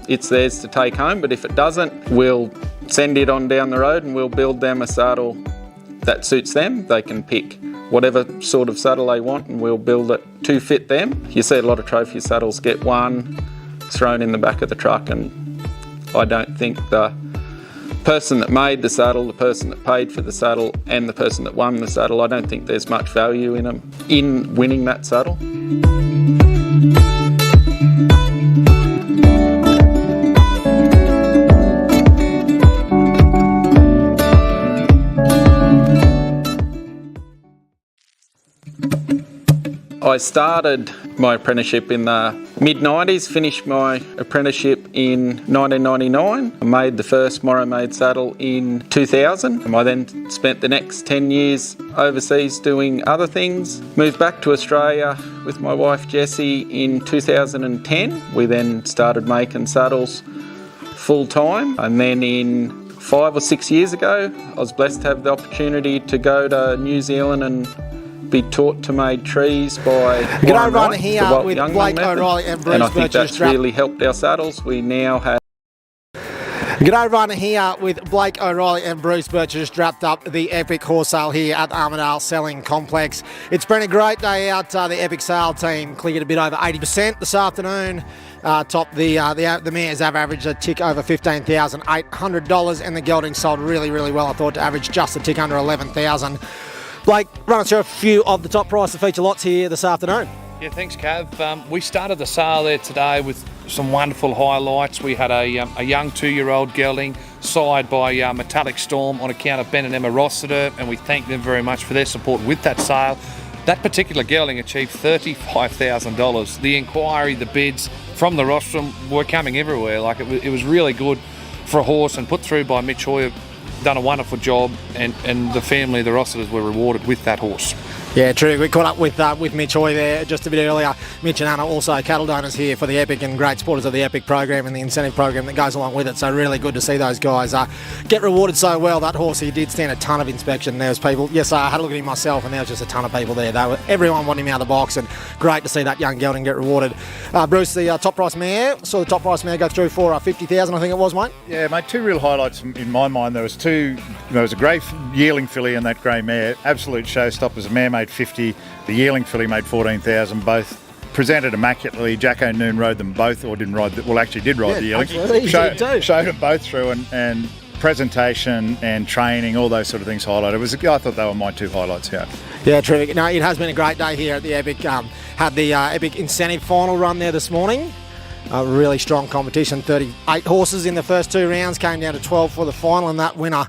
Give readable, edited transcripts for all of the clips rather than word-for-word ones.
it's theirs to take home. But if it doesn't, we'll send it on down the road and we'll build them a saddle that suits them. They can pick whatever sort of saddle they want and we'll build it to fit them. You see a lot of trophy saddles get one thrown in the back of the truck, and I don't think the person that made the saddle, the person that paid for the saddle and the person that won the saddle, I don't think there's much value in them in winning that saddle. I started my apprenticeship in the mid-90s, finished my apprenticeship in 1999. I made the first Morrow-made saddle in 2000. I then spent the next 10 years overseas doing other things. Moved back to Australia with my wife Jessie in 2010. We then started making saddles full-time, and then in 5 or 6 years ago I was blessed to have the opportunity to go to New Zealand and be taught to make trees by G'day, Run here with Blake O'Reilly and Bruce. And I think that's really helped our saddles. We now have... G'day, Run here with Blake O'Reilly and Bruce Birch. Just wrapped up the Epic horse sale here at Armidale Selling Complex. It's been a great day out. The Epic sale team cleared a bit over 80% this afternoon. The mares have averaged a tick over $15,800 and the Gilding sold really, really well. I thought to average just a tick under $11,000. Blake, run us through a few of the top price to feature lots here this afternoon. Yeah, thanks, Cav. We started the sale there today with some wonderful highlights. We had a young 2-year-old gelding sired by Metallic Storm on account of Ben and Emma Rossiter, and we thank them very much for their support with that sale. That particular gelding achieved $35,000. The inquiry, the bids from the rostrum were coming everywhere. Like it was really good for a horse, and put through by Mitch Hoyer. Done a wonderful job, and the family, the Rossiters, were rewarded with that horse. Yeah, true. We caught up with Mitch Hoy there just a bit earlier. Mitch and Anna also cattle donors here for the Epic and great supporters of the Epic program and the incentive program that goes along with it. So really good to see those guys get rewarded so well. That horse, he did stand a ton of inspection. There was people, yes, I had a look at him myself, and there was just a ton of people there. Everyone wanted him out of the box, and great to see that young gelding get rewarded. Bruce, the top price mare, saw the top price mare go through for $50,000, I think it was, mate. Yeah, mate, two real highlights in my mind. There was a grey yearling filly and that grey mare, absolute showstoppers. The mare made 50, the yearling filly made 14,000. Both presented immaculately. Jack O'Noon rode them both, or didn't ride. Actually did ride the yearling. Showed them both through, and presentation and training, all those sort of things highlighted. I thought they were my two highlights here. Yeah, terrific. No, it has been a great day here at the Epic. Had the Epic incentive final run there this morning. Really strong competition. 38 horses in the first 2 rounds, came down to 12 for the final, and that winner.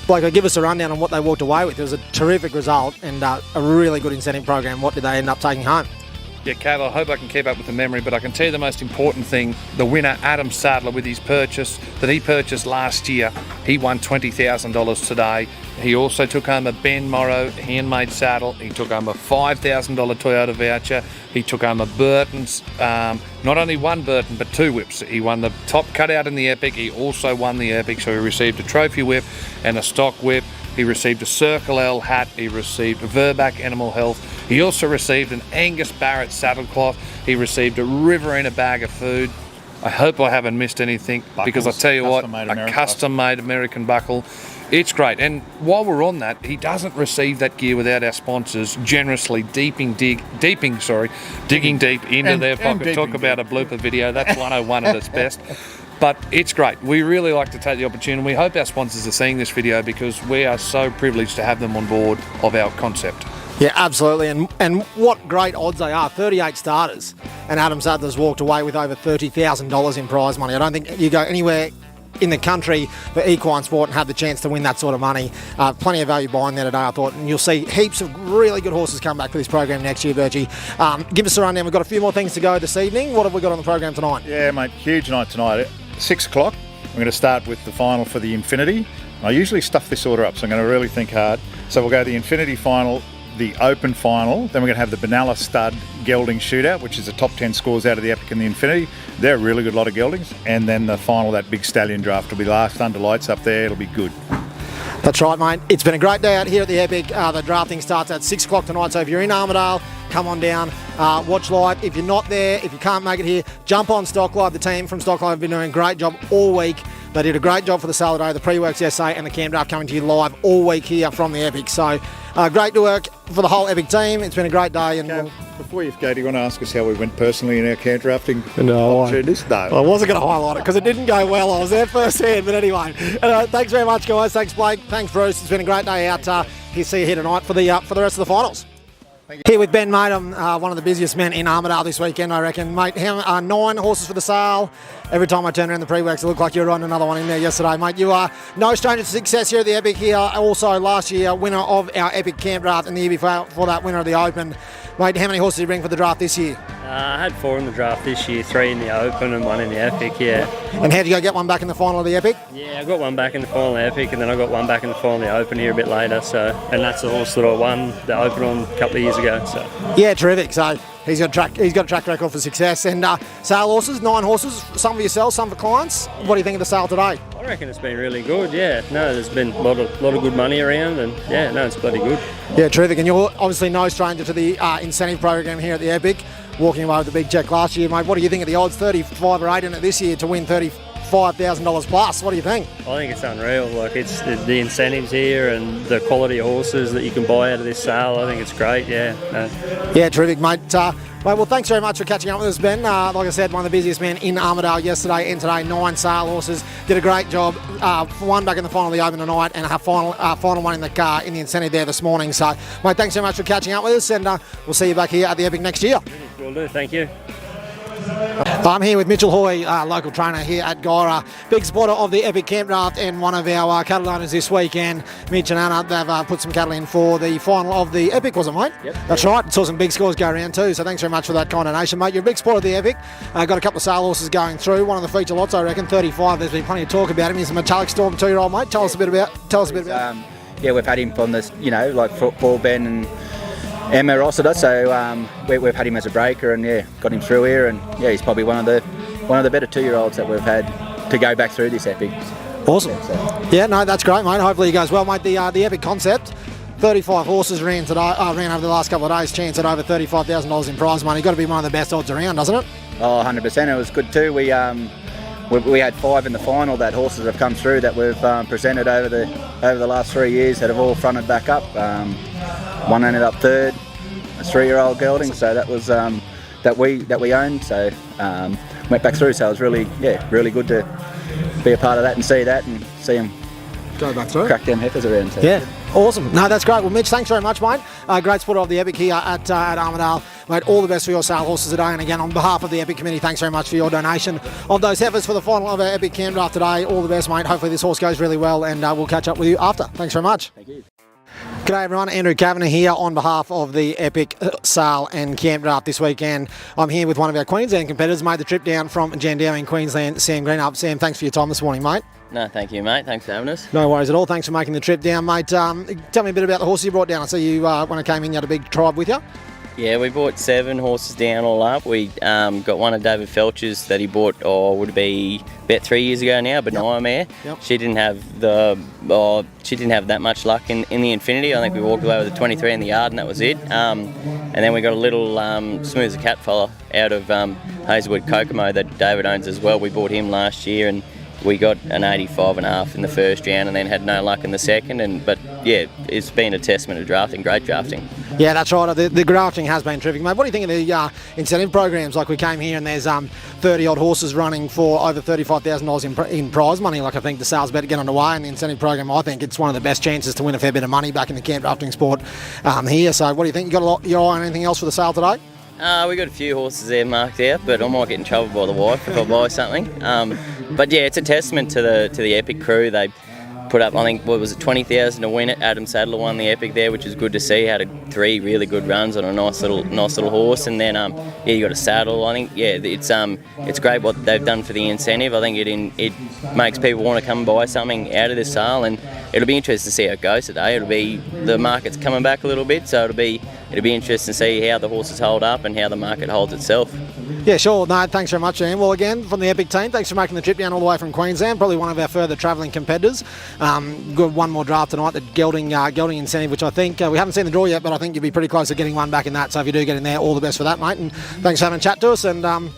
Blake, give us a rundown on what they walked away with. It was a terrific result and a really good incentive program. What did they end up taking home? Yeah, Cav, I hope I can keep up with the memory, but I can tell you the most important thing. The winner, Adam Sadler, with his purchase that he purchased last year, he won $20,000 today. He also took home a Ben Morrow handmade saddle. He took home a $5,000 Toyota voucher. He took home a Burton's, not only one Burton, but 2 whips. He won the top cutout in the Epic. He also won the Epic, so he received a trophy whip and a stock whip. He received a Circle L hat. He received a Verback Animal Health. He also received an Angus Barrett saddle cloth. He received a Riverina bag of food. I hope I haven't missed anything, because I tell you what, a custom-made American buckle. It's great. And while we're on that, he doesn't receive that gear without our sponsors generously digging deep into their pocket. Talk about a blooper video. That's 101 at its best. But it's great. We really like to take the opportunity. We hope our sponsors are seeing this video, because we are so privileged to have them on board of our concept. Yeah, absolutely. And what great odds they are. 38 starters. And Adam Sadler's walked away with over $30,000 in prize money. I don't think you go anywhere in the country for equine sport and have the chance to win that sort of money. Plenty of value buying there today, I thought, and you'll see heaps of really good horses come back for this program next year, Bergie. Give us a rundown. We've got a few more things to go this evening. What have we got on the program tonight? Yeah, mate, huge night tonight. At 6 o'clock, we're going to start with the final for the Infinity. I usually stuff this order up, so I'm going to really think hard. So we'll go the Infinity final, the Open final, then we're going to have the Benalla Stud Gelding Shootout, which is the top 10 scores out of the Epic and the Infinity. They're a really good lot of geldings. And then the final, that big Stallion draft, will be last under lights up there. It'll be good. That's right, mate. It's been a great day out here at the Epic. The drafting starts at 6 o'clock tonight, so if you're in Armidale, come on down, watch live. If you're not there, if you can't make it here, jump on Stock Live. The team from Stock Live have been doing a great job all week. They did a great job for the sale today, the pre-works essay and the camp draft coming to you live all week here from the Epic. So great to work for the whole Epic team. It's been a great day. And before you go, do you want to ask us how we went personally in our camp drafting? No, opportunities? No. I wasn't going to highlight it because it didn't go well. I was there first hand, but anyway. Thanks very much, guys. Thanks, Blake. Thanks, Bruce. It's been a great day out. See you here tonight for the rest of the finals. Here with Ben, mate. I'm one of the busiest men in Armidale this weekend, I reckon. Mate, 9 horses for the sale. Every time I turn around the pre-works, it looked like you were riding another one in there yesterday, mate. You are no stranger to success here at the Epic here. Also, last year, winner of our Epic camp draft and the year before that, winner of the Open. Mate, how many horses did you bring for the draft this year? I had 4 in the draft this year, 3 in the Open and 1 in the Epic, yeah. And how did you go get one back in the final of the Epic? Yeah, I got one back in the final of the Epic and then I got one back in the final of the Open here a bit later. And that's the horse that I won the Open on a couple of years ago. So yeah, terrific. So he's got a track record for success. And sale horses, 9 horses, some for yourself, some for clients. What do you think of the sale today? I reckon it's been really good, yeah. No, there's been a lot of good money around and yeah, no, it's bloody good. Yeah, terrific. And you're obviously no stranger to the incentive program here at the Epic, walking away with the big check last year, mate. What do you think of the odds, 35 or 8 in it this year to win $35,000 plus? What do you think? I think it's unreal. Like, it's the incentives here and the quality of horses that you can buy out of this sale. I think it's great, yeah. Yeah, terrific, mate. Well, thanks very much for catching up with us, Ben. Like I said, one of the busiest men in Armidale yesterday and today. 9 sale horses. Did a great job. One back in the final of the Open tonight and a final one in the incentive there this morning. So, mate, thanks very much for catching up with us, and we'll see you back here at the Epic next year. Will do, thank you. I'm here with Mitchell Hoy, local trainer here at Gora, big supporter of the Epic Camp Draft and one of our cattle owners this weekend. Mitch and Anna, they've put some cattle in for the final of the Epic, wasn't it, mate? Yep. That's right. Saw some big scores go around too, so thanks very much for that kind donation, mate. You're a big supporter of the Epic. Got a couple of sale horses going through. One of the feature lots, I reckon, 35. There's been plenty of talk about him. He's a Metallic Storm 2-year-old, mate. Tell us a bit about him. Yeah, we've had him from this, like Paul, Ben and Emma Rossiter, so we've had him as a breaker and yeah, got him through here, and yeah, he's probably one of the better 2-year-olds that we've had to go back through this Epic. Awesome. Yeah, no, that's great, mate. Hopefully he goes well, mate. The Epic concept, 35 horses ran over the last couple of days, chance at over $35,000 in prize money. Got to be one of the best odds around, doesn't it? Oh, 100%. It was good too. We had 5 in the final that horses have come through that we've presented over the last 3 years that have all fronted back up. One ended up third, a 3-year-old Gilding, so that was that we owned. So went back through. So it was really good to be a part of that and see him go back through, crack them heifers around. So. Yeah, awesome. No, that's great. Well, Mitch, thanks very much, mate. Great supporter of the Epic here at Armidale. Mate, all the best for your sale horses today. And again, on behalf of the Epic committee, thanks very much for your donation of those heifers for the final of our Epic camp draft today. All the best, mate. Hopefully this horse goes really well, and we'll catch up with you after. Thanks very much. Thank you. G'day everyone, Andrew Kavanagh here on behalf of the Epic sale and camp draft this weekend. I'm here with one of our Queensland competitors, made the trip down from Jandow in Queensland, Sam Greenup. Sam, thanks for your time this morning, mate. No, thank you, mate. Thanks for having us. No worries at all. Thanks for making the trip down, mate. Tell me a bit about the horse you brought down. I see you, when I came in, you had a big tribe with you. Yeah, we bought 7 horses down all up. We got one of David Felch's that he bought, would be about 3 years ago now, Benaya mare. Yep. She didn't have that much luck in the Infinity. I think we walked away with a 23 in the yard and that was it. And then we got a little smooth as a cat fella out of Hazelwood Kokomo that David owns as well. We bought him last year and we got an 85.5 in the first round and then had no luck in the second. But yeah, it's been a testament of drafting, great drafting. Yeah, that's right. The drafting has been terrific, mate. What do you think of the incentive programs? Like we came here and there's 30 odd horses running for over $35,000 in prize money. Like I think the sales better get underway, and the incentive program, I think it's one of the best chances to win a fair bit of money back in the camp drafting sport here. So what do you think? You got your eye on anything else for the sale today? We got a few horses there marked out, but I might get in trouble by the wife if I buy something. But yeah, it's a testament to the Epic crew. They put up, I think, what was it, 20,000 to win it. Adam Sadler won the Epic there, which is good to see. Had 3 really good runs on a nice little horse, and then you got a saddle. I think it's great what they've done for the incentive. I think it makes people want to come and buy something out of this sale, and it'll be interesting to see how it goes today. The market's coming back a little bit, so it'll be interesting to see how the horses hold up and how the market holds itself. Yeah, sure. No, thanks very much, Ian. Well, again, from the Epic team, thanks for making the trip down all the way from Queensland. Probably one of our further travelling competitors. Got one more draft tonight, the Gilding incentive, which I think we haven't seen the draw yet, but I think you'll be pretty close to getting one back in that. So if you do get in there, all the best for that, mate. And thanks for having a chat to us. And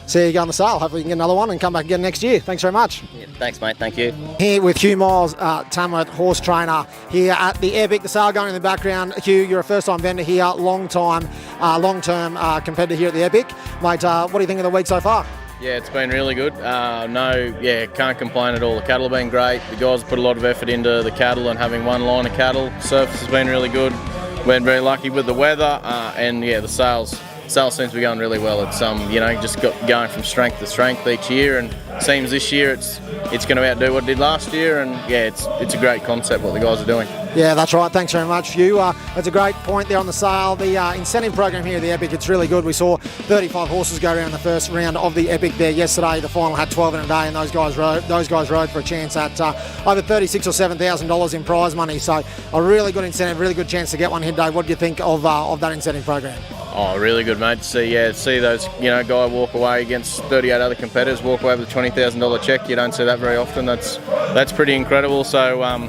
see you go on the sale. Hopefully you can get another one and come back again next year. Thanks very much. Yeah, thanks, mate. Thank you. Here with Hugh Miles, Tamworth horse trainer here at the Epic. The sale going in the background. Hugh, you're a first-time vendor here, long-term competitor here at the Epic. Mate, what do you think of the week so far? Yeah, it's been really good. Can't complain at all. The cattle have been great. The guys put a lot of effort into the cattle and having one line of cattle. Surface has been really good. We've been very lucky with the weather the sales seems to be going really well. It's just going from strength to strength each year, and it seems this year it's going to outdo what it did last year, and it's a great concept what the guys are doing. Yeah, that's right. Thanks very much, Hugh. That's a great point there on the sale. The incentive program here at the Epic, it's really good. We saw 35 horses go around the first round of the Epic there yesterday. The final had 12 in a day, and those guys rode for a chance at over $36,000 or $7,000 in prize money. So a really good incentive, really good chance to get one here today. What do you think of that incentive program? Oh, really good, mate. To see those guy walk away against 38 other competitors, walk away with a $20,000 check. You don't see that very often. That's pretty incredible. So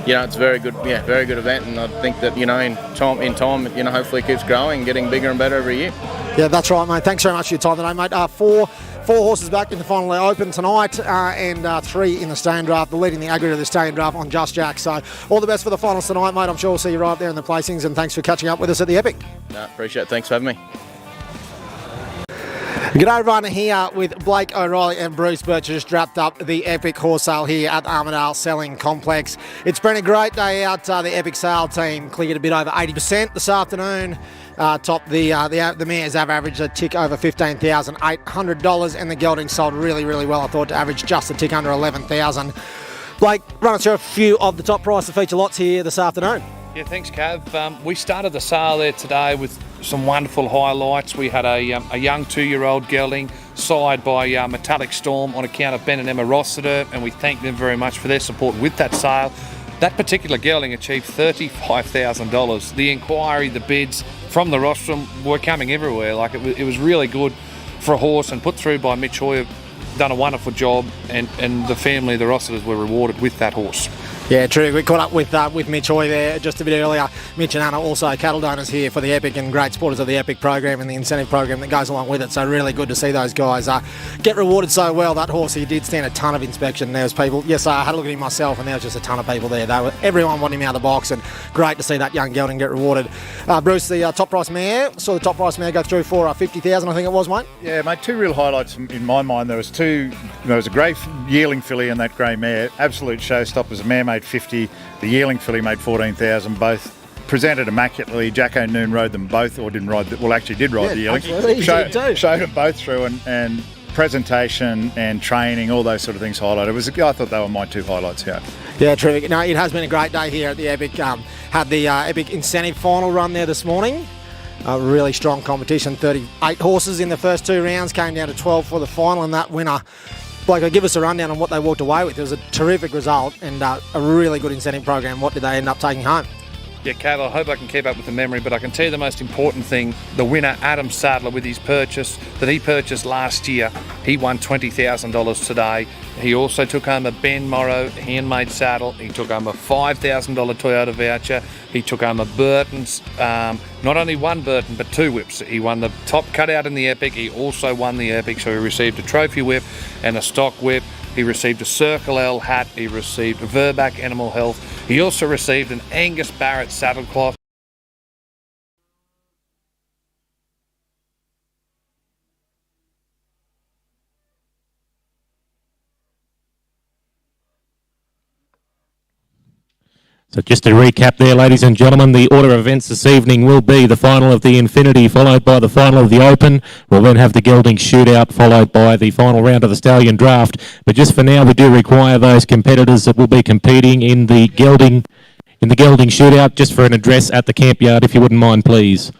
it's a very good event, and I think that in time, hopefully it keeps growing, getting bigger and better every year. Yeah, that's right, mate. Thanks very much for your time today, mate. Four horses back in the final open tonight, and 3 in the Stallion draft. The leading the aggregate of the Stallion draft on Just Jack. So all the best for the finals tonight, mate. I'm sure we'll see you right up there in the placings, and thanks for catching up with us at the Epic. No, appreciate it. Thanks for having me. G'day everyone, here with Blake O'Reilly and Bruce Birch. Just wrapped up the Epic horse sale here at the Armidale Selling Complex. It's been a great day out. The Epic sale team cleared a bit over 80% this afternoon. The mares have averaged a tick over $15,800, and the Gilding sold really, really well. I thought to average just a tick under $11,000. Blake, run us through a few of the top price to feature lots here this afternoon. Yeah, thanks, Cav. We started the sale there today with some wonderful highlights. We had a young 2-year-old gelding sired by Metallic Storm on account of Ben and Emma Rossiter, and we thank them very much for their support with that sale. That particular gelding achieved $35,000. The inquiry, the bids from the rostrum were coming everywhere. Like it was really good for a horse, and put through by Mitch Hoyer, done a wonderful job, and the family, the Rossiters, were rewarded with that horse. Yeah, true. We caught up with Mitch Hoy there just a bit earlier. Mitch and Anna, also cattle donors here for the Epic and great supporters of the Epic program and the incentive program that goes along with it. So really good to see those guys get rewarded so well. That horse, he did stand a ton of inspection. There was people, yes, I had a look at him myself, and there was just a ton of people there. Everyone wanted him out of the box, and great to see that young gelding get rewarded. Bruce, the top price mare, saw the top price mare go through for $50,000, I think it was, mate. Yeah, mate, 2 real highlights in my mind. There was a grey yearling filly and that grey mare, absolute showstoppers. A mare made 50, the yearling filly made 14,000, both presented immaculately. Jacko Noon rode them both, or didn't ride, actually did ride the yearling. Absolutely, showed them both through, and presentation and training, all those sort of things highlighted. I thought they were my 2 highlights here. Yeah, terrific. No, it has been a great day here at the Epic. Had the Epic incentive final run there this morning. Really strong competition. 38 horses in the first 2 rounds, came down to 12 for the final, and that winner, Blake, give us a rundown on what they walked away with. It was a terrific result and a really good incentive program. What did they end up taking home? Yeah, Cav, I hope I can keep up with the memory, but I can tell you the most important thing, the winner, Adam Sadler, with his purchase that he purchased last year, he won $20,000 today. He also took home a Ben Morrow handmade saddle. He took home a $5,000 Toyota voucher. He took home a Burton's, not only one Burton, but 2 whips. He won the top cutout in the Epic. He also won the Epic, so he received a trophy whip and a stock whip. He received a Circle L hat. He received a Verback Animal Health. He also received an Angus Barrett saddle cloth. So just to recap there, ladies and gentlemen, the order of events this evening will be the final of the Infinity, followed by the final of the Open. We'll then have the Gilding shootout, followed by the final round of the Stallion draft. But just for now, we do require those competitors that will be competing in the Gilding shootout just for an address at the camp yard, if you wouldn't mind, please.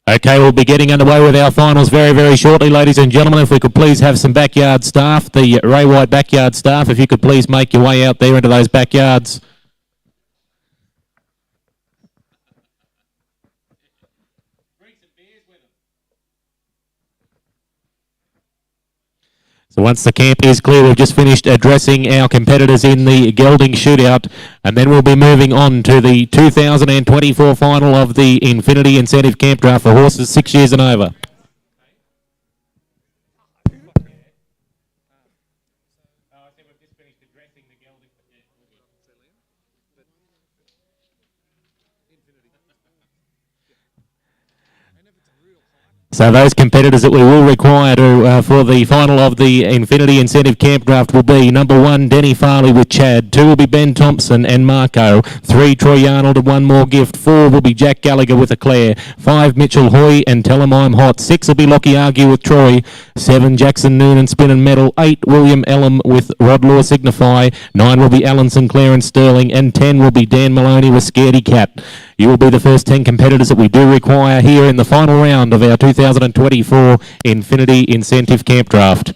Okay, we'll be getting underway with our finals very, very shortly, ladies and gentlemen. If we could please have some backyard staff, the Ray White backyard staff, if you could please make your way out there into those backyards. So once the camp is clear, we've just finished addressing our competitors in the Gilding shootout, and then we'll be moving on to the 2024 final of the Infinity Incentive Camp Draft for horses 6 years and over. So those competitors that we will require to for the final of the Infinity Incentive Camp Draft will be number 1, Denny Farley with Chad. 2 will be Ben Thompson and Marco. 3, Troy Arnold and one more gift. 4 will be Jack Gallagher with Eclair. 5, Mitchell Hoy and Tell 'em I'm Hot. 6 will be Lockie Argue with Troy. 7, Jackson Noonan Spin and Medal. 8, William Ellum with Rod Law Signify. 9 will be Alan Sinclair and Sterling. And 10 will be Dan Maloney with Scaredy Cat. You will be the first 10 competitors that we do require here in the final round of our 2024 Infinity Incentive Camp Draft.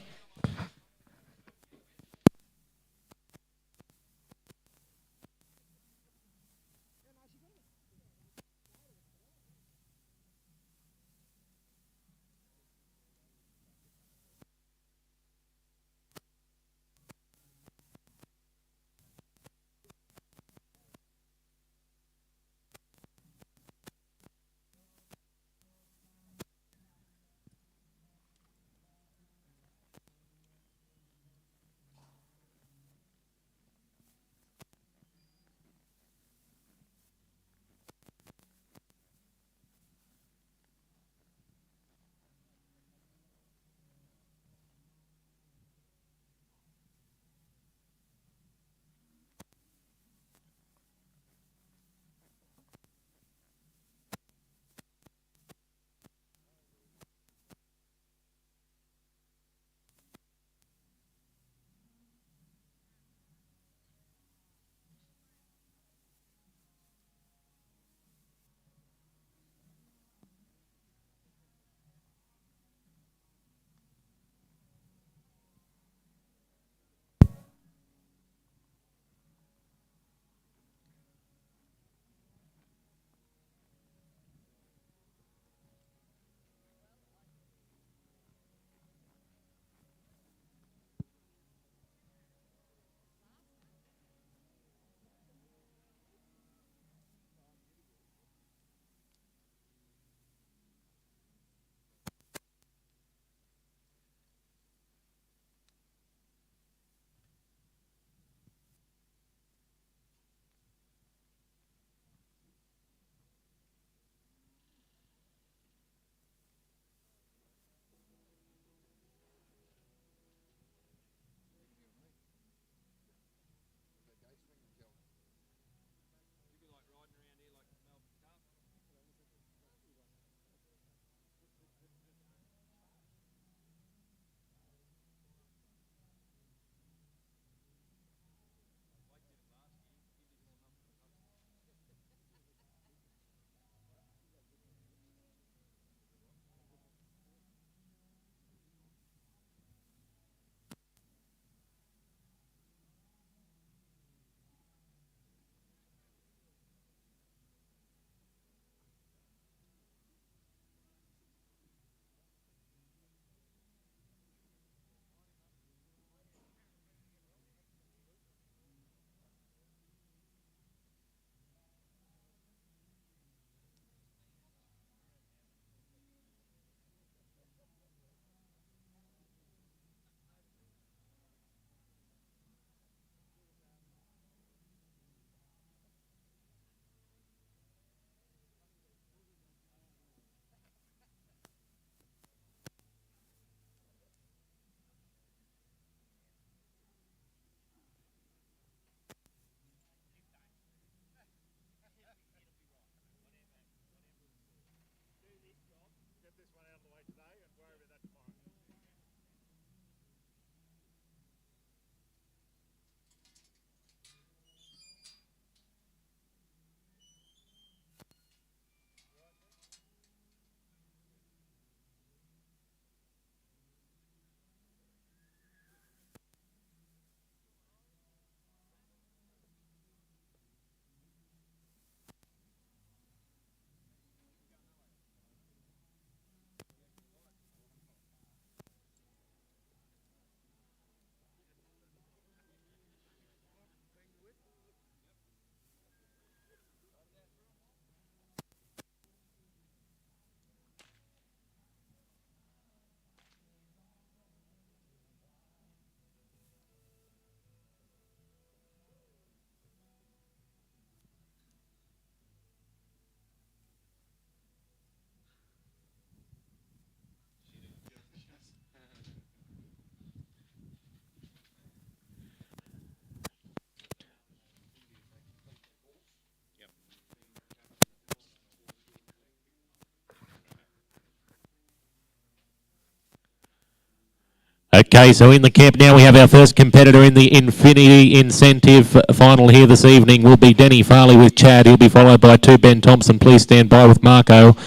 Okay, so in the camp now we have our first competitor in the Infinity Incentive final here this evening will be Denny Farley with Chad. He'll be followed by 2 Ben Thompson. Please stand by with Marco.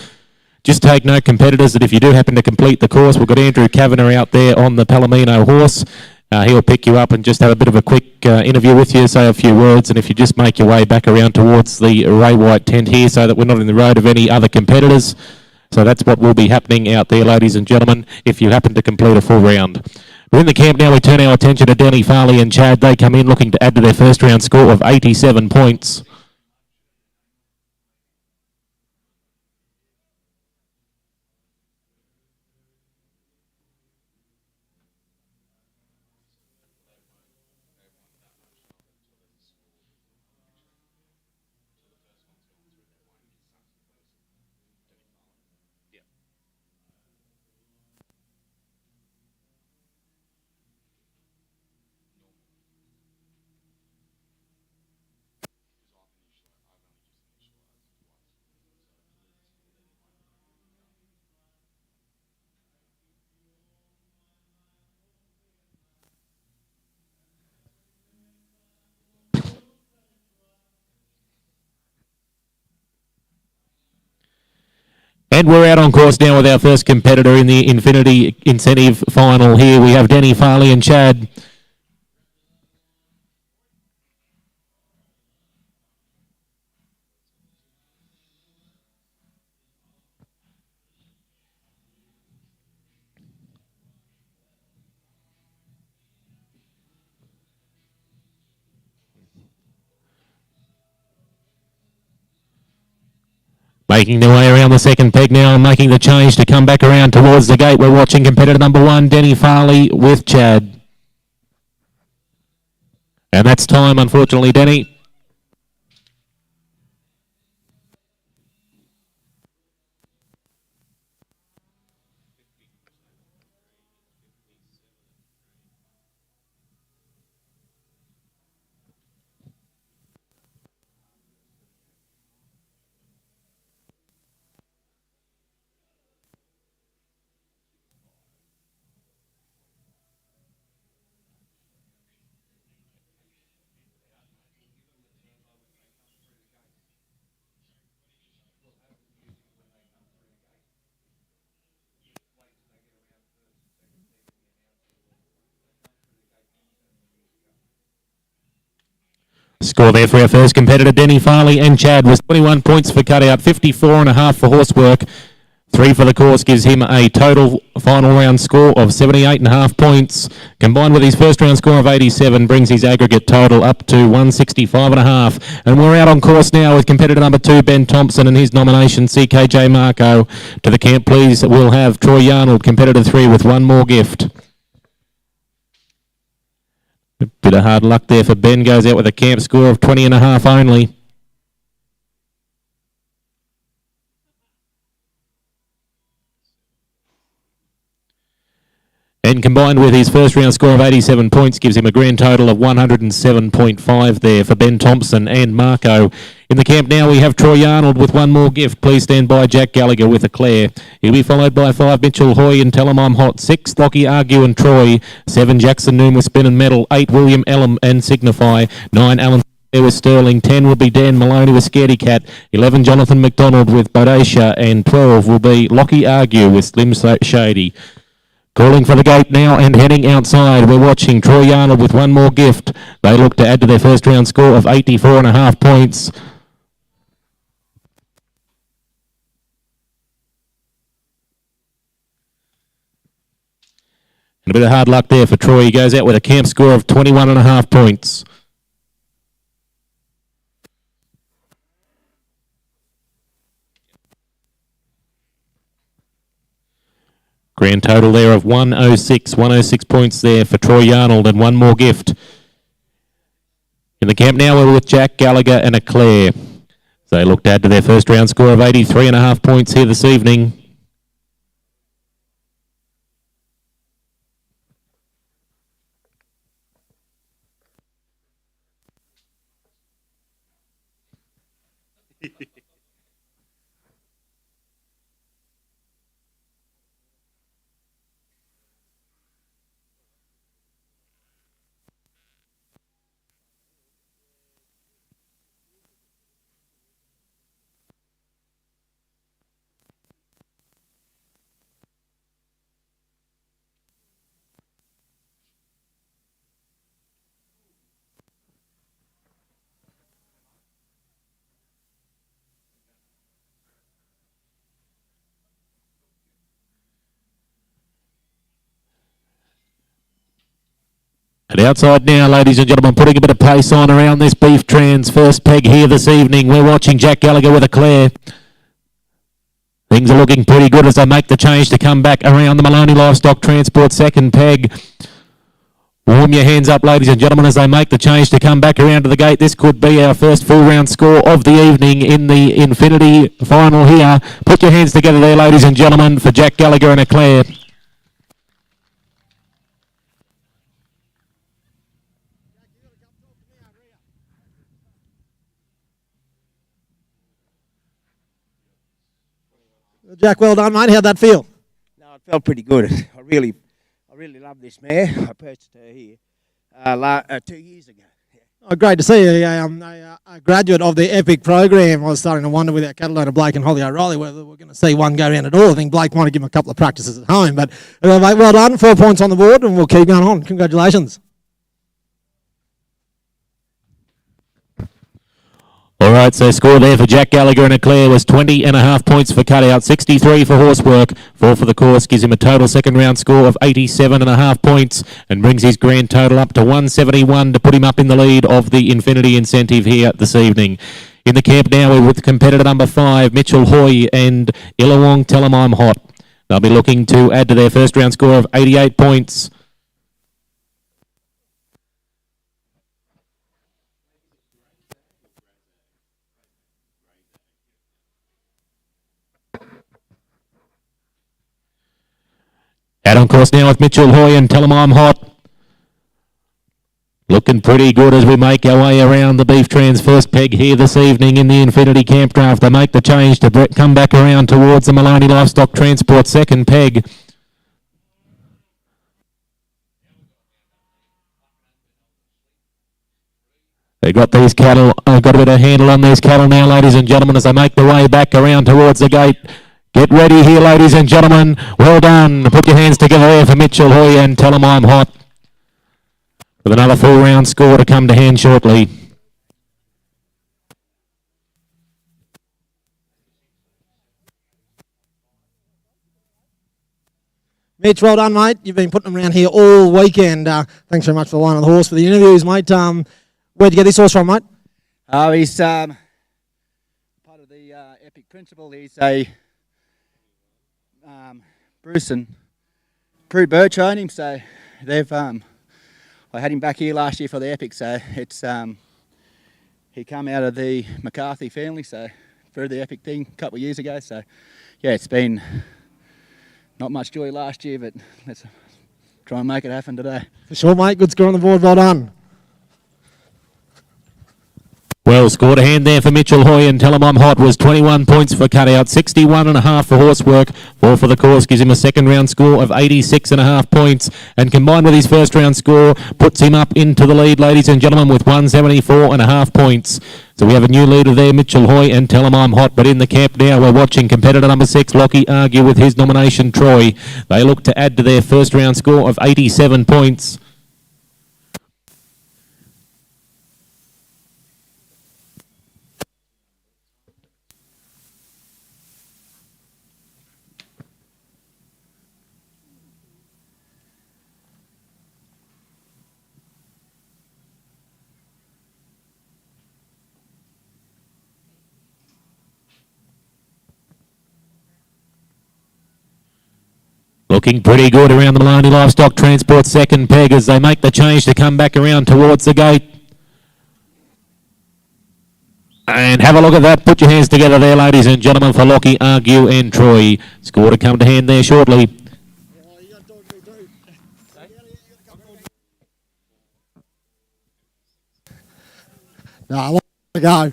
Just take note, competitors, that if you do happen to complete the course, we've got Andrew Kavanagh out there on the Palomino horse. He'll pick you up and just have a bit of a quick interview with you, say a few words, and if you just make your way back around towards the Ray White tent here so that we're not in the road of any other competitors. So that's what will be happening out there, ladies and gentlemen, if you happen to complete a full round. We're in the camp now. We turn our attention to Denny Farley and Chad. They come in looking to add to their first round score of 87 points. And we're out on course now with our first competitor in the Infinity Incentive final here. We have Denny Farley and Chad. Making their way around the second peg now and making the change to come back around towards the gate. We're watching competitor number 1, Denny Farley with Chad. And that's time, unfortunately, Denny. Score there for our first competitor, Denny Farley and Chad, was 21 points for cutout, 54.5 for horsework. 3 for the course gives him a total final round score of 78.5 points. Combined with his first round score of 87 brings his aggregate total up to 165.5. And we're out on course now with competitor number 2, Ben Thompson, and his nomination, CKJ Marco. To the camp, please, we'll have Troy Yarnold, competitor 3, with one more gift. A bit of hard luck there for Ben, goes out with a camp score of 20.5 only. And combined with his first round score of 87 points gives him a grand total of 107.5 there for Ben Thompson and Marco. In the camp now we have Troy Arnold with one more gift. Please stand by, Jack Gallagher with a Claire. He'll be followed by 5 Mitchell Hoy and Tell 'em I'm Hot, 6 Lockie Argue and Troy, 7 Jackson Noon with Spin and Metal, 8 William Ellum and Signify, 9 Alan there with Sterling, 10 will be Dan Maloney with Scaredy Cat, 11 Jonathan McDonald with Bodacia, and 12 will be Lockie Argue with Slim Shady. Calling for the gate now and heading outside. We're watching Troy Arnold with one more gift. They look to add to their first round score of 84.5 points. And a bit of hard luck there for Troy. He goes out with a camp score of 21.5 points. Grand total there of 106 points there for Troy Arnold and one more gift. In the camp now we're with Jack Gallagher and a Claire. They look to add to their first round score of 83.5 points here this evening. And outside now, ladies and gentlemen, putting a bit of pace on around this Beef Trans first peg here this evening. We're watching Jack Gallagher with a Claire. Things are looking pretty good as they make the change to come back around the Maloney Livestock Transport second peg. Warm your hands up, ladies and gentlemen, as they make the change to come back around to the gate. This could be our first full round score of the evening in the Infinity final here. Put your hands together there, ladies and gentlemen, for Jack Gallagher and a Claire. Jack, well done, mate. How'd that feel? No, it felt pretty good. I really love this mare. I purchased her here 2 years ago. Oh, great to see you. A graduate of the Epic program. I was starting to wonder with our cattle owner Blake and Holly O'Reilly whether we're going to see one go round at all. I think Blake might have given him a couple of practices at home. But mate, well done. 4 points on the board, and we'll keep going on. Congratulations. All right, so score there for Jack Gallagher and a Claire was 20.5 points for cutout, 63 for horsework, 4 for the course, gives him a total second round score of 87.5 points and brings his grand total up to 171 to put him up in the lead of the Infinity Incentive here this evening. In the camp now, we're with competitor number 5, Mitchell Hoy and Illawong Tell 'em I'm Hot. They'll be looking to add to their first round score of 88 points. Out on course now with Mitchell Hoy and Tell 'em I'm Hot. Looking pretty good as we make our way around the Beef Trans first peg here this evening in the Infinity Camp Draft. They make the change to come back around towards the Maloney Livestock Transport second peg. They've got these cattle, got a bit of handle on these cattle now, ladies and gentlemen, as they make the way back around towards the gate. Get ready here, ladies and gentlemen. Well done. Put your hands together there for Mitchell Hoy and Tell 'em I'm Hot. With another full round score to come to hand shortly. Mitch, well done, mate. You've been putting them around here all weekend. Thanks very much for the line of the horse for the interviews, mate. Where'd you get this horse from, mate? He's part of the Epic Principal. He's a Bruce and Prue Birch own him, so they've I had him back here last year for the Epic, so it's he come out of the McCarthy family, so through the Epic thing a couple of years ago, so yeah, it's been not much joy last year, but let's try and make it happen today. For sure, mate. Good score on the board. Well done. Well, score to hand there for Mitchell Hoy and Tell 'em I'm Hot was 21 points for cutout, 61.5 for horsework, 4 for the course, gives him a second round score of 86.5 points, and combined with his first round score, puts him up into the lead, ladies and gentlemen, with 174.5 points. So we have a new leader there, Mitchell Hoy and Tell 'em I'm Hot, but in the camp now we're watching competitor number 6, Lockie Argue, with his nomination, Troy. They look to add to their first round score of 87 points. Looking pretty good around the Maloney Livestock Transport second peg as they make the change to come back around towards the gate. And have a look at that. Put your hands together there, ladies and gentlemen, for Lockie, Argue and Troy. Score to come to hand there shortly. No, I want to go.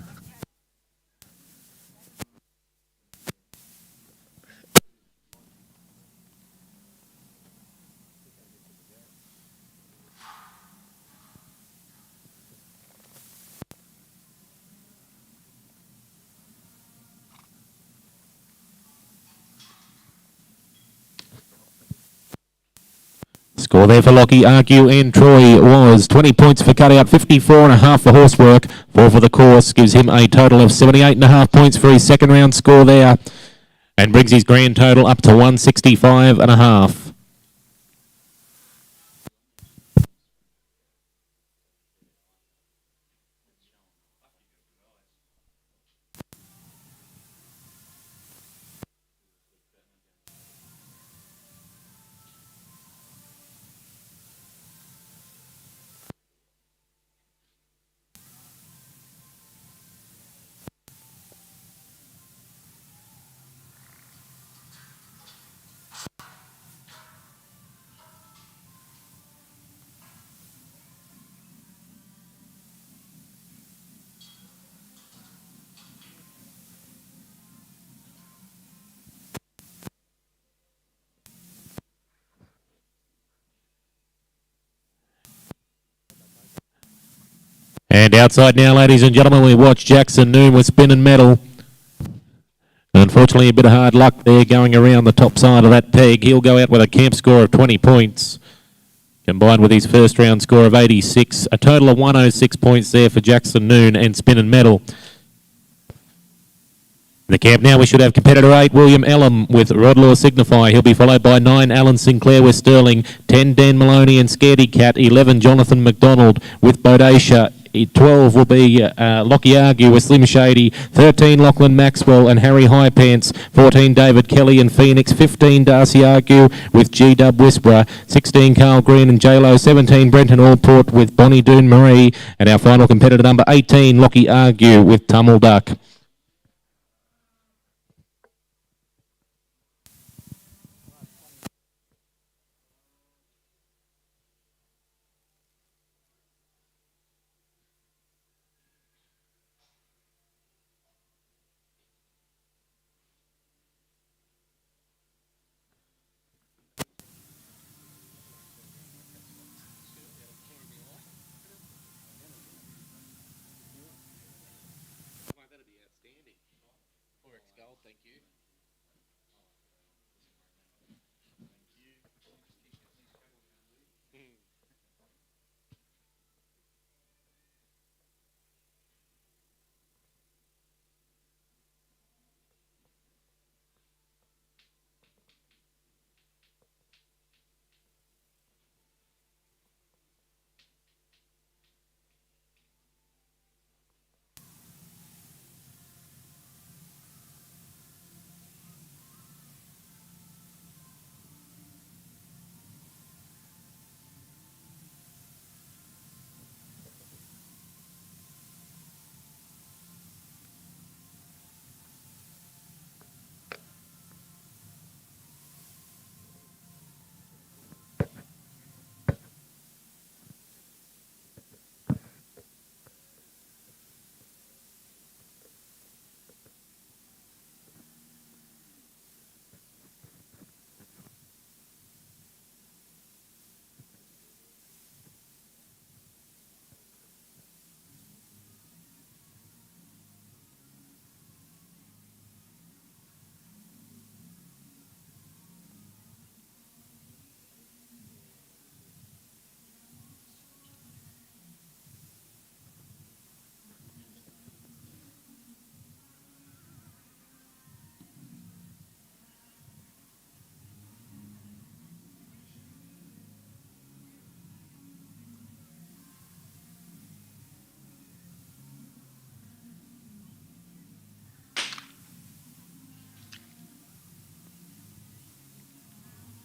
Score there for Lockie, Argue and Troy was 20 points for cutout, 54.5 for horsework, 4 for the course, gives him a total of 78.5 points for his second round score there, and brings his grand total up to 165.5. And outside now, ladies and gentlemen, we watch Jackson Noon with Spin and Metal. Unfortunately, a bit of hard luck there going around the top side of that peg. He'll go out with a camp score of 20 points, combined with his first round score of 86. A total of 106 points there for Jackson Noon and Spin and Metal. In the camp now, we should have competitor 8, William Ellum with Rodlaw Signify. He'll be followed by 9, Alan Sinclair with Sterling, 10, Dan Maloney and Scaredy Cat, 11, Jonathan McDonald with Bodacia. 12 will be Lockie Argue with Slim Shady, 13 Lachlan Maxwell and Harry Highpants, 14 David Kelly and Phoenix, 15 Darcy Argue with G-Dub Whisperer, 16 Carl Green and J-Lo, 17 Brenton Allport with Bonnie Doon Marie, and our final competitor number 18, Lockie Argue with Tummel Duck.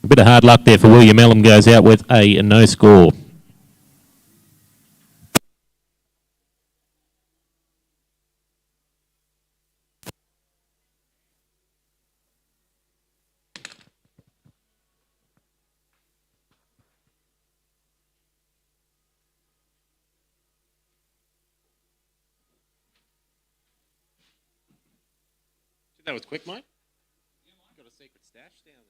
A bit of hard luck there for William Ellum, goes out with a no score. That was quick, mate. Got a secret stash down there.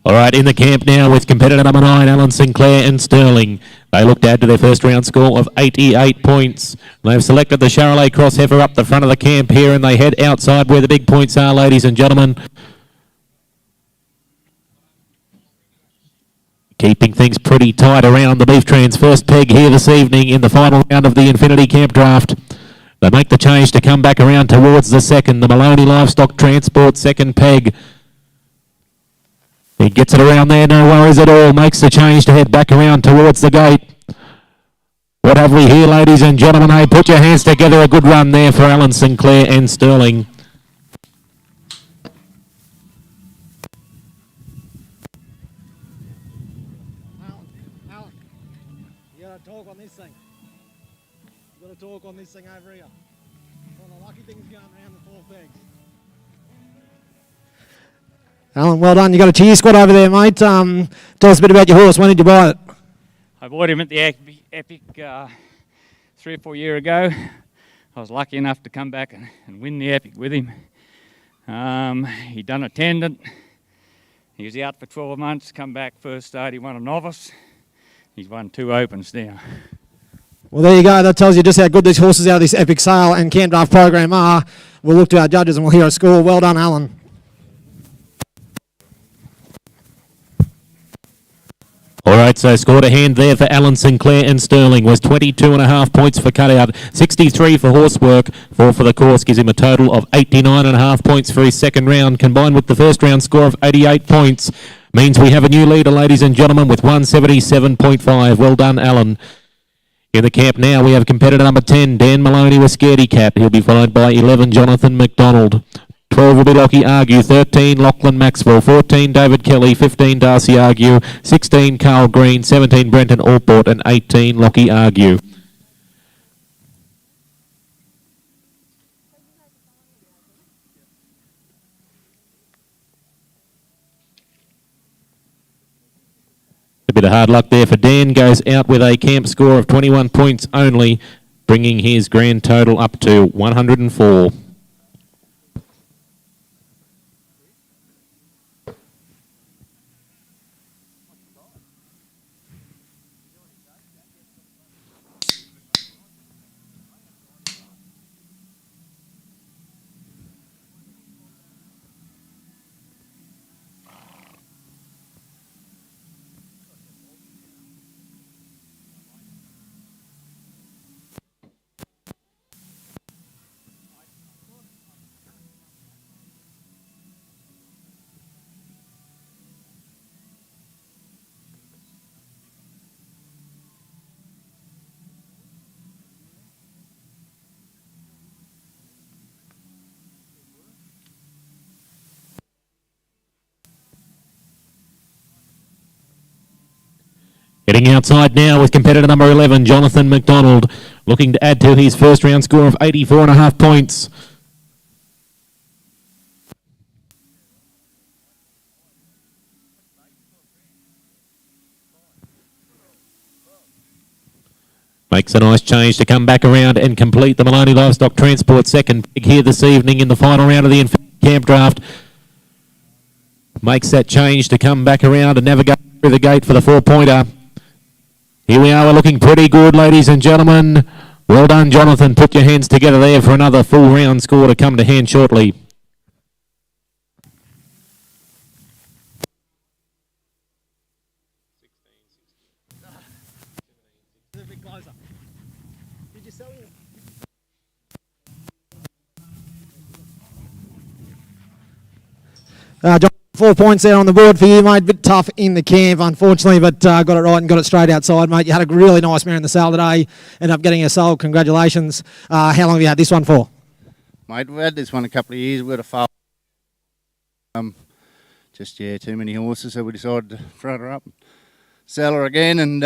All right, in the camp now with competitor number 9, Alan Sinclair and Sterling. They look to add to their first round score of 88 points. They've selected the Charolais Cross Heifer up the front of the camp here, and they head outside where the big points are, ladies and gentlemen. Keeping things pretty tight around the Beef Trans first peg here this evening in the final round of the Infinity Camp Draft. They make the change to come back around towards the second. The Maloney Livestock Transport second peg. He gets it around there, no worries at all. Makes the change to head back around towards the gate. What have we here, ladies and gentlemen? Hey, put your hands together. A good run there for Alan Sinclair and Sterling. Alan, you got to talk on this thing. You got to talk on this thing over here. One of the lucky things going around the Alan, well done. You got a cheer squad over there, mate. Tell us a bit about your horse. When did you buy it? I bought him at the Epic 3 or 4 years ago. I was lucky enough to come back and win the Epic with him. He done attendant. He was out for 12 months, come back first start, he won a novice. He's won 2 opens now. Well, there you go. That tells you just how good these horses out of this Epic Sale and Camp Draft program are. We'll look to our judges and we'll hear a score. Well done, Alan. All right, so score to hand there for Alan Sinclair and Sterling was 22.5 points for cutout, 63 for horsework, 4 for the course, gives him a total of 89.5 points for his second round, combined with the first round score of 88 points. Means we have a new leader, ladies and gentlemen, with 177.5. Well done, Alan. In the camp now, we have competitor number 10, Dan Maloney with Scaredy Cat. He'll be followed by 11, Jonathan McDonald. 12 will be Lockie Argue, 13 Lachlan Maxwell, 14 David Kelly, 15 Darcy Argue, 16 Carl Green, 17 Brenton Allport and 18 Lockie Argue. A bit of hard luck there for Dan, goes out with a camp score of 21 points only, bringing his grand total up to 104. Getting outside now with competitor number 11, Jonathan McDonald, looking to add to his first round score of 84.5 points. Makes a nice change to come back around and complete the Maloney Livestock Transport second pick here this evening in the final round of the camp draft. Makes that change to come back around and navigate through the gate for the 4-pointer. Here we are, we're looking pretty good, ladies and gentlemen. Well done, Jonathan. Put your hands together there for another full round score to come to hand shortly. John, 4 points there on the board for you, mate. A bit tough in the camp, unfortunately, but got it right and got it straight outside, mate. You had a really nice mare in the sale today. Ended up getting her sold. Congratulations. How long have you had this one for? Mate, we've had this one a couple of years. We've got a just, too many horses, so we decided to throw her up, sell her again, and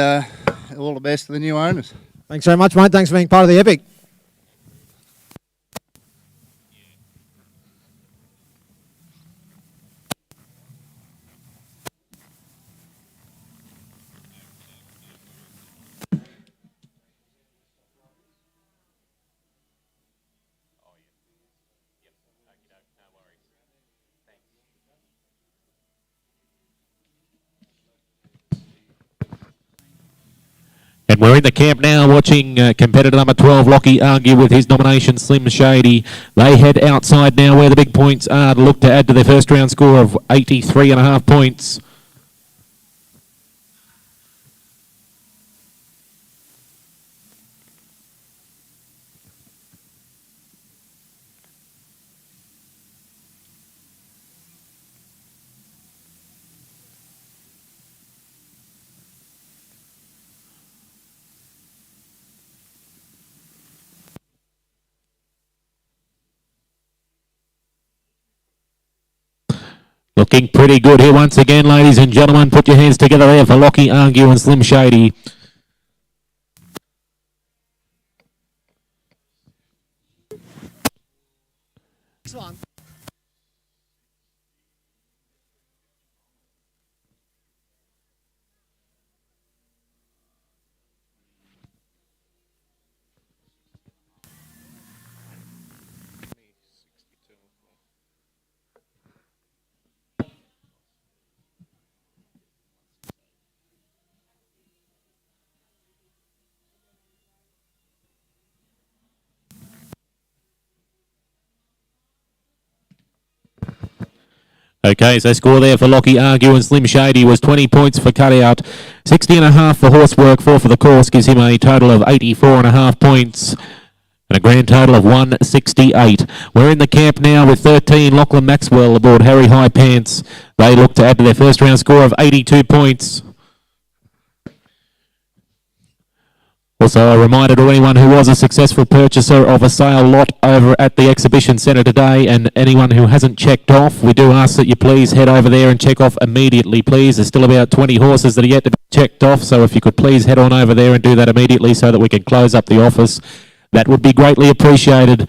all the best to the new owners. Thanks very much, mate. Thanks for being part of the Epic. And we're in the camp now watching competitor number 12, Lockie Argue, with his nomination, Slim Shady. They head outside now where the big points are to look to add to their first round score of 83.5 points. Looking pretty good here once again, ladies and gentlemen. Put your hands together there for Lockie Argue and Slim Shady. Okay, so score there for Lockie Argue and Slim Shady was 20 points for Cutout, 60.5 for Horsework, 4 for the course, gives him a total of 84.5 points. And a grand total of 168. We're in the camp now with 13. Lachlan Maxwell aboard Harry High Pants. They look to add to their first round score of 82 points. Also, a reminder to anyone who was a successful purchaser of a sale lot over at the Exhibition Centre today, and anyone who hasn't checked off, we do ask that you please head over there and check off immediately, please. There's still about 20 horses that are yet to be checked off, so if you could please head on over there and do that immediately so that we can close up the office, that would be greatly appreciated.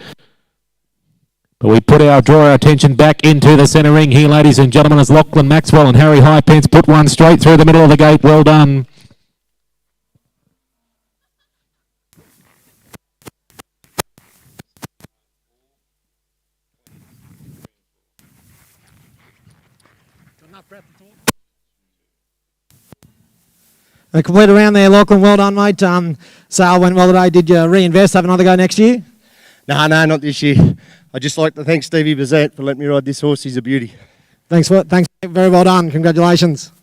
But we draw our attention back into the centre ring here, ladies and gentlemen, as Lachlan Maxwell and Harry Highpence put one straight through the middle of the gate. Well done. A complete around there, Lachlan. Well done, mate. Sale went well today. Did you reinvest? Have another go next year? No, not this year. I'd just like to thank Stevie Bazette for letting me ride this horse. He's a beauty. Thanks. Very well done. Congratulations.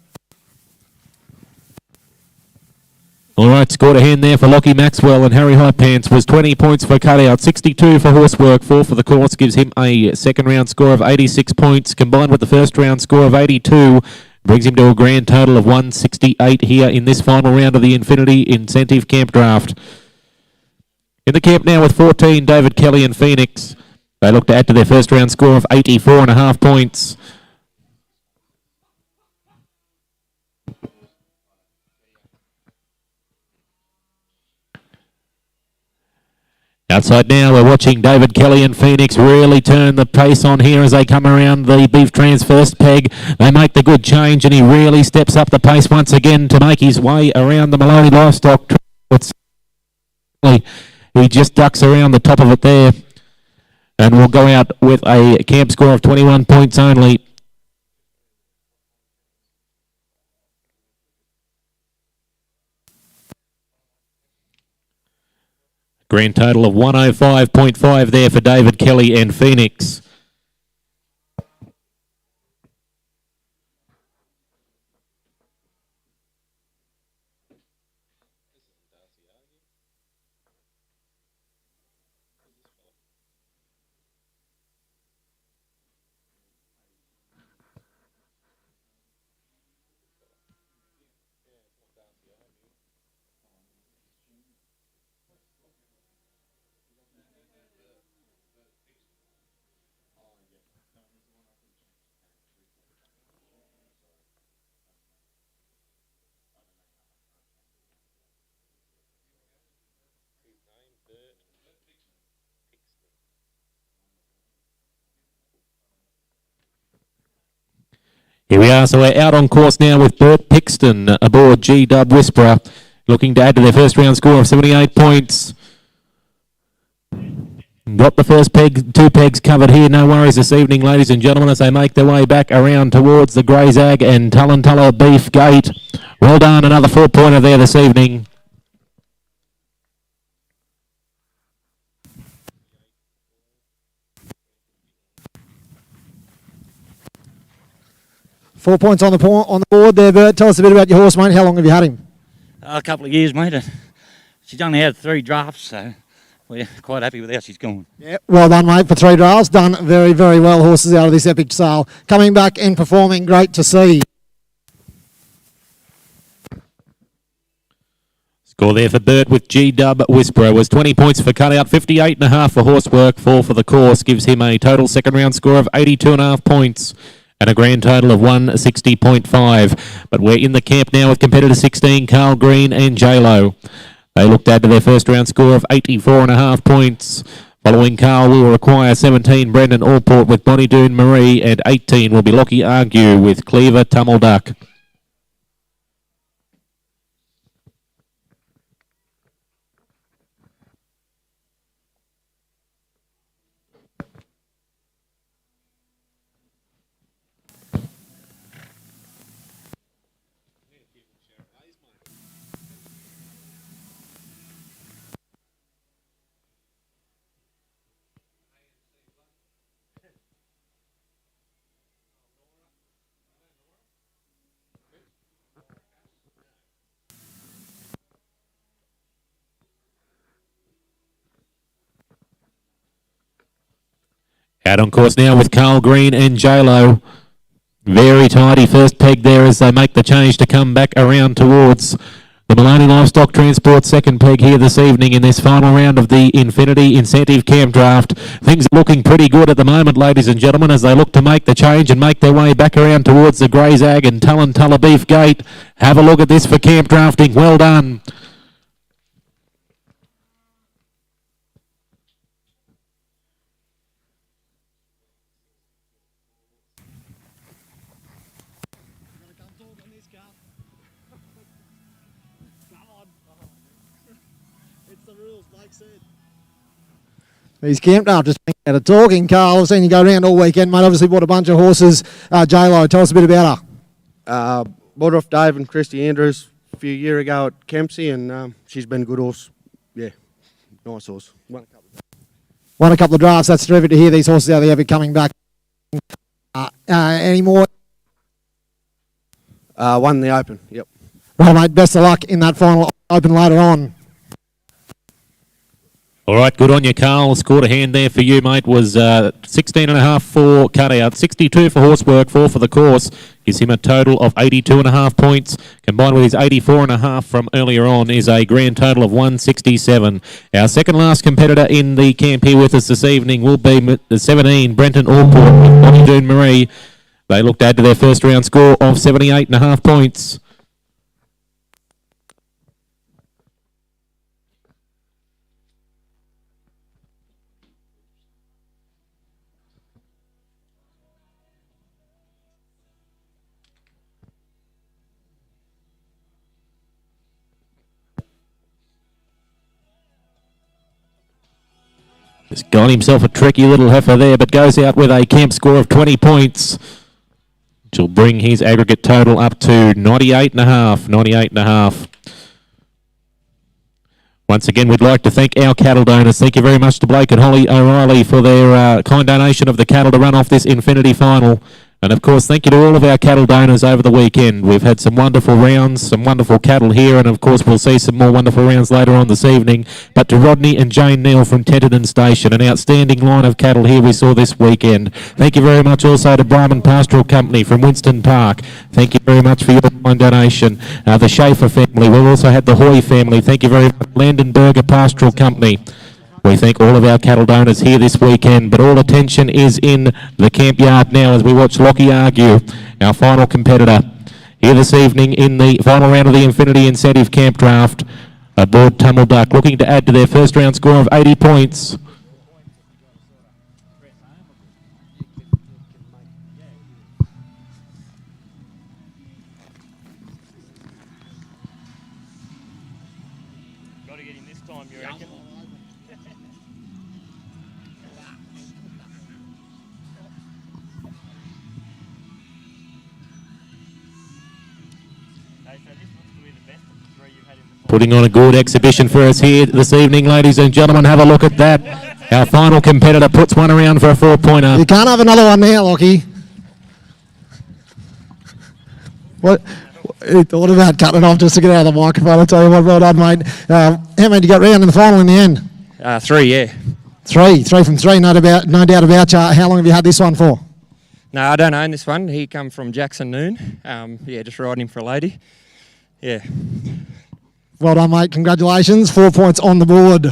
All right, score to hand there for Lockie Maxwell and Harry Highpants was 20 points for Cutout, 62 for Horsework, 4 for the course, gives him a second round score of 86 points, combined with the first round score of 82, brings him to a grand total of 168 here in this final round of the Infinity Incentive Camp Draft. In the camp now with 14, David Kelly and Phoenix. They look to add to their first round score of 84.5 points. Outside now, we're watching David Kelly and Phoenix really turn the pace on here as they come around the Beef Trans first peg. They make the good change and he really steps up the pace once again to make his way around the Maloney Livestock. He just ducks around the top of it there and will go out with a camp score of 21 points only. Grand total of 105.5 there for David Kelly and Phoenix. Here we are, so we're out on course now with Bert Pixton aboard G-Dub Whisperer, looking to add to their first round score of 78 points. Got the first peg, 2 pegs covered here, no worries this evening, ladies and gentlemen, as they make their way back around towards the Grey Zag and Tullantullah Beef Gate. Well done, another 4-pointer there this evening. Four points on the board there, Bert. Tell us a bit about your horse, mate. How long have you had him? A couple of years, mate. She's only had 3 drafts, so we're quite happy with how she's gone. Yeah, well done, mate, for 3 drafts. Done very, very well. Horses out of this epic sale. Coming back and performing, great to see. Score there for Bert with G-Dub Whisperer was 20 points for Cutout, 58.5 for Horsework, 4 for the course, gives him a total second round score of 82.5 points. And a grand total of 160.5. But we're in the camp now with competitor 16, Carl Green and J-Lo. They look to add to their first round score of 84.5 points. Following Carl, we will require 17, Brendan Allport with Bonnie Doon Marie, and 18 will be Lockie Argue with Cleaver Tummleduck. Out on course now with Carl Green and J-Lo. Very tidy first peg there as they make the change to come back around towards the Maloney Livestock Transport second peg here this evening in this final round of the Infinity Incentive Camp Draft. Things are looking pretty good at the moment, ladies and gentlemen, as they look to make the change and make their way back around towards the Grey Zag and Tulla Beef Gate. Have a look at this for camp drafting. Well done. He's camped up, just out of talking. Carl, I've seen you go around all weekend, mate. Obviously bought a bunch of horses. J-Lo, tell us a bit about her. Bought off Dave and Christy Andrews a few years ago at Kempsey, and she's been a good horse. Yeah, nice horse. Won a couple of drafts. That's terrific to hear these horses out of the Epic coming back. Any more? Won the Open, yep. Right, mate. Best of luck in that final Open later on. All right, good on you, Carl. Scored a hand there for you, mate. Was 16.5 for cutout, 62 for horsework, 4 for the course. Gives him a total of 82.5 points. Combined with his 84.5 from earlier on is a grand total of 167. Our second last competitor in the camp here with us this evening will be the 17, Brenton Allport with Bonnie Doon Marie. They look to add to their first round score of 78.5 points. Just got himself a tricky little heifer there, but goes out with a camp score of 20 points. Which will bring his aggregate total up to 98.5. Once again, we'd like to thank our cattle donors. Thank you very much to Blake and Holly O'Reilly for their kind donation of the cattle to run off this Infinity final. And of course, thank you to all of our cattle donors over the weekend. We've had some wonderful rounds, some wonderful cattle here, and of course we'll see some more wonderful rounds later on this evening. But to Rodney and Jane Neal from Tenterden Station, an outstanding line of cattle here we saw this weekend. Thank you very much also to Brahman Pastoral Company from Winston Park. Thank you very much for your kind donation. The Schaefer family. We've also had the Hoy family. Thank you very much. Landenberger Pastoral Company. We thank all of our cattle donors here this weekend, but all attention is in the camp yard now as we watch Lockie Argue, our final competitor, here this evening in the final round of the Infinity Incentive Camp Draft, aboard Tumble Duck, looking to add to their first round score of 80 points. Got to get him this time, you reckon? Putting on a good exhibition for us here this evening, ladies and gentlemen. Have a look at that. Our final competitor puts one around for a 4-pointer. You can't have another one now, Lockie. What thought about cutting it off just to get out of the microphone? I'll tell you what, well done, mate. How many did you get round in the final in the end? 3, yeah. Three from three, no doubt about you. How long have you had this one for? No, I don't own this one. He come from Jackson Noon. Just riding him for a lady. Yeah. Well done, mate. Congratulations. 4 points on the board.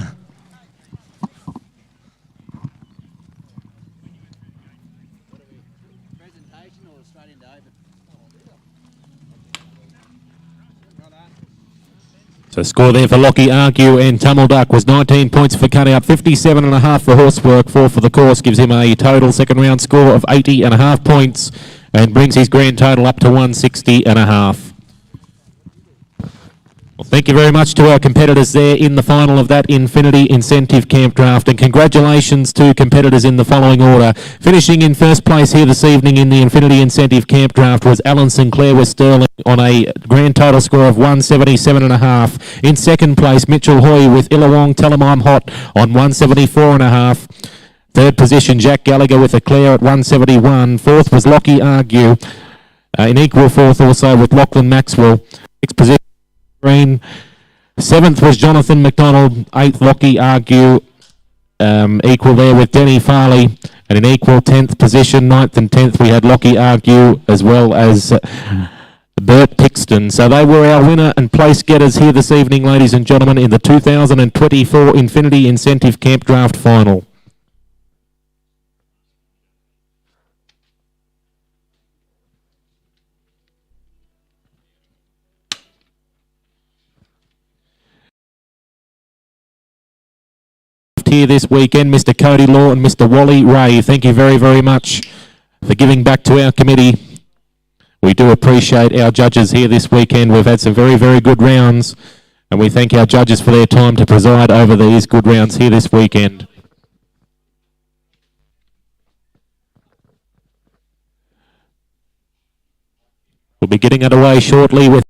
So score there for Lockie Argue and Tumble Duck was 19 points for cutout, 57.5 for horsework, 4 for the course, gives him a total second round score of 80.5 points and brings his grand total up to 160.5. Well, thank you very much to our competitors there in the final of that Infinity Incentive Camp Draft, and congratulations to competitors in the following order. Finishing in first place here this evening in the Infinity Incentive Camp Draft was Alan Sinclair with Sterling on a grand total score of 177.5. In second place, Mitchell Hoy with Illawong Tell 'em I'm Hot on 174.5. Third position, Jack Gallagher with Eclair at 171. Fourth was Lockie Argue. In equal fourth also with Lachlan Maxwell. Sixth position, Green. Seventh was Jonathan McDonald. Eighth, Lockie Argue. Equal there with Denny Farley. And in equal 10th position, 9th and 10th, we had Lockie Argue as well as Bert Pixton. So they were our winner and place getters here this evening, ladies and gentlemen, in the 2024 Infinity Incentive Camp Draft Final. Here this weekend, Mr. Cody Law and Mr. Wally Ray. Thank you very, very much for giving back to our committee. We do appreciate our judges here this weekend. We've had some very, very good rounds, and we thank our judges for their time to preside over these good rounds here this weekend. We'll be getting underway shortly with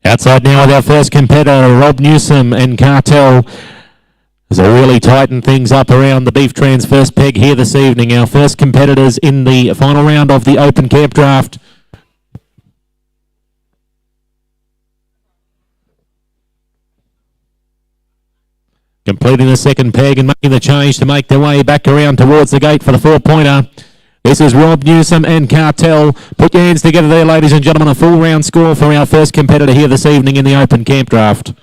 Outside now with our first competitor, Rob Newsom and Cartel. As they really tighten things up around the Beef Trans first peg here this evening. Our first competitors in the final round of the Open Camp Draft. Completing the second peg and making the change to make their way back around towards the gate for the 4-pointer. This is Rob Newsom and Cartel. Put your hands together there, ladies and gentlemen. A full round score for our first competitor here this evening in the Open Camp Draft.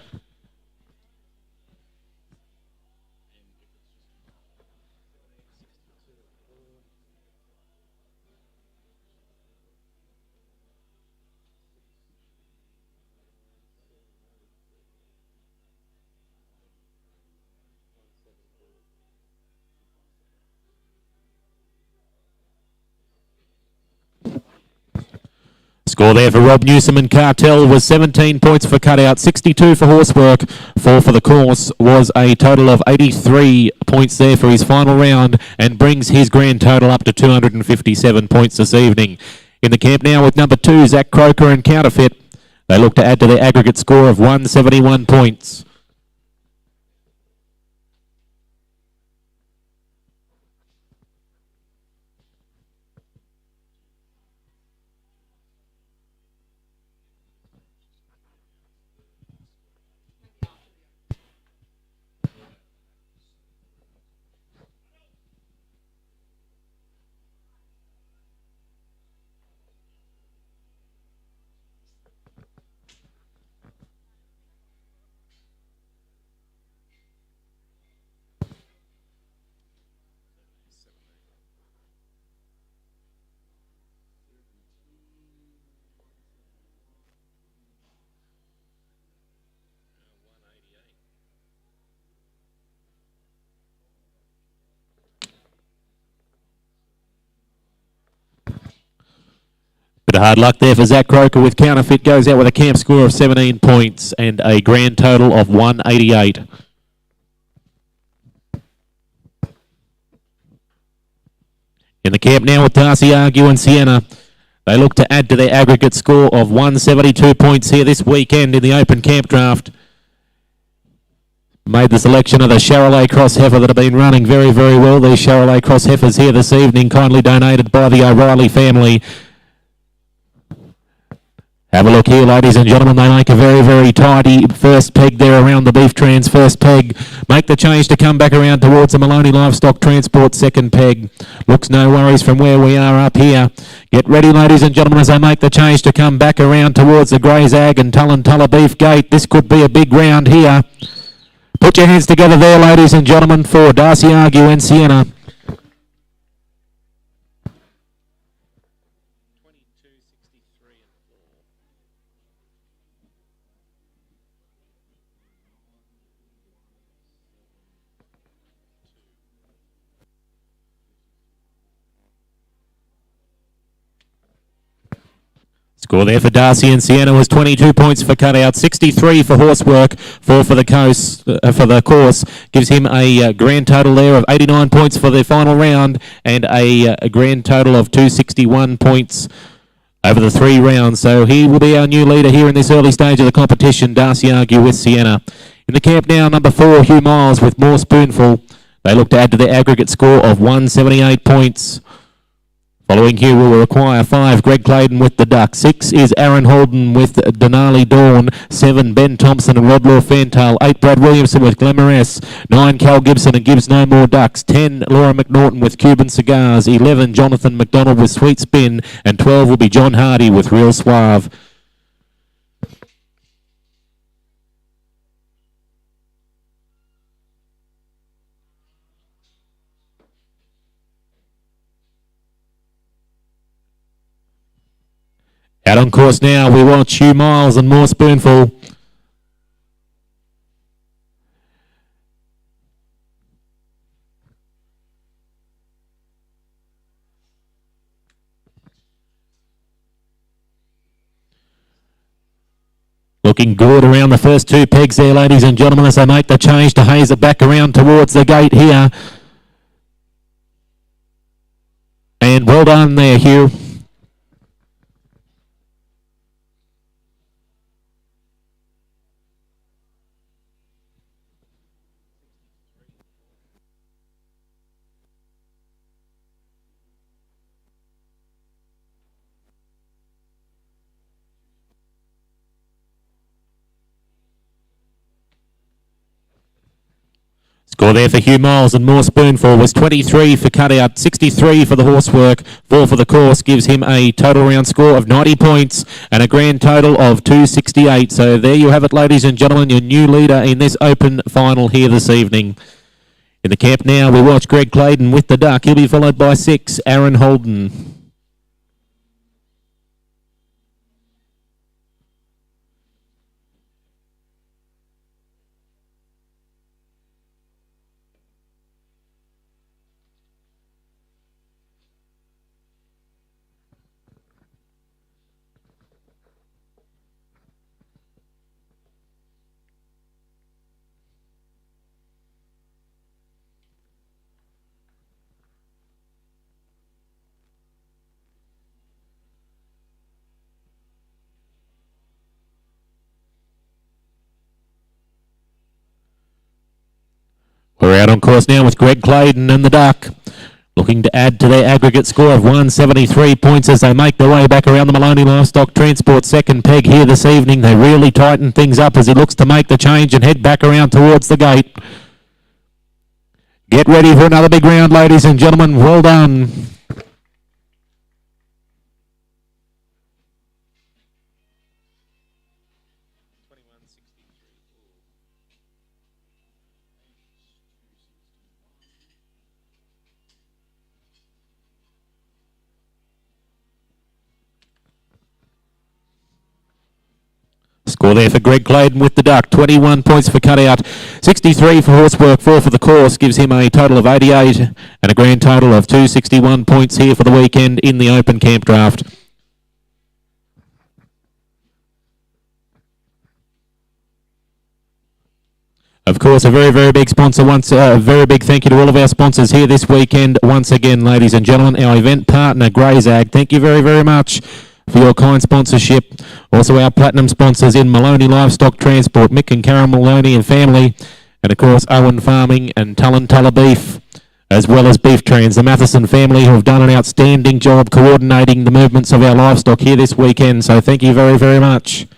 Score there for Rob Newsom and Cartel was 17 points for cutout, 62 for horsework, 4 for the course, was a total of 83 points there for his final round and brings his grand total up to 257 points this evening. In the camp now with number 2, Zach Croker and Counterfeit. They look to add to their aggregate score of 171 points. Bit of hard luck there for Zach Croker with Counterfeit. Goes out with a camp score of 17 points and a grand total of 188. In the camp now with Darcy Argue and Sienna. They look to add to their aggregate score of 172 points here this weekend in the Open Camp Draft. Made the selection of the Charolais Cross Heifer that have been running very, very well. These Charolais Cross Heifers here this evening, kindly donated by the O'Reilly family. Have a look here, ladies and gentlemen. They make a very, very tidy first peg there around the Beef Trans first peg. Make the change to come back around towards the Maloney Livestock Transport second peg. Looks no worries from where we are up here. Get ready, ladies and gentlemen, as they make the change to come back around towards the Greys Ag and Tulla Beef Gate. This could be a big round here. Put your hands together there, ladies and gentlemen, for Darcy Argue and Sienna. Score there for Darcy and Sienna was 22 points for cutout, 63 for horsework, 4 for the course. Gives him a grand total there of 89 points for the final round and a grand total of 261 points over the 3 rounds. So he will be our new leader here in this early stage of the competition, Darcy Argue with Sienna. In the camp now, number 4, Hugh Miles with More Spoonful. They look to add to their aggregate score of 178 points. Following here will require 5, Greg Clayton with the Duck. 6 is Aaron Holden with Denali Dawn. 7, Ben Thompson and Rodlaw Fantail. 8, Brad Williamson with Glamouress. 9, Cal Gibson and Gibbs No More Ducks. 10, Laura McNaughton with Cuban Cigars. 11, Jonathan McDonald with Sweet Spin. And 12 will be John Hardy with Real Suave. Out on course now, we watch Hugh Miles and More Spoonful. Looking good around the first 2 pegs there, ladies and gentlemen, as they make the change to haze it back around towards the gate here. And well done there, Hugh. Score there for Hugh Miles and More Spoonful was 23 for cutout, 63 for the horsework, 4 for the course, gives him a total round score of 90 points and a grand total of 268. So there you have it, ladies and gentlemen, your new leader in this open final here this evening. In the camp now, we watch Greg Clayton with the duck. He'll be followed by 6, Aaron Holden. We're out on course now with Greg Clayton and the duck, looking to add to their aggregate score of 173 points as they make their way back around the Maloney Livestock Transport second peg here this evening. They really tighten things up as he looks to make the change and head back around towards the gate. Get ready for another big round, ladies and gentlemen. Well done. Score there for Greg Clayton with the duck. 21 points for cutout, 63 for horsework, 4 for the course. Gives him a total of 88 and a grand total of 261 points here for the weekend in the open camp draft. Of course, a very, very big sponsor. A very big thank you to all of our sponsors here this weekend. Once again, ladies and gentlemen, our event partner, Greyzag. Thank you very, very much for your kind sponsorship. Also our platinum sponsors in Maloney Livestock Transport, Mick and Karen Maloney and family, and of course Owen Farming and Tulla Beef, as well as Beef Trans, the Matheson family, who have done an outstanding job coordinating the movements of our livestock here this weekend. So thank you very, very much.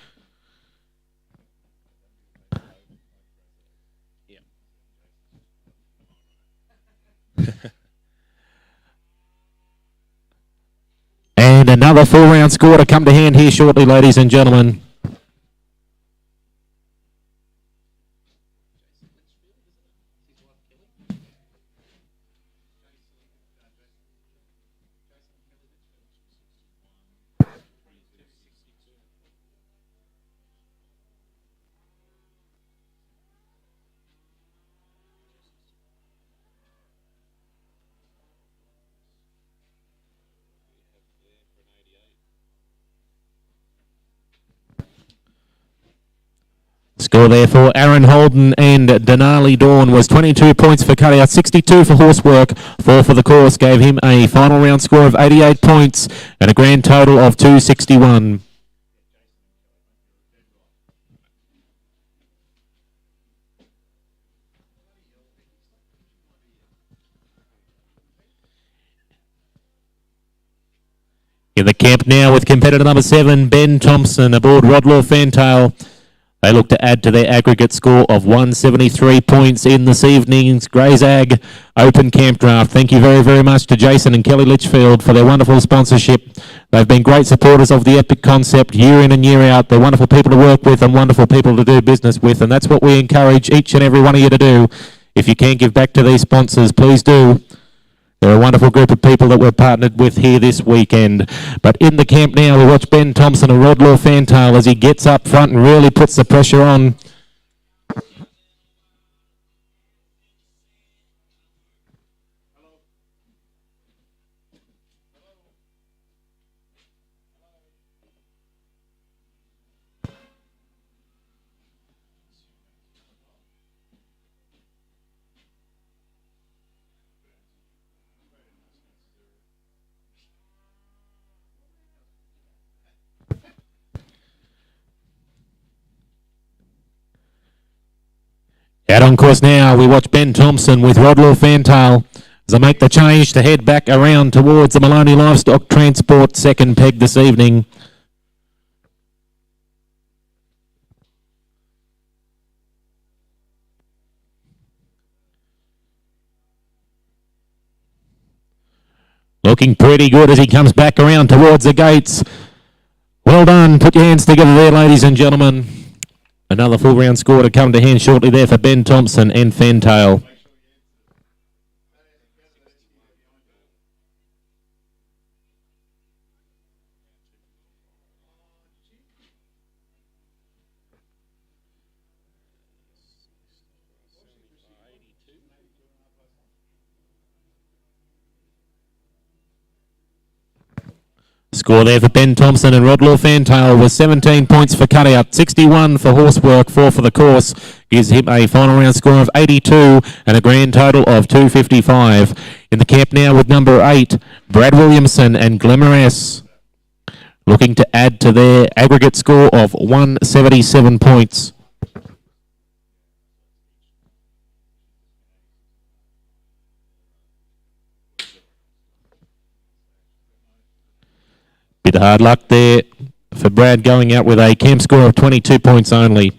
And another 4-round score to come to hand here shortly, ladies and gentlemen. Score there for Aaron Holden and Denali Dawn was 22 points for cutout, 62 for horsework, 4 for the course. Gave him a final round score of 88 points and a grand total of 261. In the camp now with competitor number 7, Ben Thompson, aboard Rodlaw Fantail. They look to add to their aggregate score of 173 points in this evening's Greyzag Open Camp Draft. Thank you very, very much to Jason and Kelly Litchfield for their wonderful sponsorship. They've been great supporters of the Epic concept year in and year out. They're wonderful people to work with and wonderful people to do business with, and that's what we encourage each and every one of you to do. If you can give back to these sponsors, please do. They're a wonderful group of people that we're partnered with here this weekend. But in the camp now, we watch Ben Thompson and Rodlaw Fantail as he gets up front and really puts the pressure on. Out on course now, we watch Ben Thompson with Rodlaw Fantail as they make the change to head back around towards the Maloney Livestock Transport second peg this evening. Looking pretty good as he comes back around towards the gates. Well done. Put your hands together there, ladies and gentlemen. Another full round score to come to hand shortly there for Ben Thompson and Fantail. Score there for Ben Thompson and Rodlaw Fantail was 17 points for cutout, 61 for horsework, 4 for the course. Gives him a final round score of 82 and a grand total of 255. In the camp now with number 8, Brad Williamson and Glimmer S. Looking to add to their aggregate score of 177 points. Bit of hard luck there for Brad going out with a camp score of 22 points only.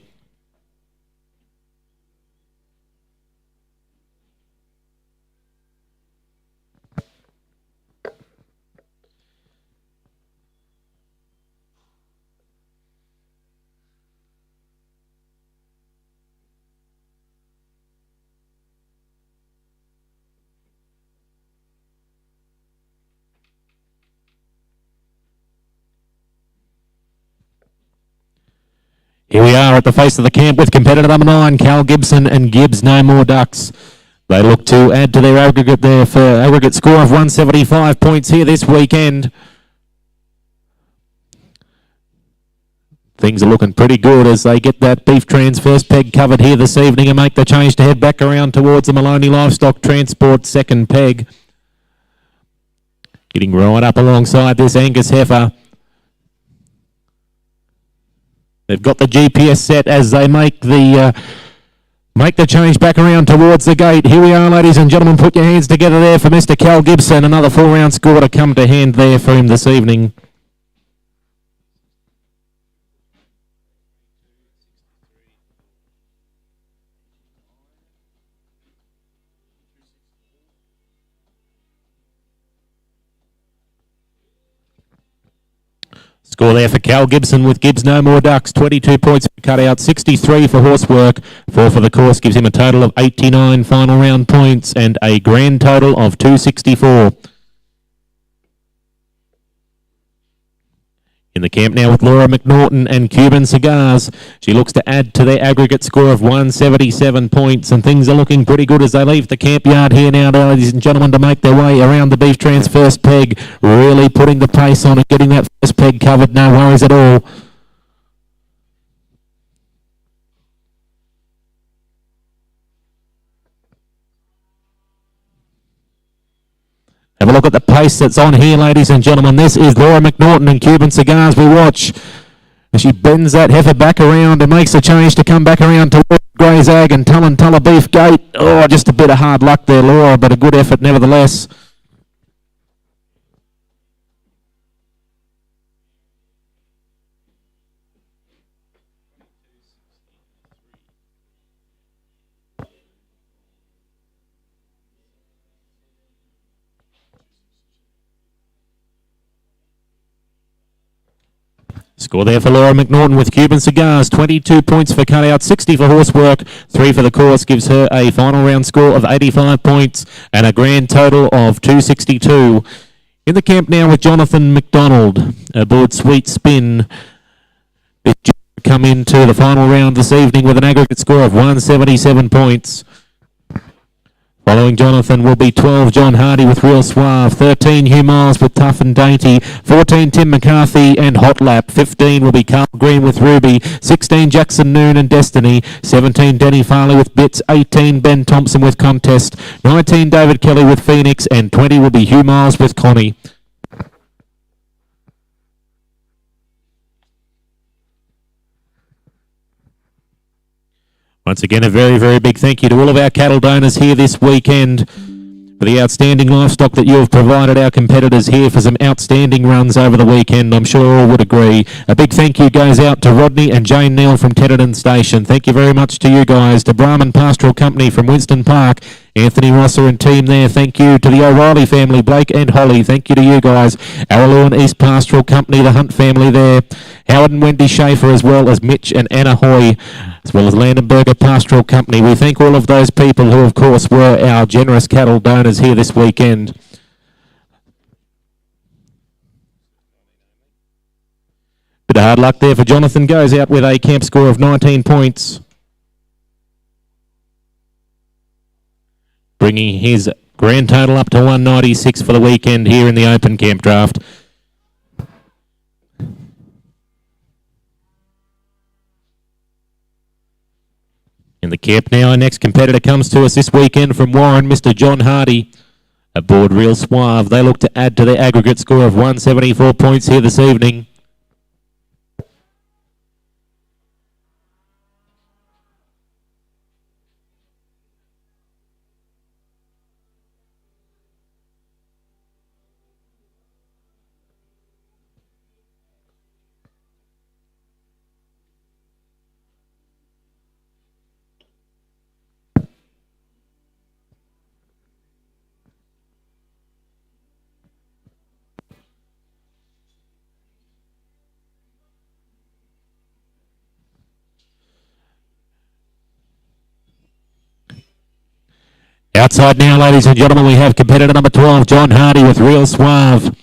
Here we are at the face of the camp with competitor number 9, Cal Gibson and Gibbs No More Ducks. They look to add to their aggregate there for aggregate score of 175 points here this weekend. Things are looking pretty good as they get that beef trans first peg covered here this evening and make the change to head back around towards the Maloney Livestock Transport second peg. Getting right up alongside this Angus heifer. They've got the GPS set as they make the change back around towards the gate. Here we are, ladies and gentlemen. Put your hands together there for Mr. Cal Gibson. Another full round score to come to hand there for him this evening. Score there for Cal Gibson with Gibbs No More Ducks. 22 points for cutout, 63 for horsework, 4 for the course. Gives him a total of 89 final round points and a grand total of 264. In the camp now with Laura McNaughton and Cuban Cigars. She looks to add to their aggregate score of 177 points, and things are looking pretty good as they leave the camp yard here now, ladies and gentlemen, to make their way around the beef trans first peg, really putting the pace on and getting that first peg covered, no worries at all. Have a look at the pace that's on here, ladies and gentlemen. This is Laura McNaughton and Cuban Cigars. We watch as she bends that heifer back around and makes a change to come back around towards Grey's Ag and Tulla Beef Gate. Oh, just a bit of hard luck there, Laura, but a good effort nevertheless. Score there for Laura McNaughton with Cuban Cigars. 22 points for cutout, 60 for horsework, 3 for the course. Gives her a final round score of 85 points and a grand total of 262. In the camp now with Jonathan McDonald aboard Sweet Spin. They come into the final round this evening with an aggregate score of 177 points. Following Jonathan will be 12 John Hardy with Real Suave, 13 Hugh Miles with Tough and Dainty, 14 Tim McCarthy and Hot Lap, 15 will be Carl Green with Ruby, 16 Jackson Noon and Destiny, 17 Danny Farley with Bits, 18 Ben Thompson with Contest, 19 David Kelly with Phoenix, and 20 will be Hugh Miles with Connie. Once again, a very, very big thank you to all of our cattle donors here this weekend for the outstanding livestock that you have provided our competitors here for some outstanding runs over the weekend. I'm sure all would agree. A big thank you goes out to Rodney and Jane Neal from Tedderton Station. Thank you very much to you guys, to Brahman Pastoral Company from Winston Park, Anthony Rosser and team there, thank you to the O'Reilly family, Blake and Holly, thank you to you guys. Araloo and East Pastoral Company, the Hunt family there. Howard and Wendy Schaefer, as well as Mitch and Anna Hoy, as well as Landenberger Pastoral Company. We thank all of those people who, of course, were our generous cattle donors here this weekend. Bit of hard luck there for Jonathan. Goes out with a camp score of 19 points. Bringing his grand total up to 196 for the weekend here in the open camp draft. In the camp now, our next competitor comes to us this weekend from Warren, Mr. John Hardy. Aboard Real Suave, they look to add to their aggregate score of 174 points here this evening. Outside now, ladies and gentlemen, we have competitor number 12, John Hardy with Real Suave.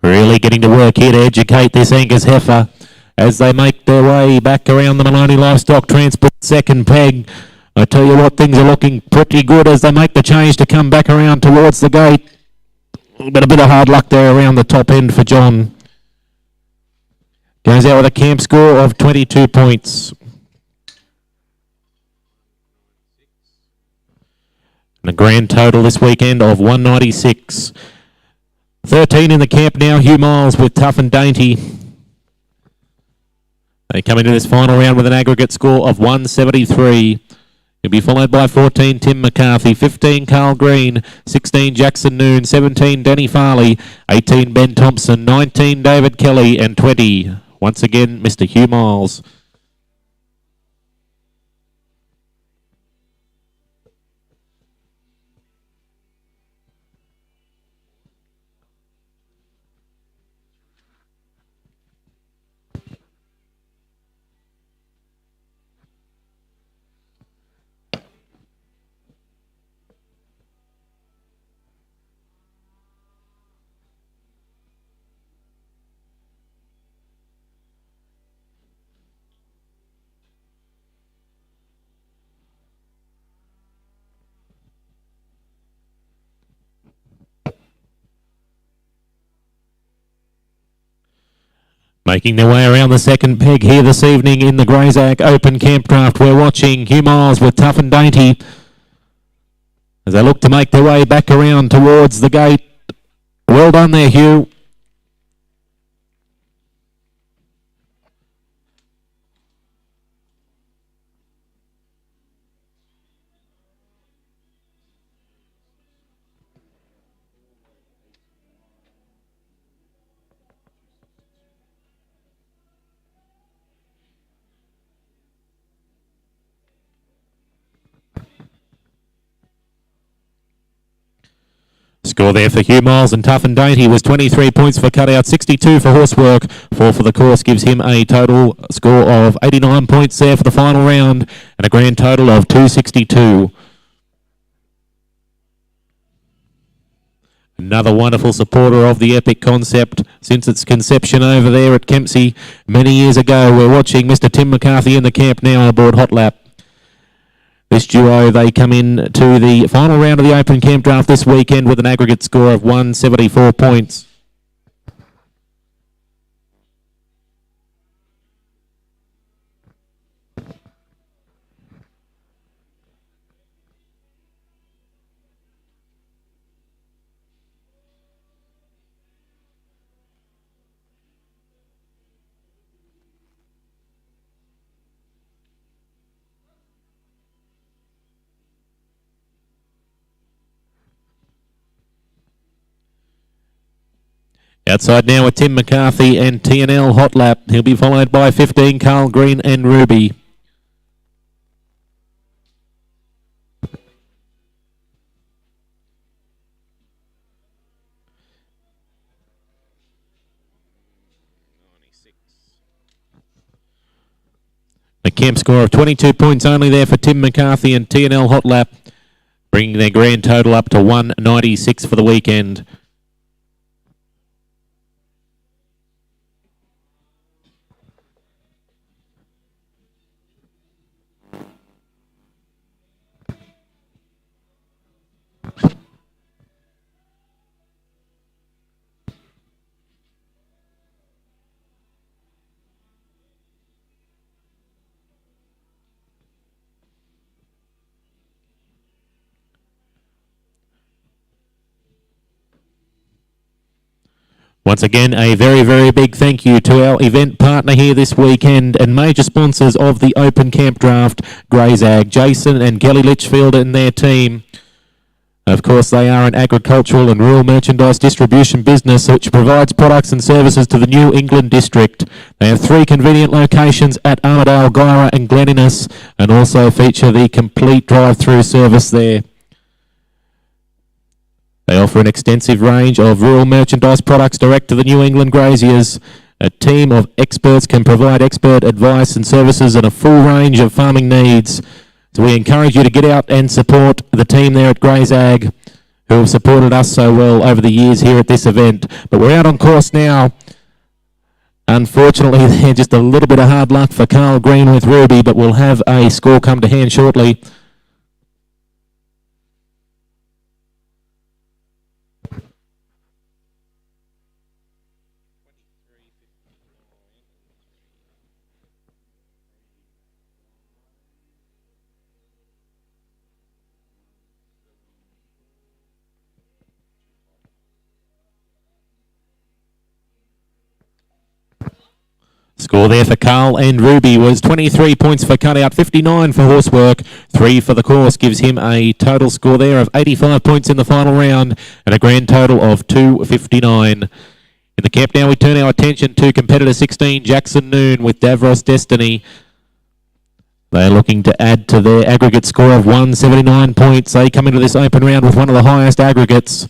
Really getting to work here to educate this Angus heifer as they make their way back around the Maloney Livestock Transport second peg. I tell you what, things are looking pretty good as they make the change to come back around towards the gate. But a bit of hard luck there around the top end for John. Goes out with a camp score of 22 points. And a grand total this weekend of 196. 13 in the camp now, Hugh Miles with Tough and Dainty. They come into this final round with an aggregate score of 173. He'll be followed by 14, Tim McCarthy, 15, Carl Green, 16, Jackson Noon, 17, Danny Farley, 18, Ben Thompson, 19, David Kelly, and 20, once again, Mr. Hugh Miles. Making their way around the second peg here this evening in the Graysack Open Camp Draft. We're watching Hugh Miles with Tough and Dainty as they look to make their way back around towards the gate. Well done there, Hugh. Score there for Hugh Miles and Tough and Dainty was 23 points for cutout, 62 for horsework. 4 for the course gives him a total score of 89 points there for the final round and a grand total of 262. Another wonderful supporter of the Epic concept since its conception over there at Kempsey many years ago. We're watching Mr. Tim McCarthy in the camp now aboard Hot Lap. This duo, they come in to the final round of the Open Camp Draft this weekend with an aggregate score of 174 points. Outside now with Tim McCarthy and TNL Hot Lap. He'll be followed by 15 Carl Green and Ruby. A camp score of 22 points only there for Tim McCarthy and TNL Hot Lap, bringing their grand total up to 196 for the weekend. Once again, a very, very big thank you to our event partner here this weekend and major sponsors of the Open Camp Draft, Greyzag, Jason and Kelly Litchfield and their team. Of course, they are an agricultural and rural merchandise distribution business which provides products and services to the New England district. They have 3 convenient locations at Armidale, Guyra and Glen Innes, and also feature the complete drive-through service there. They offer an extensive range of rural merchandise products direct to the New England graziers. A team of experts can provide expert advice and services and a full range of farming needs. So we encourage you to get out and support the team there at Greyzag, who have supported us so well over the years here at this event. But we're out on course now. Unfortunately, they're just a little bit of hard luck for Carl Green with Ruby, but we'll have a score come to hand shortly. Score there for Carl and Ruby was 23 points for cutout, 59 for horsework, 3 for the course, gives him a total score there of 85 points in the final round and a grand total of 259. In the camp now we turn our attention to competitor 16, Jackson Noon with Davros Destiny. They're looking to add to their aggregate score of 179 points. They come into this open round with one of the highest aggregates.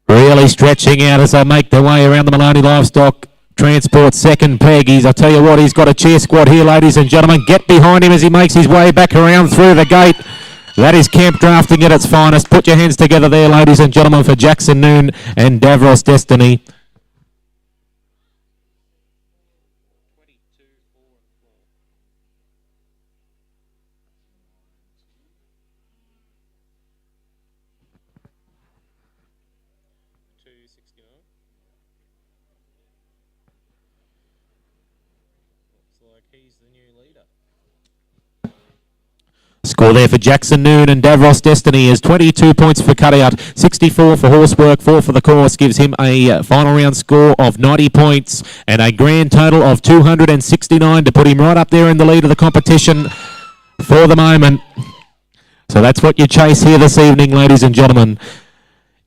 Really stretching out as they make their way around the Maloney Livestock Transport second peg. I tell you what, he's got a cheer squad here, ladies and gentlemen. Get behind him as he makes his way back around through the gate. That is camp drafting at its finest. Put your hands together there, ladies and gentlemen, for Jackson Noon and Davros Destiny. Score there for Jackson Noon and Davros Destiny is 22 points for cutout, 64 for horsework, 4 for the course, gives him a final round score of 90 points and a grand total of 269 to put him right up there in the lead of the competition for the moment. So that's what you chase here this evening, ladies and gentlemen.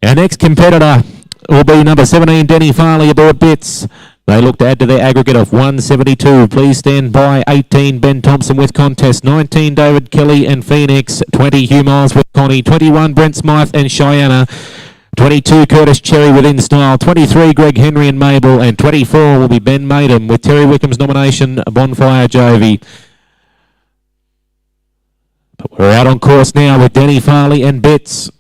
Our next competitor will be number 17, Denny Farley aboard Bits. They look to add to their aggregate of 172. Please stand by. 18, Ben Thompson with contest. 19, David Kelly and Phoenix. 20, Hugh Miles with Connie. 21, Brent Smythe and Cheyenne. 22, Curtis Cherry with In Style. 23, Greg Henry and Mabel. And 24 will be Ben Maidham with Terry Wickham's nomination, Bonfire Jovi. But we're out on course now with Denny Farley and Bits.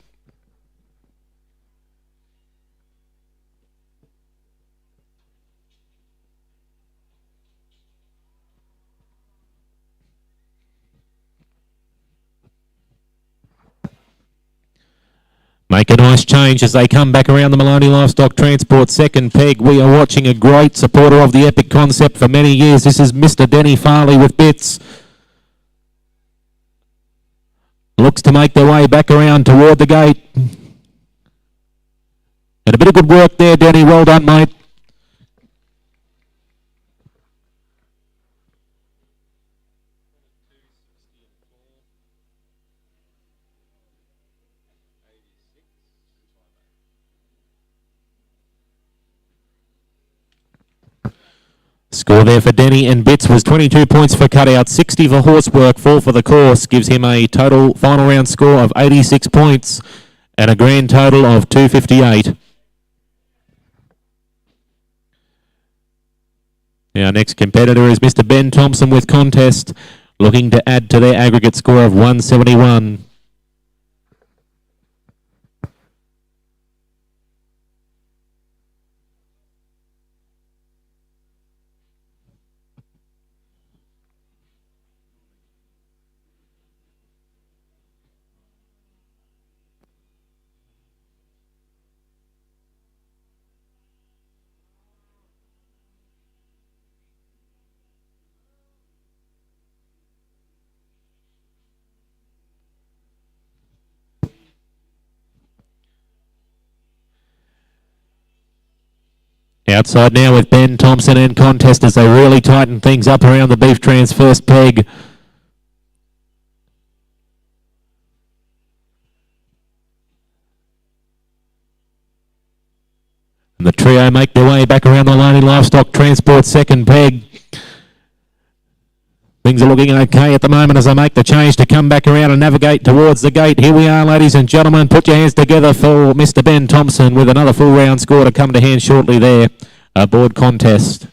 Make a nice change as they come back around the Maloney Livestock Transport second peg. We are watching a great supporter of the Epic concept for many years. This is Mr. Denny Farley with Bits. Looks to make their way back around toward the gate. And a bit of good work there, Denny. Well done, mate. Score there for Denny and Bits was 22 points for cutout, 60 for horsework, 4 for the course. Gives him a total final round score of 86 points and a grand total of 258. Our next competitor is Mr. Ben Thompson with Contest, looking to add to their aggregate score of 171. Outside now with Ben Thompson and Contest as they really tighten things up around the Beef Trans first peg. And the trio make their way back around the Lonely Livestock Transport second peg. Things are looking okay at the moment as I make the change to come back around and navigate towards the gate. Here we are, ladies and gentlemen. Put your hands together for Mr. Ben Thompson with another full round score to come to hand shortly there aboard Contest.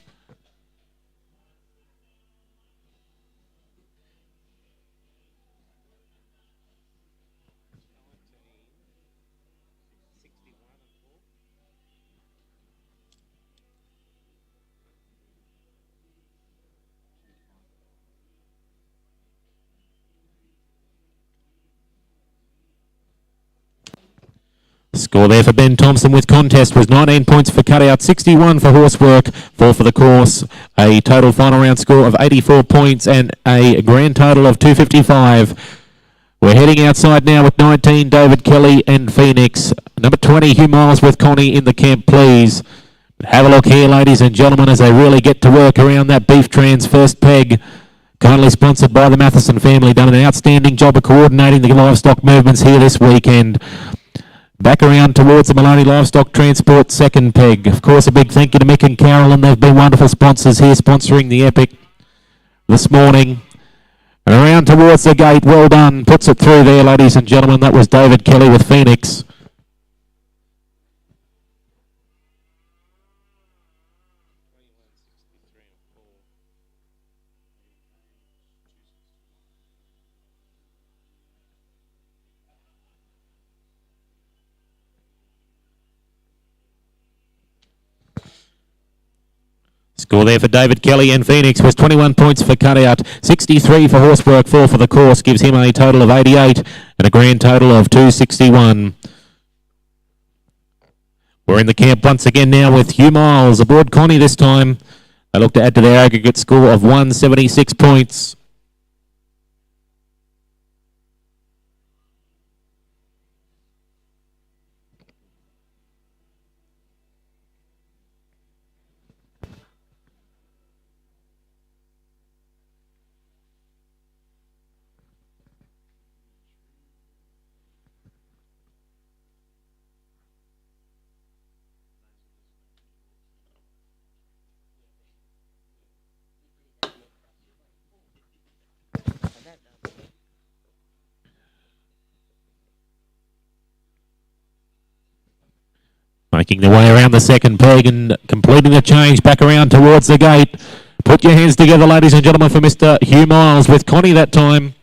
Score there for Ben Thompson with Contest was 19 points for cutout, 61 for horsework, 4 for the course. A total final round score of 84 points and a grand total of 255. We're heading outside now with 19, David Kelly and Phoenix. Number 20, Hugh Miles with Connie in the camp, please. Have a look here, ladies and gentlemen, as they really get to work around that Beef Trans first peg. Kindly sponsored by the Matheson family. Done an outstanding job of coordinating the livestock movements here this weekend. Back around towards the Maloney Livestock Transport second peg. Of course, a big thank you to Mick and Carolyn. They've been wonderful sponsors here sponsoring the Epic this morning. And around towards the gate. Well done. Puts it through there, ladies and gentlemen. That was David Kelly with Phoenix. Score there for David Kelly and Phoenix was 21 points for cutout, 63 for horsework, 4 for the course. Gives him a total of 88 and a grand total of 261. We're in the camp once again now with Hugh Miles aboard Connie this time. They look to add to their aggregate score of 176 points. Making their way around the second peg and completing the change back around towards the gate. Put your hands together, ladies and gentlemen, for Mr. Hugh Miles with Connie that time.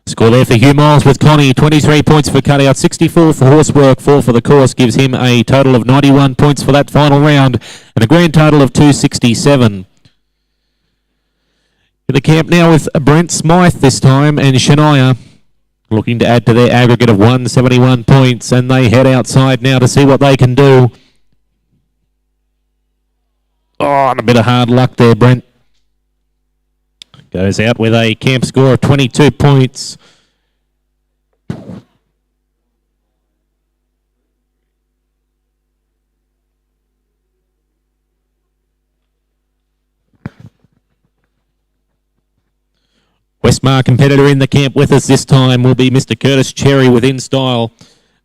Score there for Hugh Miles with Connie, 23 points for cutout, 64 for horsework, 4 for the course. Gives him a total of 91 points for that final round and a grand total of 267. In the camp now with Brent Smythe this time and Shania looking to add to their aggregate of 171 points, and they head outside now to see what they can do. Oh, and a bit of hard luck there, Brent. Goes out with a camp score of 22 points. Westmar competitor in the camp with us this time will be Mr. Curtis Cherry with In Style.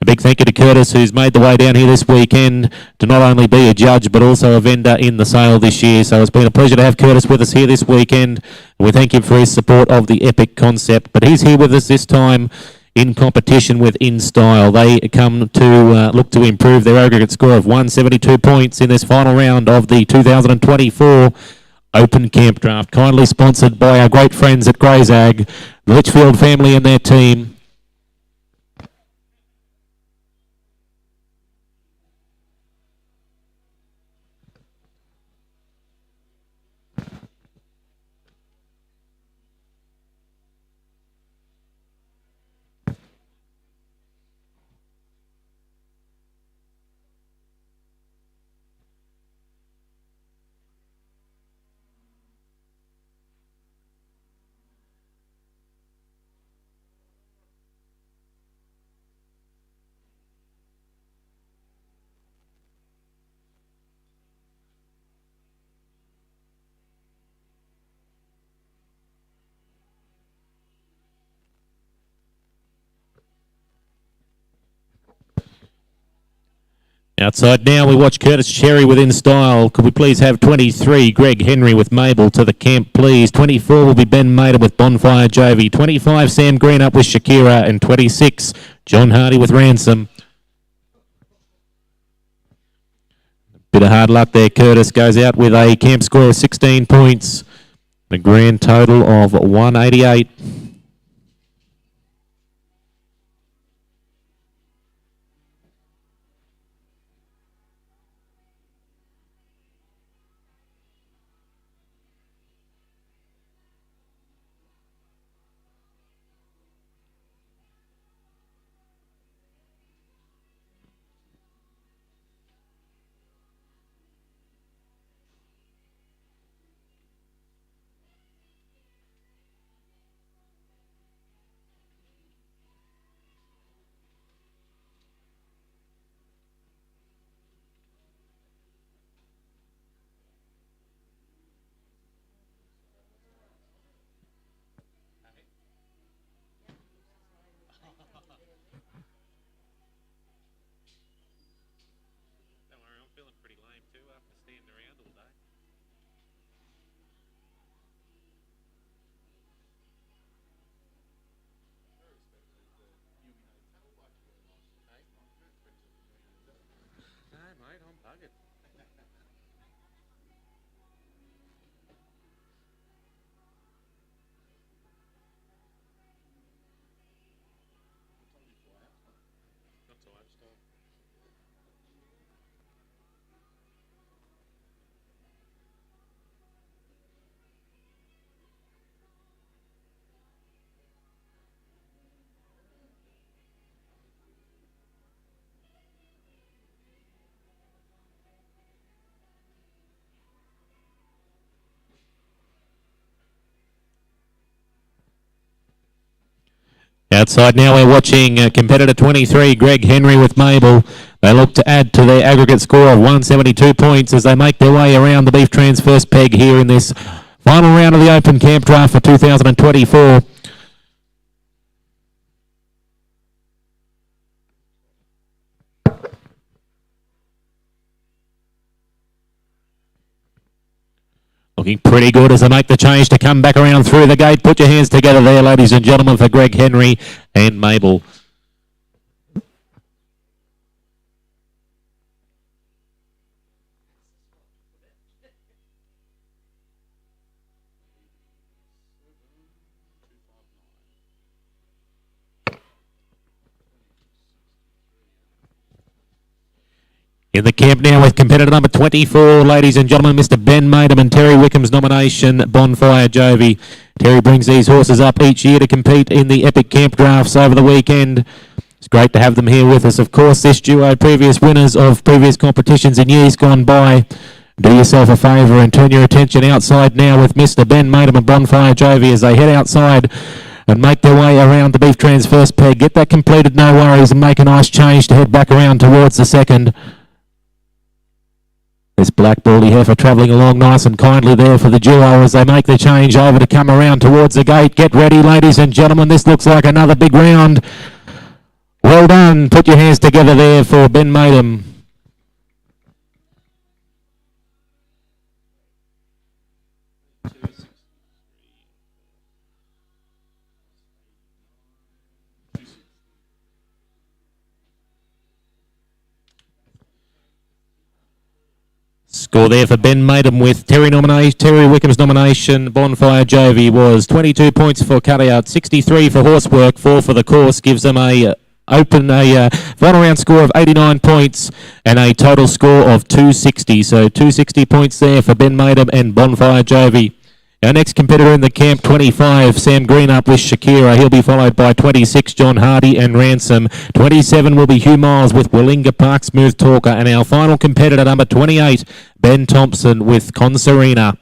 A big thank you to Curtis, who's made the way down here this weekend to not only be a judge but also a vendor in the sale this year. So it's been a pleasure to have Curtis with us here this weekend. We thank him for his support of the Epic concept. But he's here with us this time in competition with In Style. They come to look to improve their aggregate score of 172 points in this final round of the 2024 Open Camp Draft, kindly sponsored by our great friends at Grays Ag, the Litchfield family and their team. Outside now, we watch Curtis Cherry with In Style. Could we please have 23, Greg Henry with Mabel to the camp, please. 24 will be Ben Maiden with Bonfire Jovi. 25, Sam Green up with Shakira. And 26, John Hardy with Ransom. Bit of hard luck there. Curtis goes out with a camp score of 16 points. A grand total of 188. Outside now, we're watching competitor 23, Greg Henry with Mabel. They look to add to their aggregate score of 172 points as they make their way around the Beef Trans first peg here in this final round of the Open Camp Draft for 2024. Looking pretty good as they make the change to come back around through the gate. Put your hands together there, ladies and gentlemen, for Greg Henry and Mabel. In the camp now with competitor number 24, ladies and gentlemen, Mr. Ben Maidham and Terry Wickham's nomination, Bonfire Jovi. Terry brings these horses up each year to compete in the Epic Camp Drafts over the weekend. It's great to have them here with us. Of course, this duo, previous winners of previous competitions in years gone by. Do yourself a favour and turn your attention outside now with Mr. Ben Maidham and Bonfire Jovi as they head outside and make their way around the Beef Trans first peg. Get that completed, no worries, and make a nice change to head back around towards the second. This black baldy heifer travelling along nice and kindly there for the duo as they make the change over to come around towards the gate. Get ready, ladies and gentlemen. This looks like another big round. Well done. Put your hands together there for Ben Maidham. Score there for Ben Maidham with Terry Wickham's nomination. Bonfire Jovi was 22 points for cutout, 63 for horsework, 4 for the course. Gives them a final round score of 89 points and a total score of 260. So 260 points there for Ben Maidham and Bonfire Jovi. Our next competitor in the camp, 25, Sam Green up with Shakira. He'll be followed by 26, John Hardy and Ransom. 27 will be Hugh Miles with Willinga Park Smooth Talker. And our final competitor, number 28, Ben Thompson with Concerina.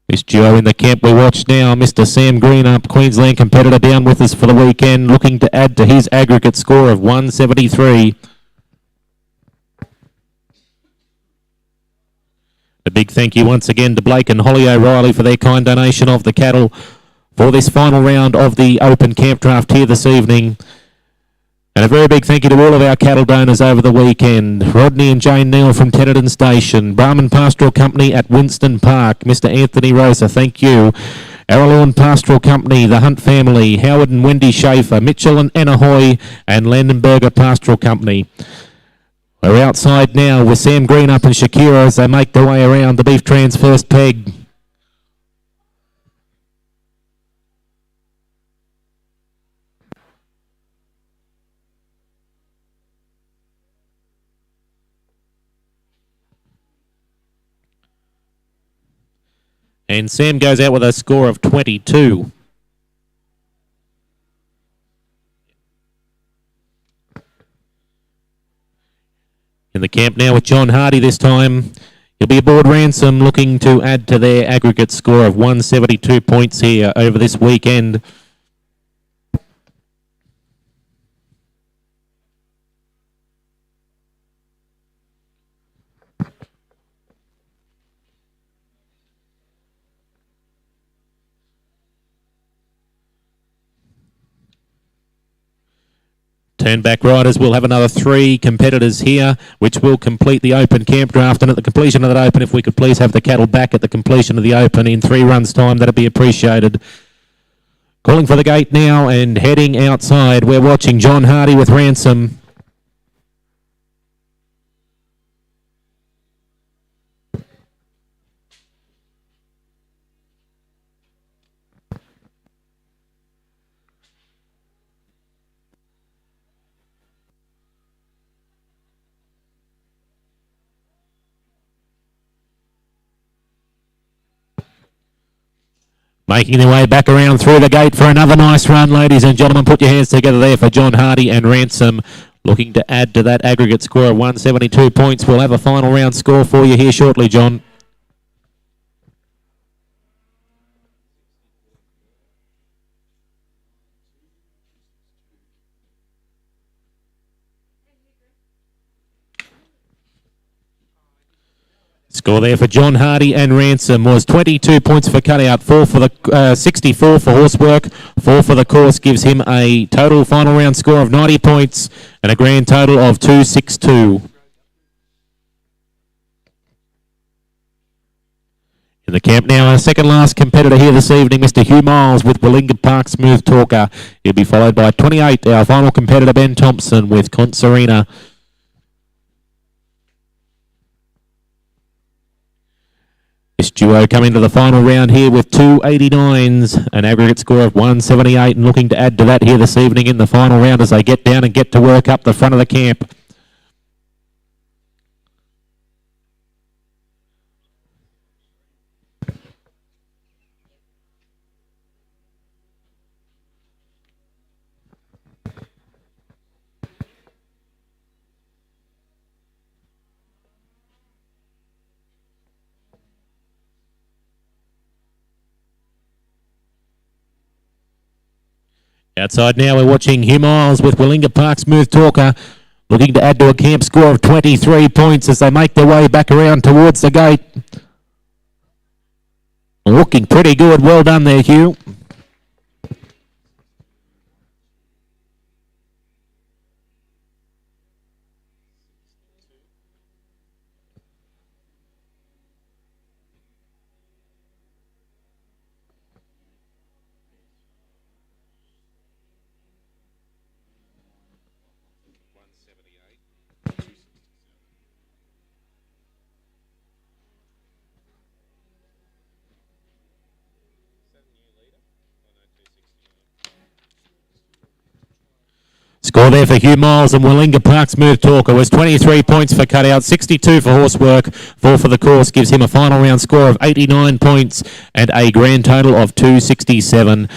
This duo in the camp we watch now, Mr. Sam Green up, Queensland competitor down with us for the weekend, looking to add to his aggregate score of 173. A big thank you once again to Blake and Holly O'Reilly for their kind donation of the cattle for this final round of the Open Camp Draft here this evening. And a very big thank you to all of our cattle donors over the weekend. Rodney and Jane Neal from Tennyson Station, Brahman Pastoral Company at Winston Park, Mr. Anthony Rosa, thank you. Arrowlawn Pastoral Company, the Hunt family, Howard and Wendy Schaefer, Mitchell and Anna Hoy, and Landenberger Pastoral Company. We're outside now with Sam Green up and Shakira as they make their way around the Beef Trans first peg. And Sam goes out with a score of 22. In the camp now with John Hardy this time. He'll be aboard Ransom looking to add to their aggregate score of 172 points here over this weekend. Turnback riders will have another 3 competitors here, which will complete the Open Camp Draft. And at the completion of that Open, if we could please have the cattle back at the completion of the Open in 3 runs' time, that'd be appreciated. Calling for the gate now and heading outside. We're watching John Hardy with Ransom. Making their way back around through the gate for another nice run, ladies and gentlemen. Put your hands together there for John Hardy and Ransom. Looking to add to that aggregate score of 172 points. We'll have a final round score for you here shortly, John. Score there for John Hardy and Ransom was 22 points for cutout, 4 for the 64 for horsework, 4 for the course. Gives him a total final round score of 90 points and a grand total of 262. In the camp now, our second last competitor here this evening, Mr. Hugh Miles with Willinga Park Smooth Talker. He'll be followed by 28, our final competitor Ben Thompson with Concerina. This duo coming to the final round here with 289s, an aggregate score of 178, and looking to add to that here this evening in the final round as they get down and get to work up the front of the camp. Outside now, we're watching Hugh Miles with Willinga Park Smooth Talker, looking to add to a camp score of 23 points as they make their way back around towards the gate. Looking pretty good. Well done there, Hugh. Score there for Hugh Miles and Willinga Park Smooth Talker was 23 points for cutout, 62 for horsework, 4 for the course, gives him a final round score of 89 points and a grand total of 267.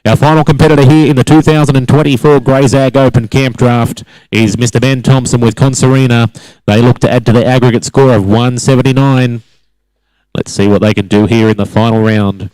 Our final competitor here in the 2024 Grey's Ag Open Camp Draft is Mr. Ben Thompson with Concerina. They look to add to their aggregate score of 179. Let's see what they can do here in the final round.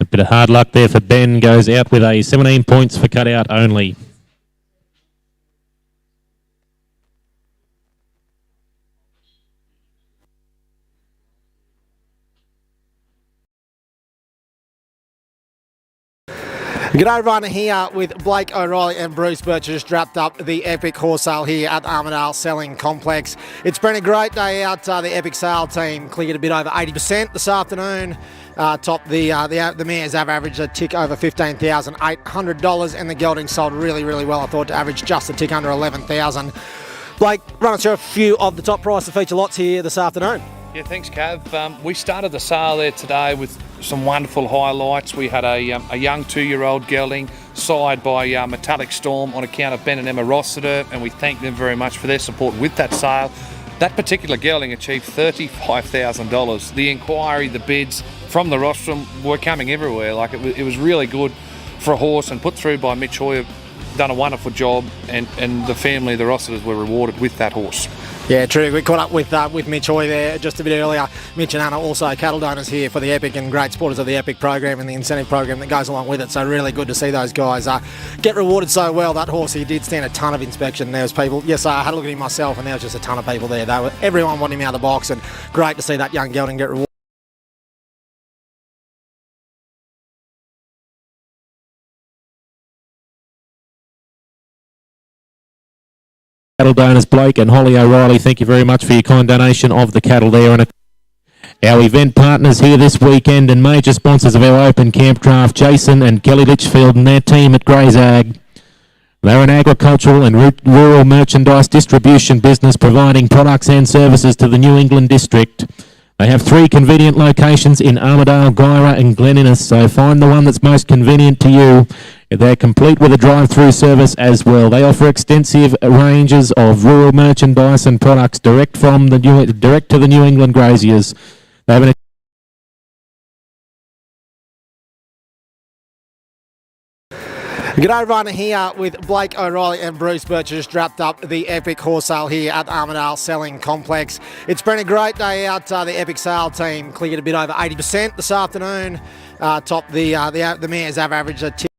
A bit of hard luck there for Ben, goes out with a 17 points for cutout only. G'day everyone, here with Blake O'Reilly and Bruce Birch, just wrapped up the epic horse sale here at Armidale Selling Complex. It's been a great day out. The epic sale team cleared a bit over 80% this afternoon. The mares have averaged a tick over $15,800 and the gelding sold really, really well. I thought to average just a tick under 11,000. Blake, run us through a few of the top price to feature lots here this afternoon. Yeah, thanks, Cav. We started the sale there today with some wonderful highlights. We had a young 2-year-old gelding side by Metallic Storm on account of Ben and Emma Rossiter, and we thank them very much for their support with that sale. That particular gelding achieved $35,000. The inquiry, the bids from the rostrum were coming everywhere. Like it was really good for a horse and put through by Mitch Hoyer. Done a wonderful job, and the family, the Rossiters, were rewarded with that horse. Yeah, true. We caught up with Mitch Hoy there just a bit earlier. Mitch and Anna also cattle donors here for the Epic and great supporters of the Epic program and the incentive program that goes along with it. So really good to see those guys get rewarded so well. That horse, he did stand a ton of inspection. There was people, yes, I had a look at him myself, and there was just a ton of people there. Everyone wanted him out of the box, and great to see that young gelding get rewarded. Cattle donors Blake and Holly O'Reilly, thank you very much for your kind donation of the cattle there. And our event partners here this weekend and major sponsors of our open camp draft, Jason and Kelly Litchfield and their team at Grey's Ag. They're an agricultural and rural merchandise distribution business providing products and services to the New England district. They have 3 convenient locations in Armidale, Guyra and Glen Innes, so find the one that's most convenient to you. They're complete with a drive-through service as well. They offer extensive ranges of rural merchandise and products direct to the New England graziers. They have an G'day everyone, here with Blake O'Reilly and Bruce Birch, just wrapped up the epic horse sale here at Armidale Selling Complex. It's been a great day out. The epic sale team cleared a bit over 80% this afternoon. The mares have averaged a tick.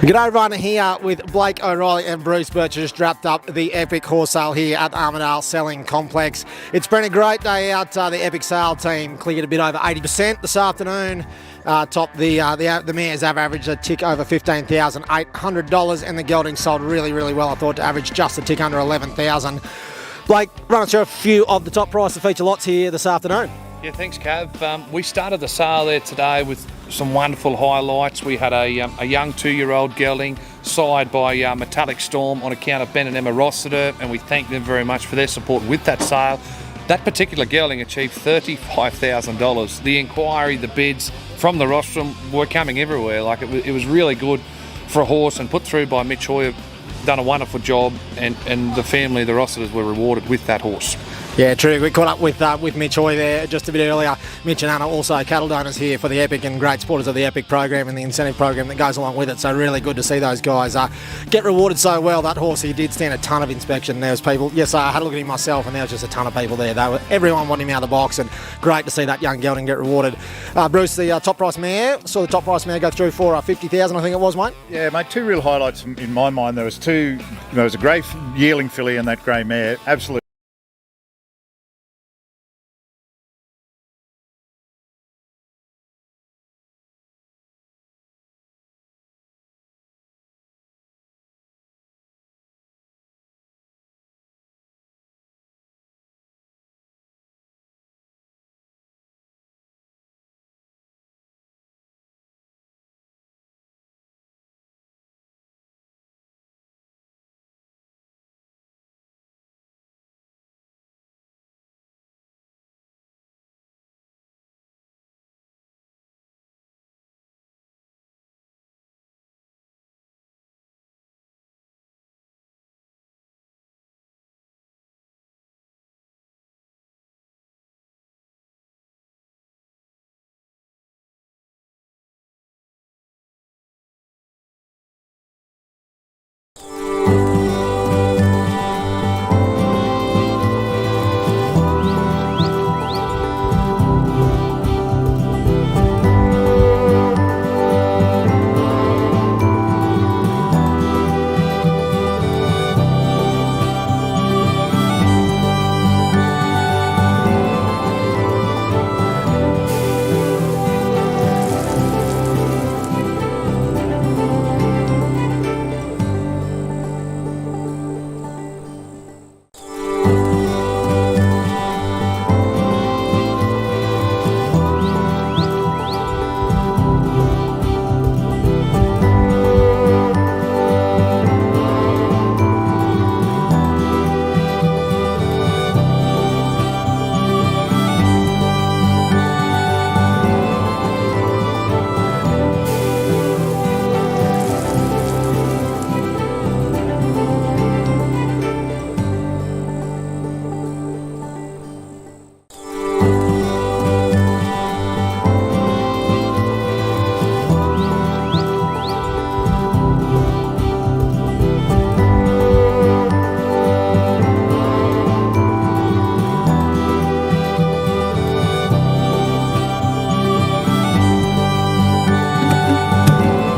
G'day everyone, here with Blake O'Reilly and Bruce Bircher, just wrapped up the epic horse sale here at Armidale Selling Complex. It's been a great day out. The epic sale team cleared a bit over 80% this afternoon. The mares have averaged a tick over $15,800 and the Gilding sold really well. I thought to average just a tick under 11,000. Blake, run us through a few of the top price of feature lots here this afternoon. Yeah, thanks, Cav. We started the sale there today with some wonderful highlights. We had a young 2-year-old gelding sired by Metallic Storm on account of Ben and Emma Rossiter, and we thank them very much for their support with that sale. That particular gelding achieved $35,000. The inquiry, the bids from the rostrum were coming everywhere. Like it was really good for a horse, and put through by Mitch Hoyer. Done a wonderful job, and the family, the Rossiters, were rewarded with that horse. Yeah, true. We caught up with Mitch Hoy there just a bit earlier. Mitch and Anna also cattle donors here for the Epic and great supporters of the Epic program and the incentive program that goes along with it. So really good to see those guys get rewarded so well. That horse, he did stand a ton of inspection. There was people, yes, I had a look at him myself, and there was just a ton of people there. Everyone wanted him out of the box, and great to see that young gelding get rewarded. Bruce, the top price mare, saw the top price mare go through for 50,000, I think it was, mate. Yeah, mate, two real highlights in my mind. There was a grey yearling filly and that grey mare. Absolutely.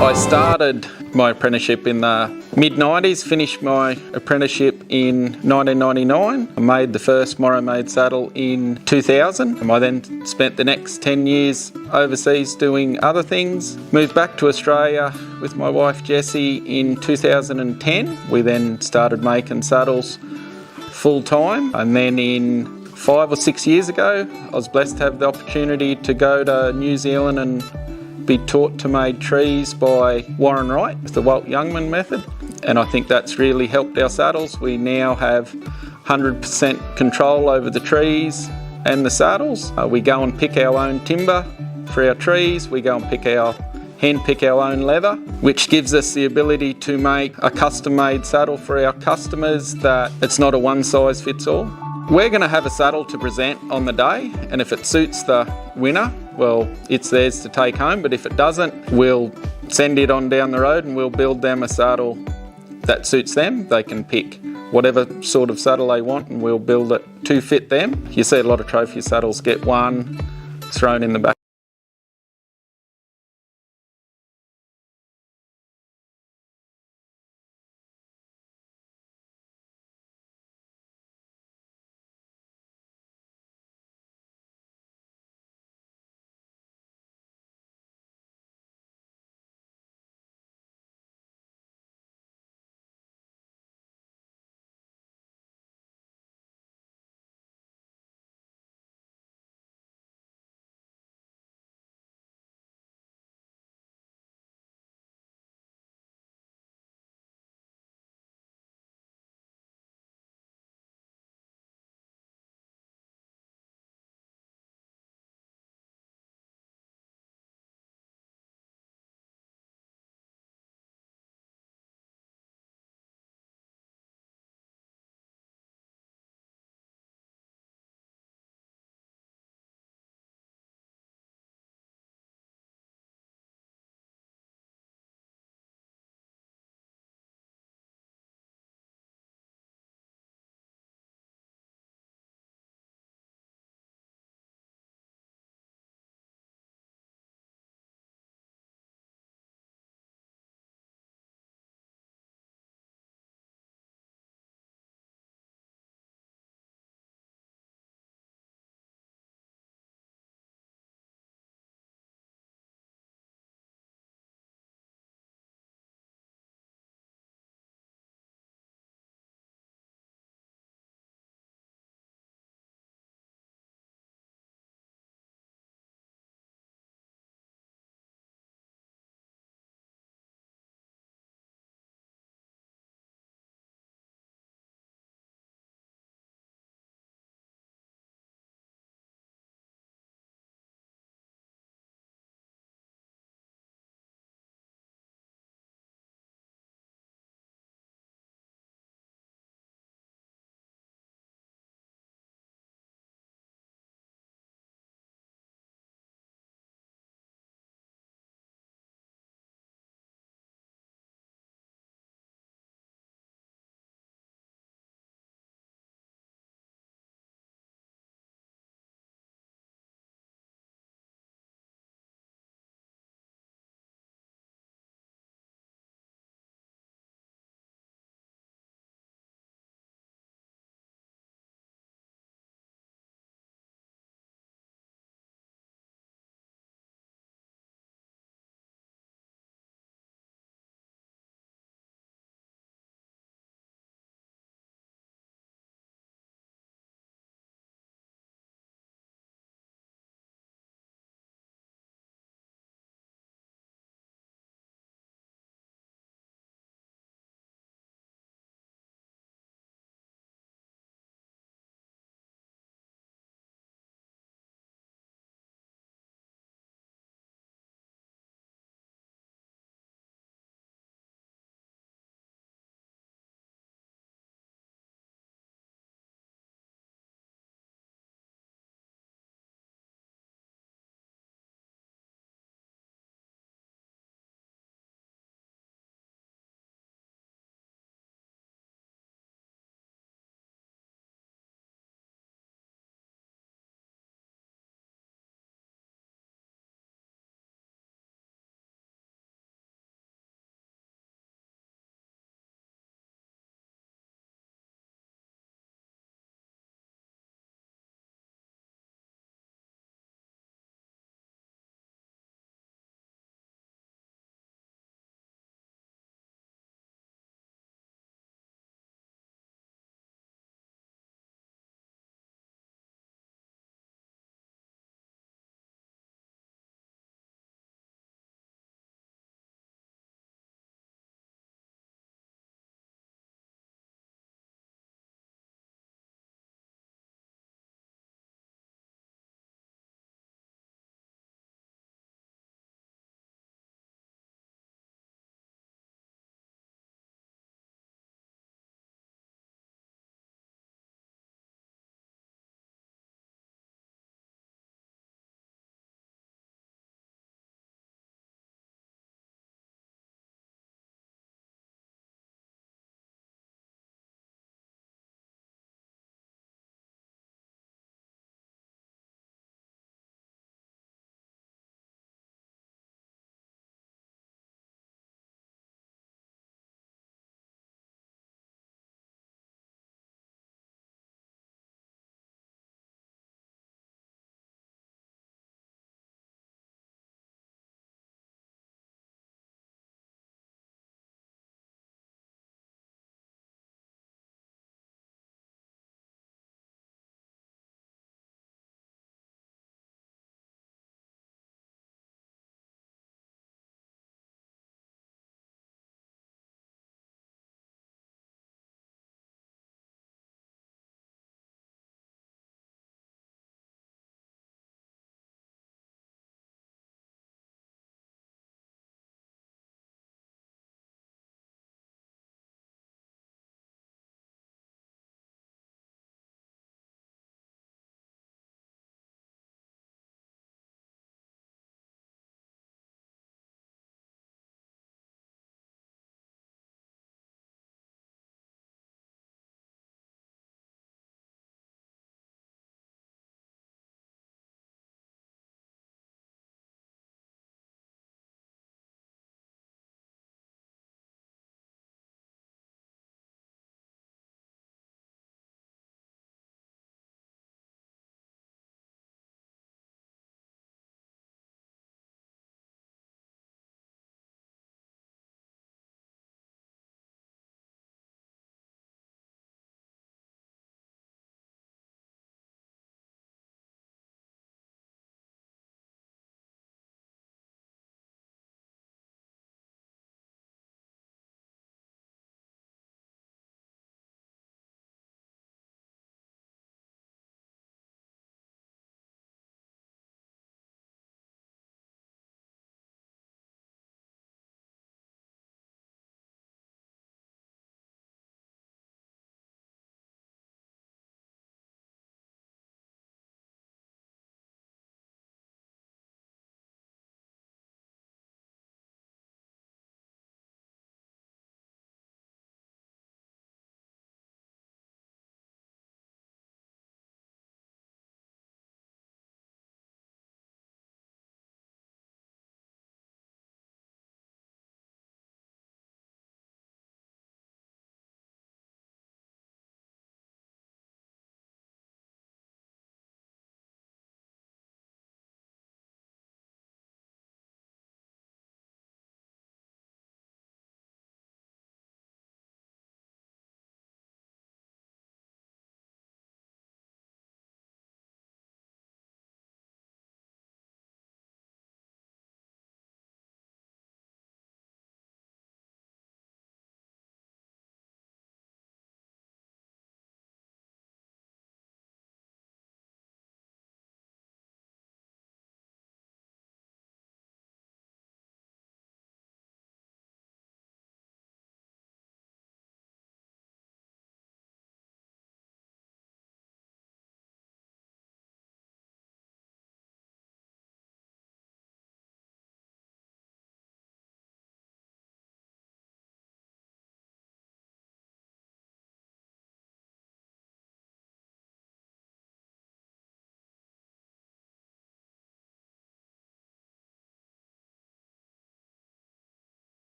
I started my apprenticeship in the mid-90s, finished my apprenticeship in 1999. I made the first Morrow Made saddle in 2000. I then spent the next 10 years overseas doing other things. Moved back to Australia with my wife Jessie in 2010. We then started making saddles full time, and then in 5 or 6 years ago I was blessed to have the opportunity to go to New Zealand and be taught to make trees by Warren Wright with the Walt Youngman method, and I think that's really helped our saddles. We now have 100% control over the trees and the saddles. We go and pick our own timber for our trees. We go and hand pick our own leather, which gives us the ability to make a custom made saddle for our customers that it's not a one size fits all. We're going to have a saddle to present on the day, and if it suits the winner, well, it's theirs to take home, but if it doesn't, we'll send it on down the road and we'll build them a saddle that suits them. They can pick whatever sort of saddle they want and we'll build it to fit them. You see a lot of trophy saddles get one thrown in the back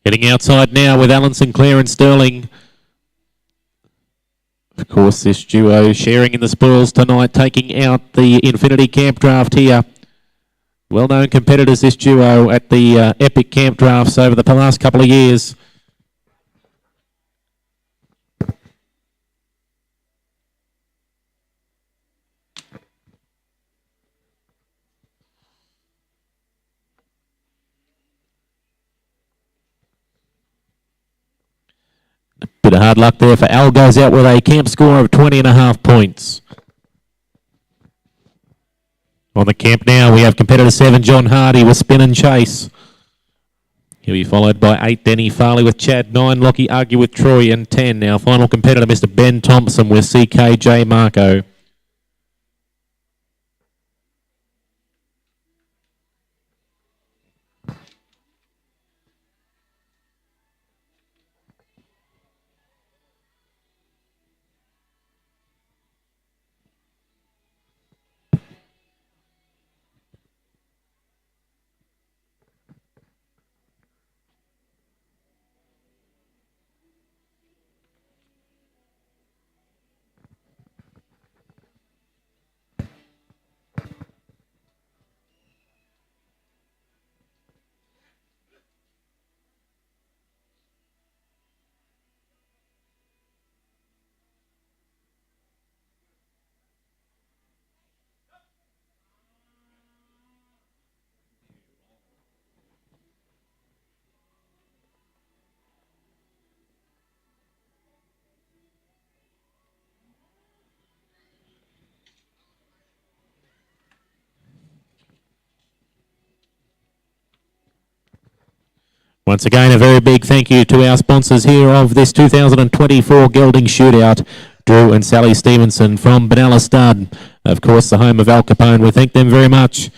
Heading outside now with Alan Sinclair and Sterling. Of course, this duo sharing in the spoils tonight, taking out the Infinity Camp Draft here. Well-known competitors, this duo, at the Epic Camp Drafts over the last couple of years. Bit of hard luck there for Al. Goes out with a camp score of 20.5 points. On the camp now, we have competitor 7, John Hardy, with Spin and Chase. He'll be followed by 8, Denny Farley with Chad. 9, Lockie Argue with Troy. And 10, our final competitor, Mr. Ben Thompson with CKJ Marco. Once again, a very big thank you to our sponsors here of this 2024 Gilding Shootout, Drew and Sally Stevenson from Benalla Stud, of course the home of Al Capone. We thank them very much.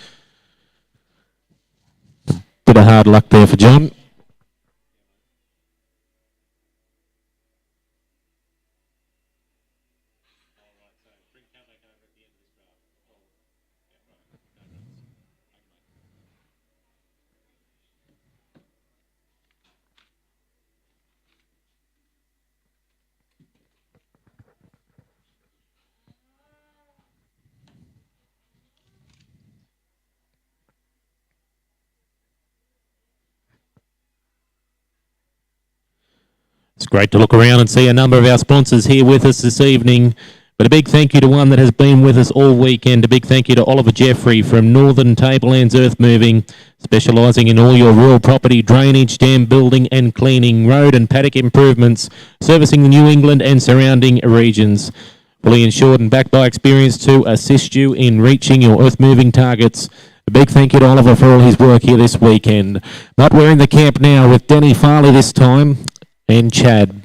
Bit of hard luck there for John. It's great to look around and see a number of our sponsors here with us this evening. But a big thank you to one that has been with us all weekend. A big thank you to Oliver Jeffrey from Northern Tablelands Earth Moving, specialising in all your rural property drainage, dam building and cleaning, road and paddock improvements, servicing the New England and surrounding regions. Fully insured and backed by experience to assist you in reaching your earth moving targets. A big thank you to Oliver for all his work here this weekend. But we're in the camp now with Denny Farley this time and Chad.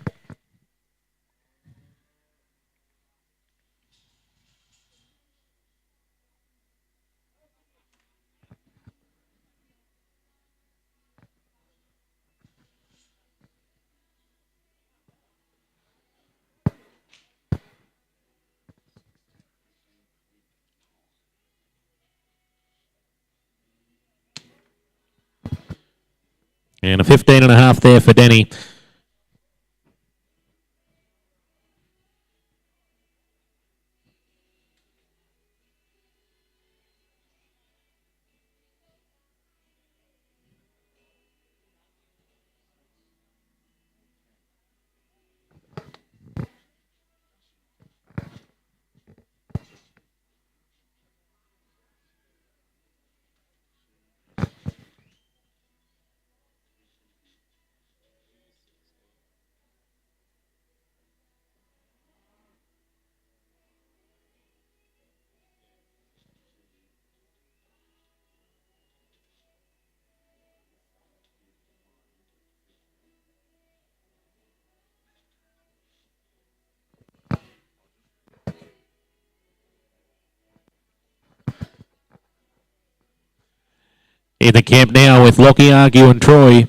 And a 15.5 there for Denny. In the camp now with Lockie Argue and Troy.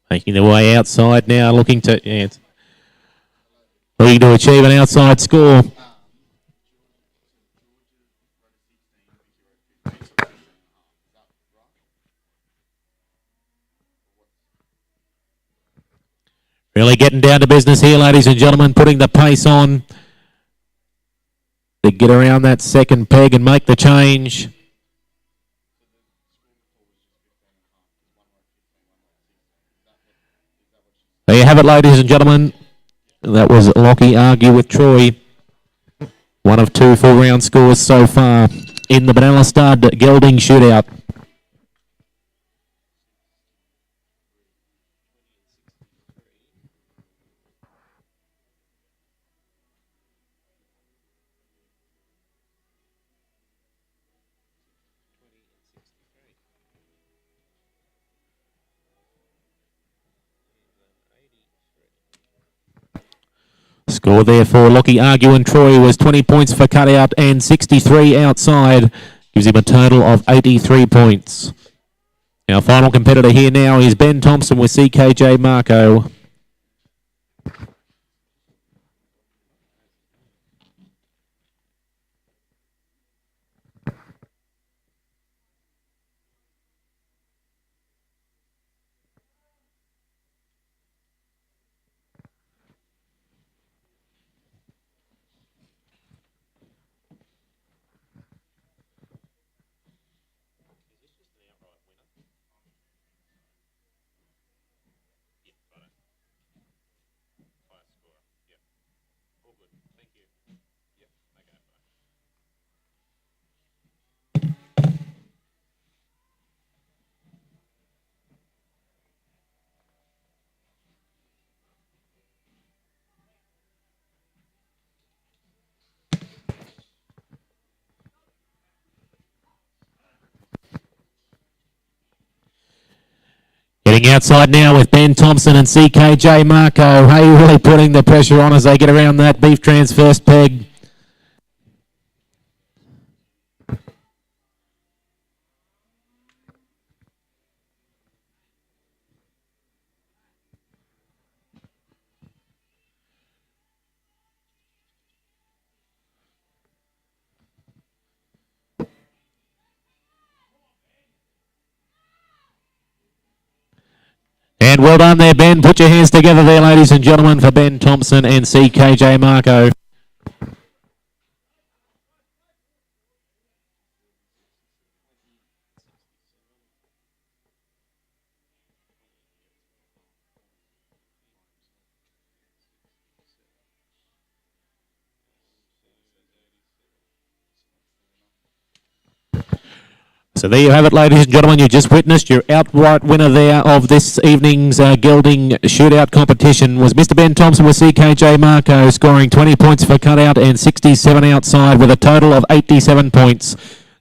Making their way outside now, looking to achieve an outside score. Really getting down to business here, ladies and gentlemen, putting the pace on to get around that second peg and make the change. There you have it, ladies and gentlemen. That was Lockie Argue with Troy. One of 2 full-round scores so far in the Banana Stud Gilding shootout. Score there for Lockie Argue and Troy was 20 points for cutout and 63 outside. Gives him a total of 83 points. Our final competitor here now is Ben Thompson with CKJ Marco. Getting outside now with Ben Thompson and CKJ Marco. Hey, really putting the pressure on as they get around that beef trans first peg. And well done there, Ben. Put your hands together there, ladies and gentlemen, for Ben Thompson and CKJ Marco. So there you have it, ladies and gentlemen. You just witnessed your outright winner there of this evening's Gilding shootout competition was Mr. Ben Thompson with CKJ Marco, scoring 20 points for cutout and 67 outside with a total of 87 points.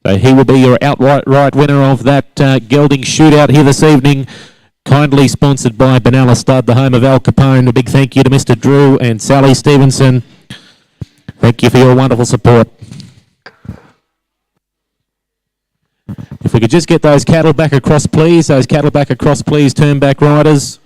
So he will be your outright winner of that Gilding shootout here this evening. Kindly sponsored by Banana Stud, the home of Al Capone. A big thank you to Mr. Drew and Sally Stevenson. Thank you for your wonderful support. If we could just get those cattle back across, please. Those cattle back across, please. Turn back riders.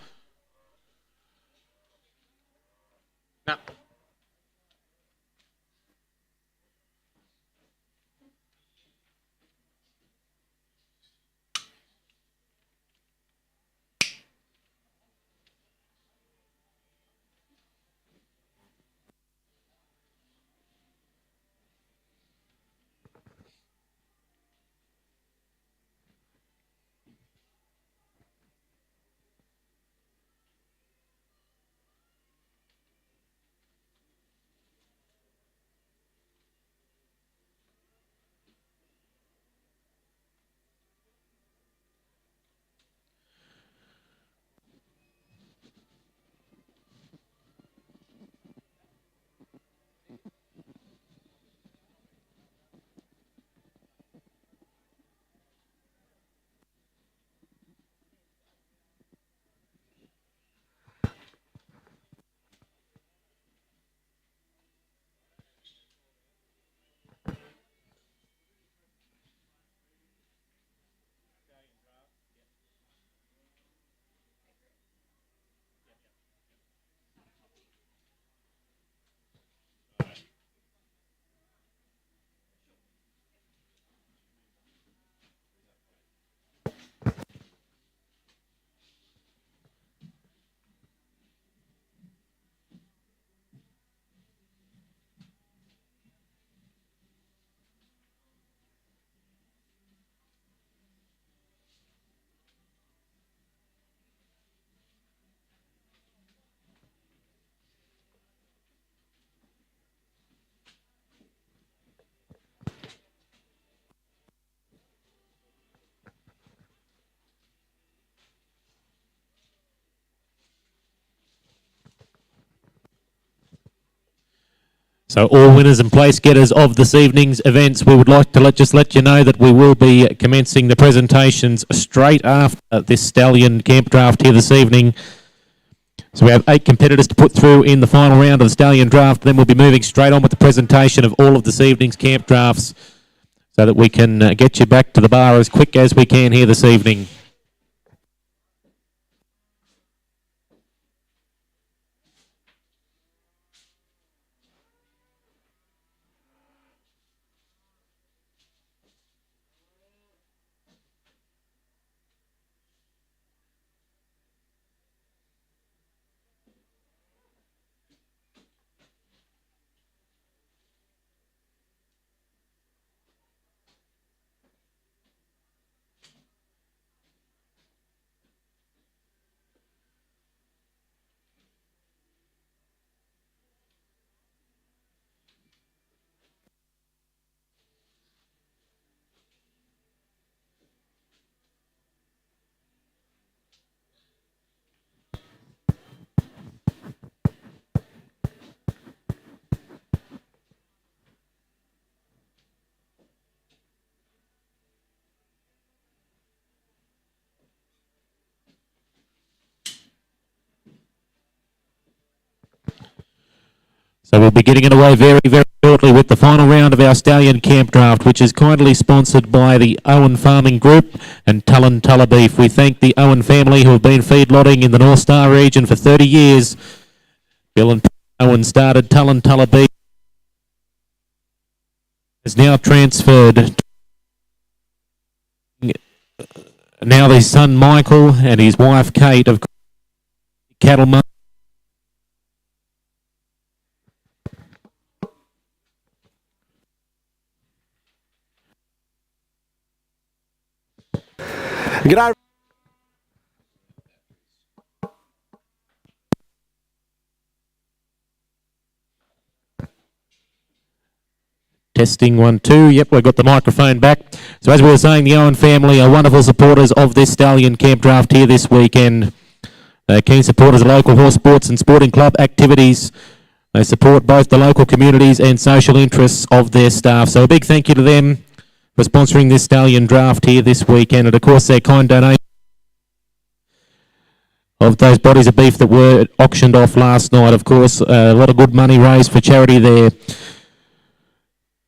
So all winners and place getters of this evening's events, we would like to let you know that we will be commencing the presentations straight after this Stallion Camp Draft here this evening. So we have 8 competitors to put through in the final round of the Stallion Draft. Then we'll be moving straight on with the presentation of all of this evening's camp drafts so that we can get you back to the bar as quick as we can here this evening. So we'll be getting it away very, very shortly with the final round of our Stallion Camp Draft, which is kindly sponsored by the Owen Farming Group and Tulla Beef. We thank the Owen family who have been feedlotting in the North Star region for 30 years. Bill and Owen started Tulla Beef. Is now transferred. Now their son Michael and his wife Kate of Cattle Market. G'day. Testing 1, 2. Yep, we've got the microphone back. So as we were saying, the Owen family are wonderful supporters of this Stallion Camp Draft here this weekend. They're keen supporters of local horse sports and sporting club activities. They support both the local communities and social interests of their staff. So a big thank you to them for sponsoring this Stallion Draft here this weekend. And of course, their kind donation of those bodies of beef that were auctioned off last night. Of course, a lot of good money raised for charity there.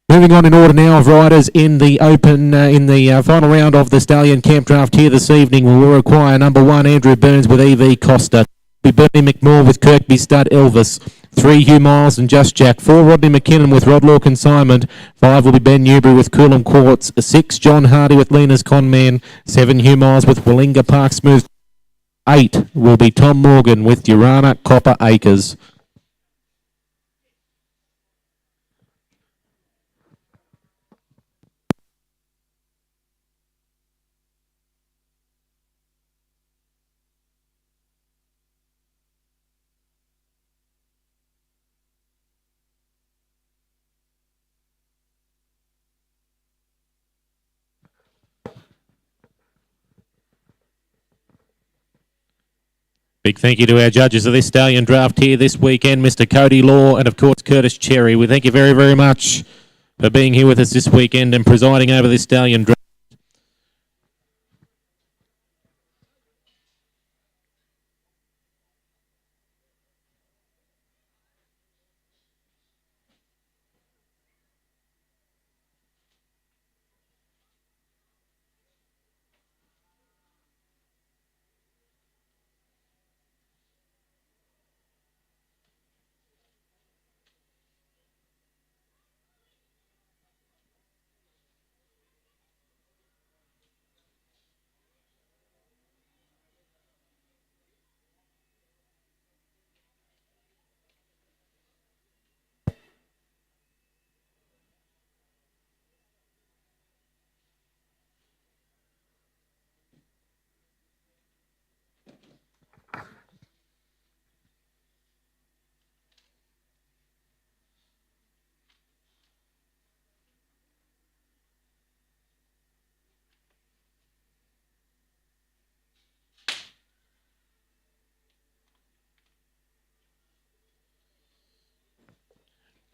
Moving on in order now of riders in the open, in the final round of the Stallion Camp Draft here this evening, we will require number 1, Andrew Burns with E.V. Costa. Bernie McMorr with Kirkby Stud Elvis. 3, Hugh Miles and Just Jack. 4, Rodney McKinnon with Rod Law Consignment. 5 will be Ben Newbury with Coolum Quartz. 6, John Hardy with Lena's Conman. 7, Hugh Miles with Willinga Park Smooth. 8 will be Tom Morgan with Urana Copper Acres. Big thank you to our judges of this Stallion Draft here this weekend, Mr. Cody Law and, of course, Curtis Cherry. We thank you very, very much for being here with us this weekend and presiding over this Stallion Draft.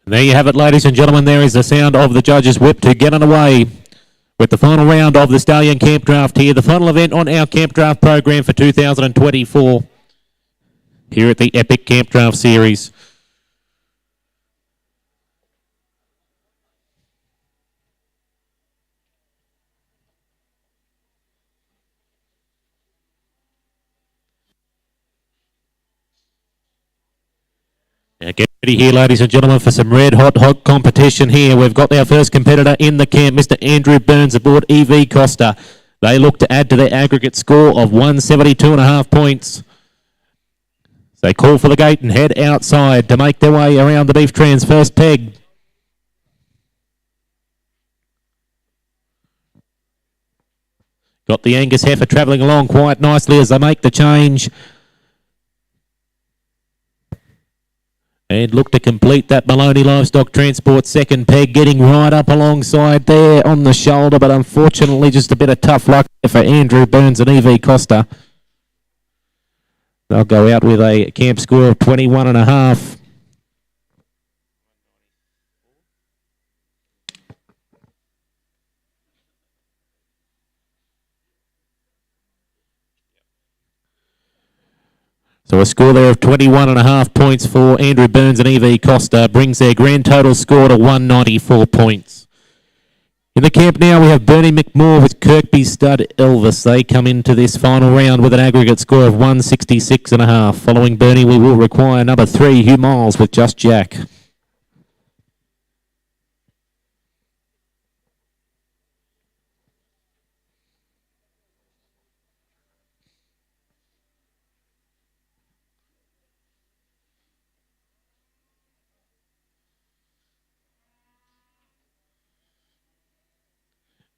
There you have it, ladies and gentlemen. There is the sound of the judges' whip to get underway with the final round of the Stallion Camp Draft here, the final event on our Camp Draft program for 2024 here at the Epic Camp Draft Series. Now get ready here, ladies and gentlemen, for some red hot competition here. We've got our first competitor in the camp, Mr. Andrew Burns aboard EV Costa. They look to add to their aggregate score of 172.5 points. They call for the gate and head outside to make their way around the beef trans first peg. Got the Angus heifer travelling along quite nicely as they make the change. And look to complete that Maloney Livestock Transport second peg, getting right up alongside there on the shoulder, but unfortunately just a bit of tough luck for Andrew Burns and EV Costa. They'll go out with a camp score of 21.5. So a score there of 21.5 points for Andrew Burns and EV Costa brings their grand total score to 194 points. In the camp now, we have Bernie McMorr with Kirkby stud Elvis. They come into this final round with an aggregate score of 166.5. Following Bernie, we will require number 3, Hugh Miles with Just Jack.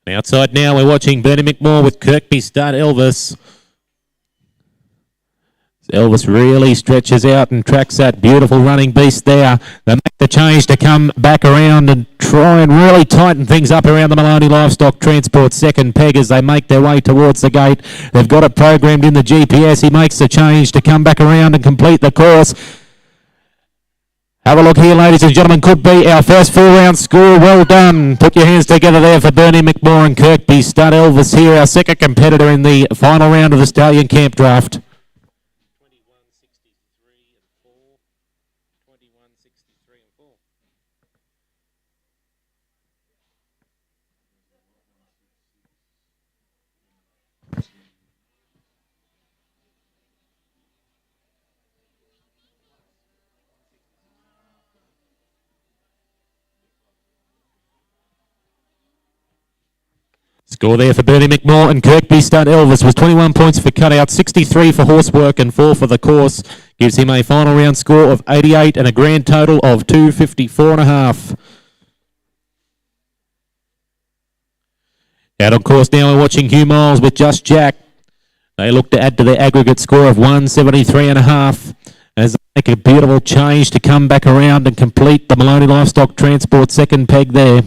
Outside now, we're watching Bernie McMorr with Kirkby stud Elvis. Elvis really stretches out and tracks that beautiful running beast there. They make the change to come back around and try and really tighten things up around the Maloney Livestock Transport second peg as they make their way towards the gate. They've got it programmed in the GPS. He makes the change to come back around and complete the course. Have a look here, ladies and gentlemen. Could be our first 4-round score. Well done. Put your hands together there for Bernie McMorr and Kirkby stud Elvis here, our second competitor in the final round of the Stallion Camp Draft. Score there for Bernie McMorr and Kirkby stud Elvis was 21 points for cutout, 63 for horsework and 4 for the course. Gives him a final round score of 88 and a grand total of 254.5. Out on course now, we're watching Hugh Miles with Just Jack. They look to add to their aggregate score of 173.5 as they make a beautiful change to come back around and complete the Maloney Livestock Transport second peg there.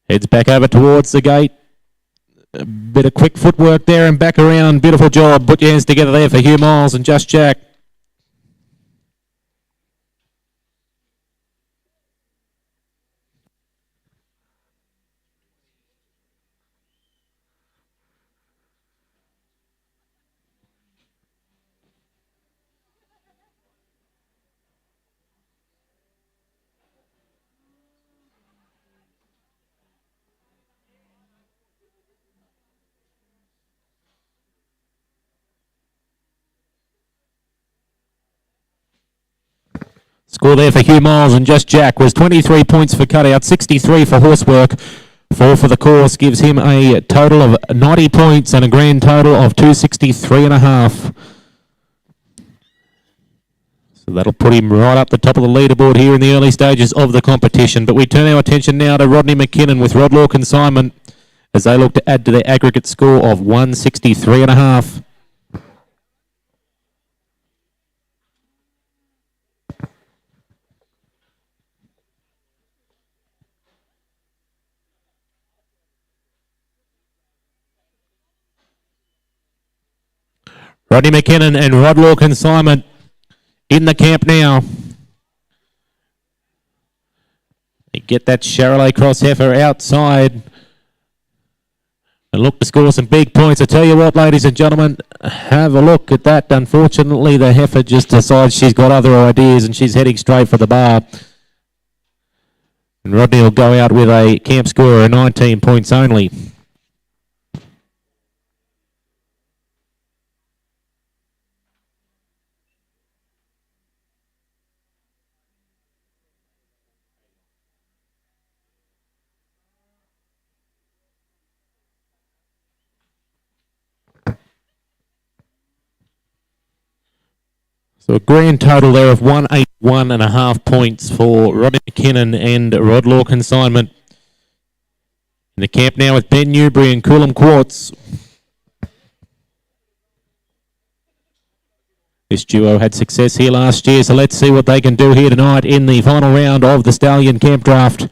Heads back over towards the gate. A bit of quick footwork there and back around. Beautiful job. Put your hands together there for Hugh Miles and Just Jack. Score there for Hugh Miles and Just Jack was 23 points for cutout, 63 for horsework, 4 for the course. Gives him a total of 90 points and a grand total of 263.5. So that'll put him right up the top of the leaderboard here in the early stages of the competition. But we turn our attention now to Rodney McKinnon with Rod Law Consignment as they look to add to their aggregate score of 163.5. Rodney McKinnon and Rod Law Consignment in the camp now. They get that Charolais Cross heifer outside and look to score some big points. I tell you what, ladies and gentlemen, have a look at that. Unfortunately, the heifer just decides she's got other ideas and she's heading straight for the bar. And Rodney will go out with a camp score of 19 points only. So a grand total there of 181.5 points for Rodney McKinnon and Rod Law Consignment. In the camp now with Ben Newbury and Coolum Quartz. This duo had success here last year, so let's see what they can do here tonight in the final round of the Stallion Camp Draft.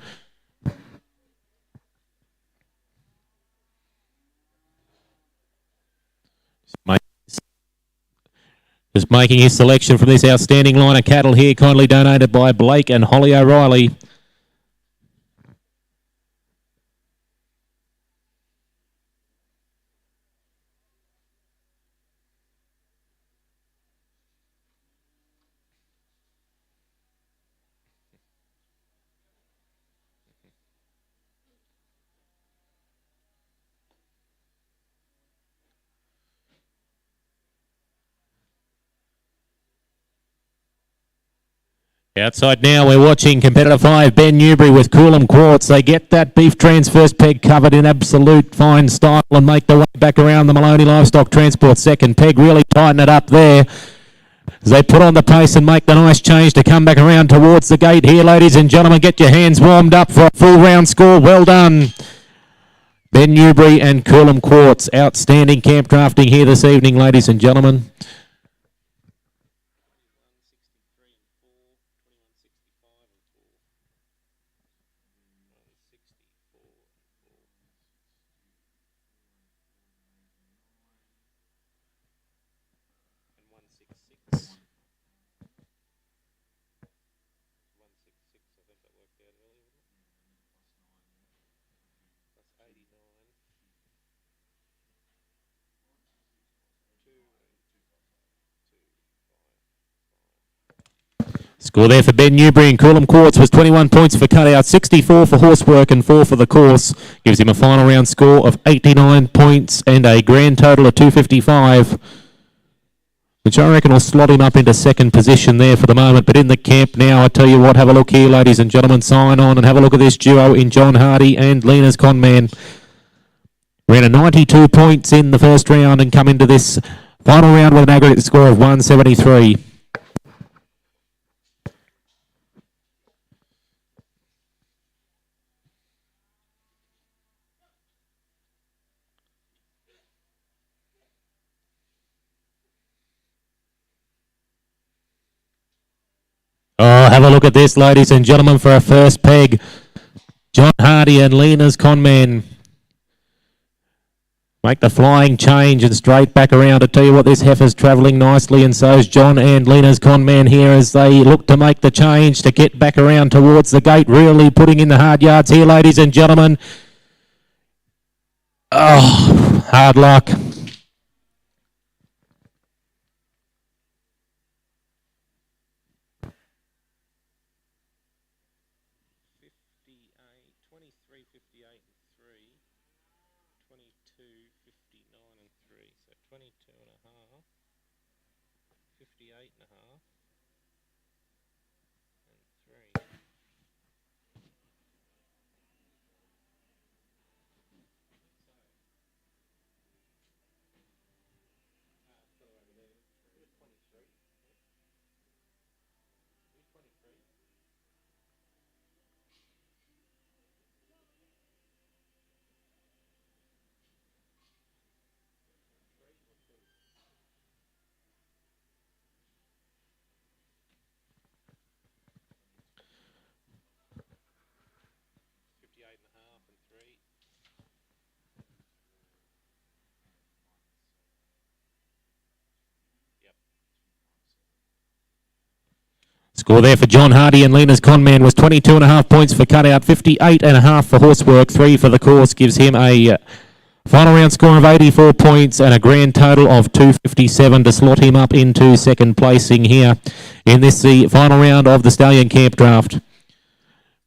Just making his selection from this outstanding line of cattle here, kindly donated by Blake and Holly O'Reilly. Outside now, we're watching competitor 5, Ben Newbury with Coolum Quartz. They get that beef trans first peg covered in absolute fine style and make their way back around the Maloney Livestock Transport second peg. Really tighten it up there as they put on the pace and make the nice change to come back around towards the gate here, ladies and gentlemen. Get your hands warmed up for a full round score. Well done, Ben Newbury and Coolum Quartz. Outstanding camp drafting here this evening, ladies and gentlemen. Score there for Ben Newbury and Coolum Quartz was 21 points for cutout, 64 for horsework and 4 for the course. Gives him a final round score of 89 points and a grand total of 255. Which I reckon will slot him up into second position there for the moment. But in the camp now, I tell you what, have a look here, ladies and gentlemen. Sign on and have a look at this duo in John Hardy and Lena's Conman. Ran a 92 points in the first round and come into this final round with an aggregate score of 173. Oh, have a look at this, ladies and gentlemen, for a first peg. John Hardy and Lena's Conman make the flying change and straight back around. I tell you what, this heifer's travelling nicely, and so's John and Lena's Conman here as they look to make the change to get back around towards the gate, really putting in the hard yards here, ladies and gentlemen. Oh, hard luck. Score there for John Hardy and Lena's Conman was 22.5 points for cutout, 58.5 for horsework, 3 for the course, gives him a final round score of 84 points and a grand total of 257 to slot him up into second placing here in this the final round of the Stallion Camp Draft.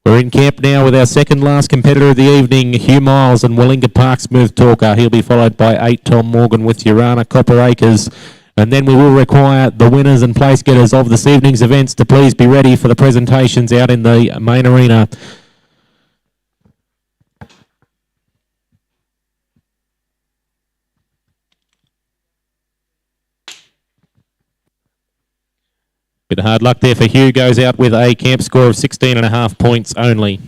We're in camp now with our second last competitor of the evening, Hugh Miles and Willinga Park Smooth Talker. He'll be followed by 8 Tom Morgan with Urana Copper Acres. And then we will require the winners and place getters of this evening's events to please be ready for the presentations out in the main arena. Bit of hard luck there for Hugh, goes out with a camp score of 16.5 points only.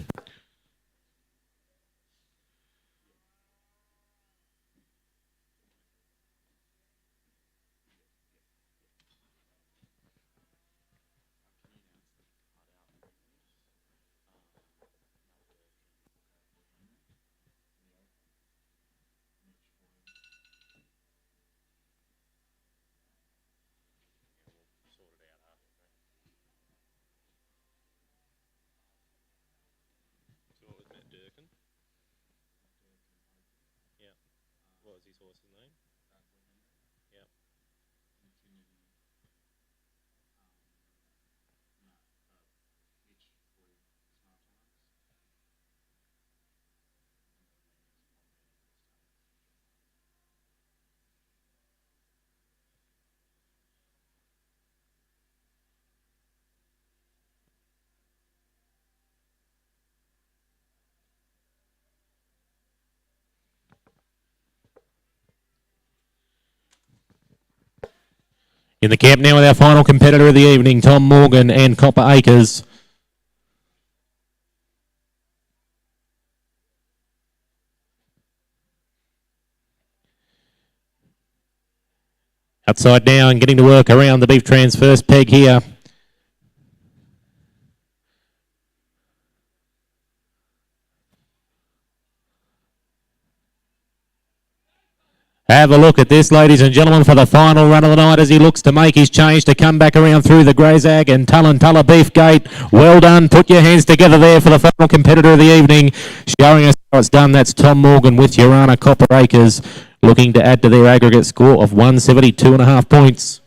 In the camp now with our final competitor of the evening, Tom Morgan and Copper Acres. Outside now and getting to work around the Beef Trans first peg here. Have a look at this, ladies and gentlemen, for the final run of the night as he looks to make his change to come back around through the Greyzag and Tulla Beef Gate. Well done. Put your hands together there for the final competitor of the evening. Showing us how it's done. That's Tom Morgan with Urana Copper Acres, looking to add to their aggregate score of 172.5 points.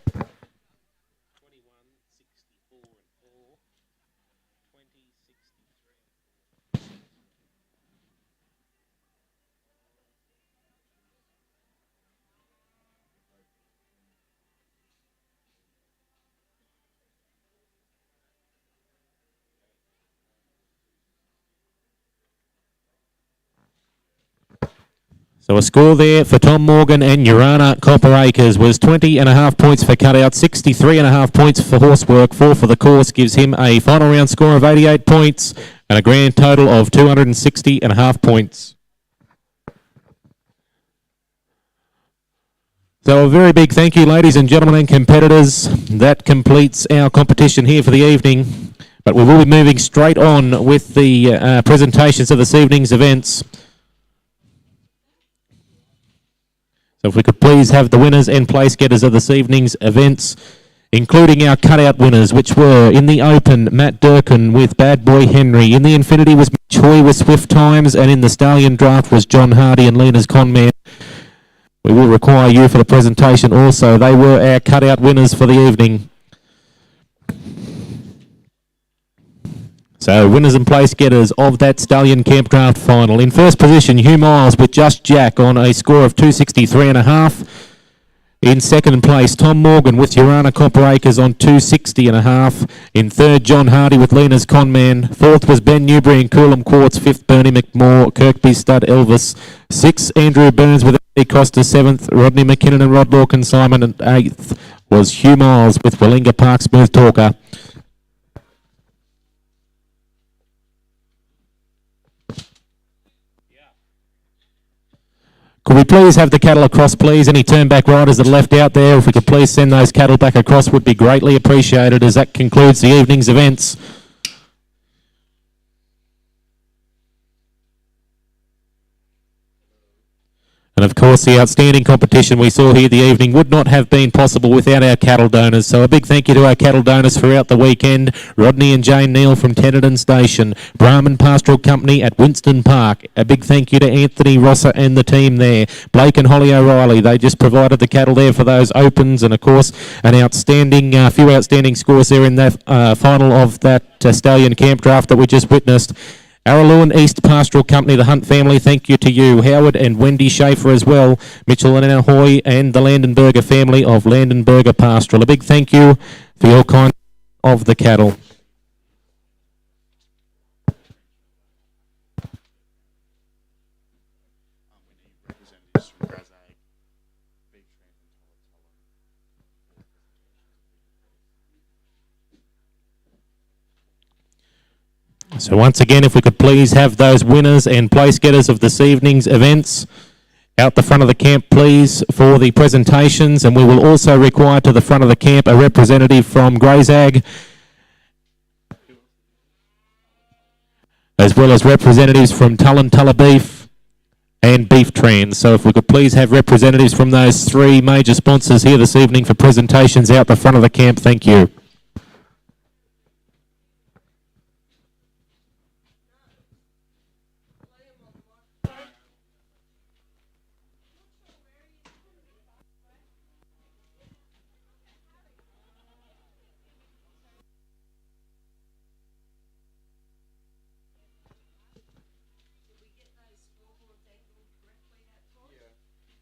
So a score there for Tom Morgan and Urana Copper Acres was 20.5 points for cutout, 63.5 points for horsework, 4 for the course, gives him a final round score of 88 points and a grand total of 260.5 points. So a very big thank you, ladies and gentlemen and competitors. That completes our competition here for the evening. But we will be moving straight on with the presentations of this evening's events. So if we could please have the winners and place getters of this evening's events, including our cutout winners, which were in the Open, Matt Durkin with Bad Boy Henry. In the Infinity was Mitch Hoy with Swift Times, and in the Stallion Draft was John Hardy and Lena's Conman. We will require you for the presentation also. They were our cutout winners for the evening. So winners and place getters of that Stallion Camp Draft final. In first position, Hugh Miles with Just Jack on a score of 263.5. In second place, Tom Morgan with Urana Copper Acres on 260.5. In third, John Hardy with Lena's Conman. Fourth was Ben Newbury and Coolum Quartz. Fifth, Bernie McMorr, Kirkby Stud Elvis. Sixth, Andrew Burns with A. Costa. Seventh, Rodney McKinnon and Rod Lorcan Simon. And eighth was Hugh Miles with Willinga Park Smooth Talker. Could we please have the cattle across, please? Any turn-back riders that are left out there, if we could please send those cattle back across, would be greatly appreciated, as that concludes the evening's events. And of course, the outstanding competition we saw here the evening would not have been possible without our cattle donors. So a big thank you to our cattle donors throughout the weekend. Rodney and Jane Neal from Tennyson Station, Brahman Pastoral Company at Winston Park. A big thank you to Anthony Rosser and the team there. Blake and Holly O'Reilly, they just provided the cattle there for those opens. And of course, an outstanding, few outstanding scores there in that final of that Stallion camp draft that we just witnessed. Araluen East Pastoral Company, the Hunt family, thank you to you. Howard and Wendy Schaefer as well. Mitchell and Ahoy and the Landenberger family of Landenberger Pastoral. A big thank you for your kind of the cattle. So once again, if we could please have those winners and place getters of this evening's events out the front of the camp, please, for the presentations. And we will also require to the front of the camp a representative from Greyzag, as well as representatives from Tulla Beef and Beef Trans. So if we could please have representatives from those three major sponsors here this evening for presentations out the front of the camp, thank you.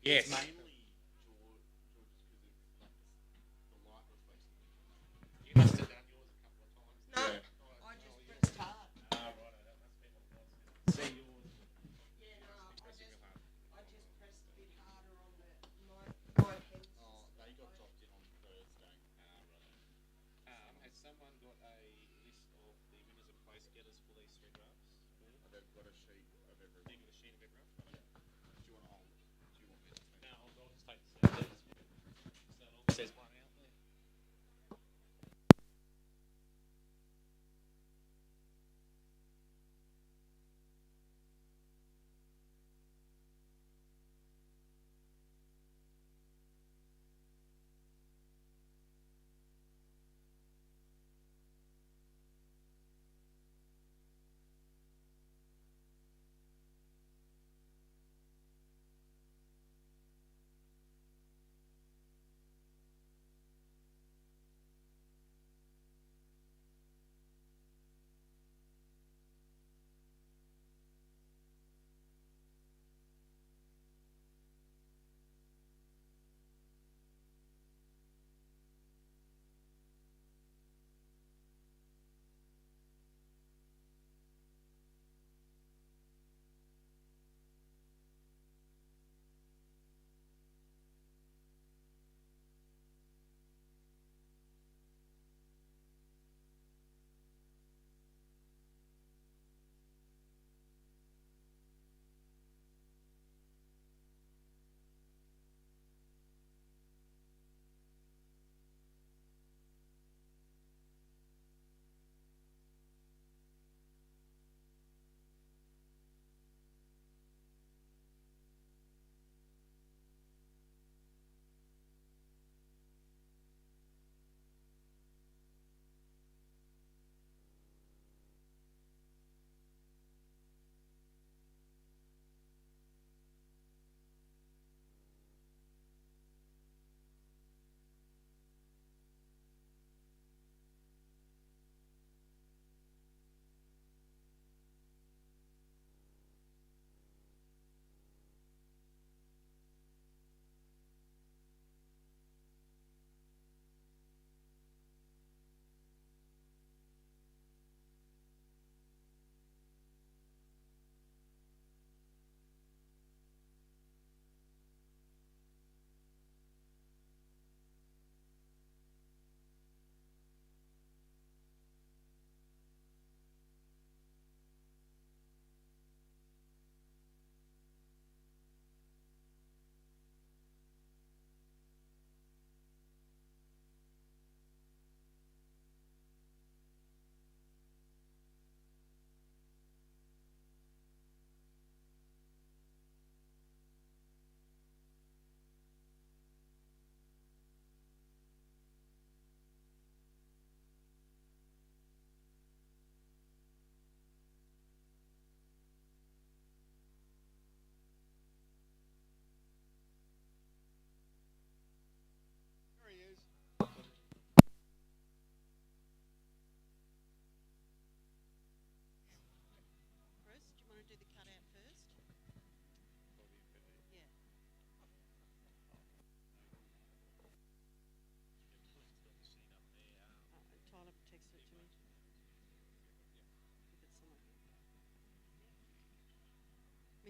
Yes. You must have done yours a couple of times. No, I just pressed hard. See yours. Yeah, no, I just pressed a bit harder on my head. Oh, they got dropped in on Thursday. Has someone got a list of the winners and place getters for these three drafts? They've got a sheet of everyone. They've got a sheet of everyone? Yeah. Do you want to hold? Do you want me to? No, I'll just take the set. So it says one out there.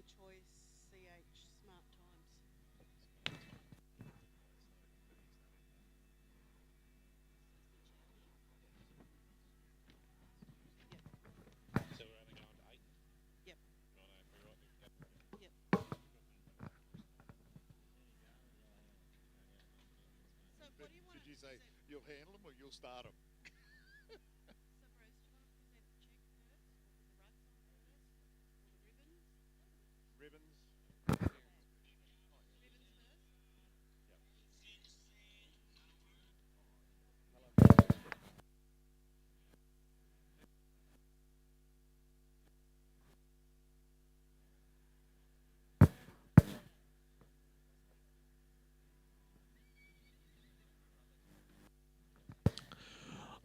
choice CH Smart Times. Yep. Yep. So what do you want? Did you say you'll handle them or you'll start them? So Bruce, do you want to present the check first, or the rugs on first, or the ribbons? Ribbons. Ribbons first.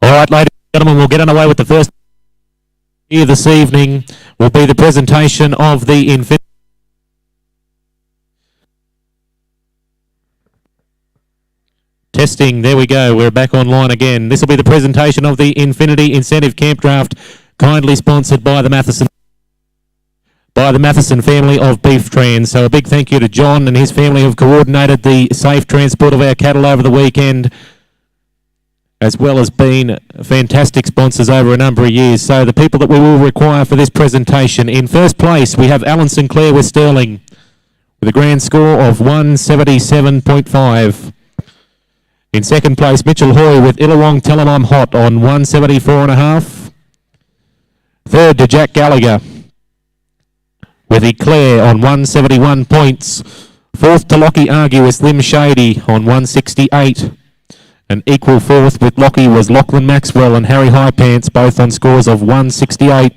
All right, ladies and gentlemen, we'll get underway with the first here this evening. Will be the presentation of the Infinity. Testing, there we go, we're back online again. This will be the presentation of the Infinity Incentive Camp Draft, kindly sponsored by the Matheson family of Beef Trans. So a big thank you to John and his family who have coordinated the safe transport of our cattle over the weekend, as well as being fantastic sponsors over a number of years. So the people that we will require for this presentation: in first place we have Alan Sinclair with Sterling with a grand score of 177.5. In second place, Mitchell Hoy with Illawong Tell 'em I'm Hot on 174.5. Third to Jack Gallagher with Eclair on 171 points. Fourth to Lockie Argue with Slim Shady on 168. And equal fourth with Lockie was Lachlan Maxwell and Harry Highpants, both on scores of 168.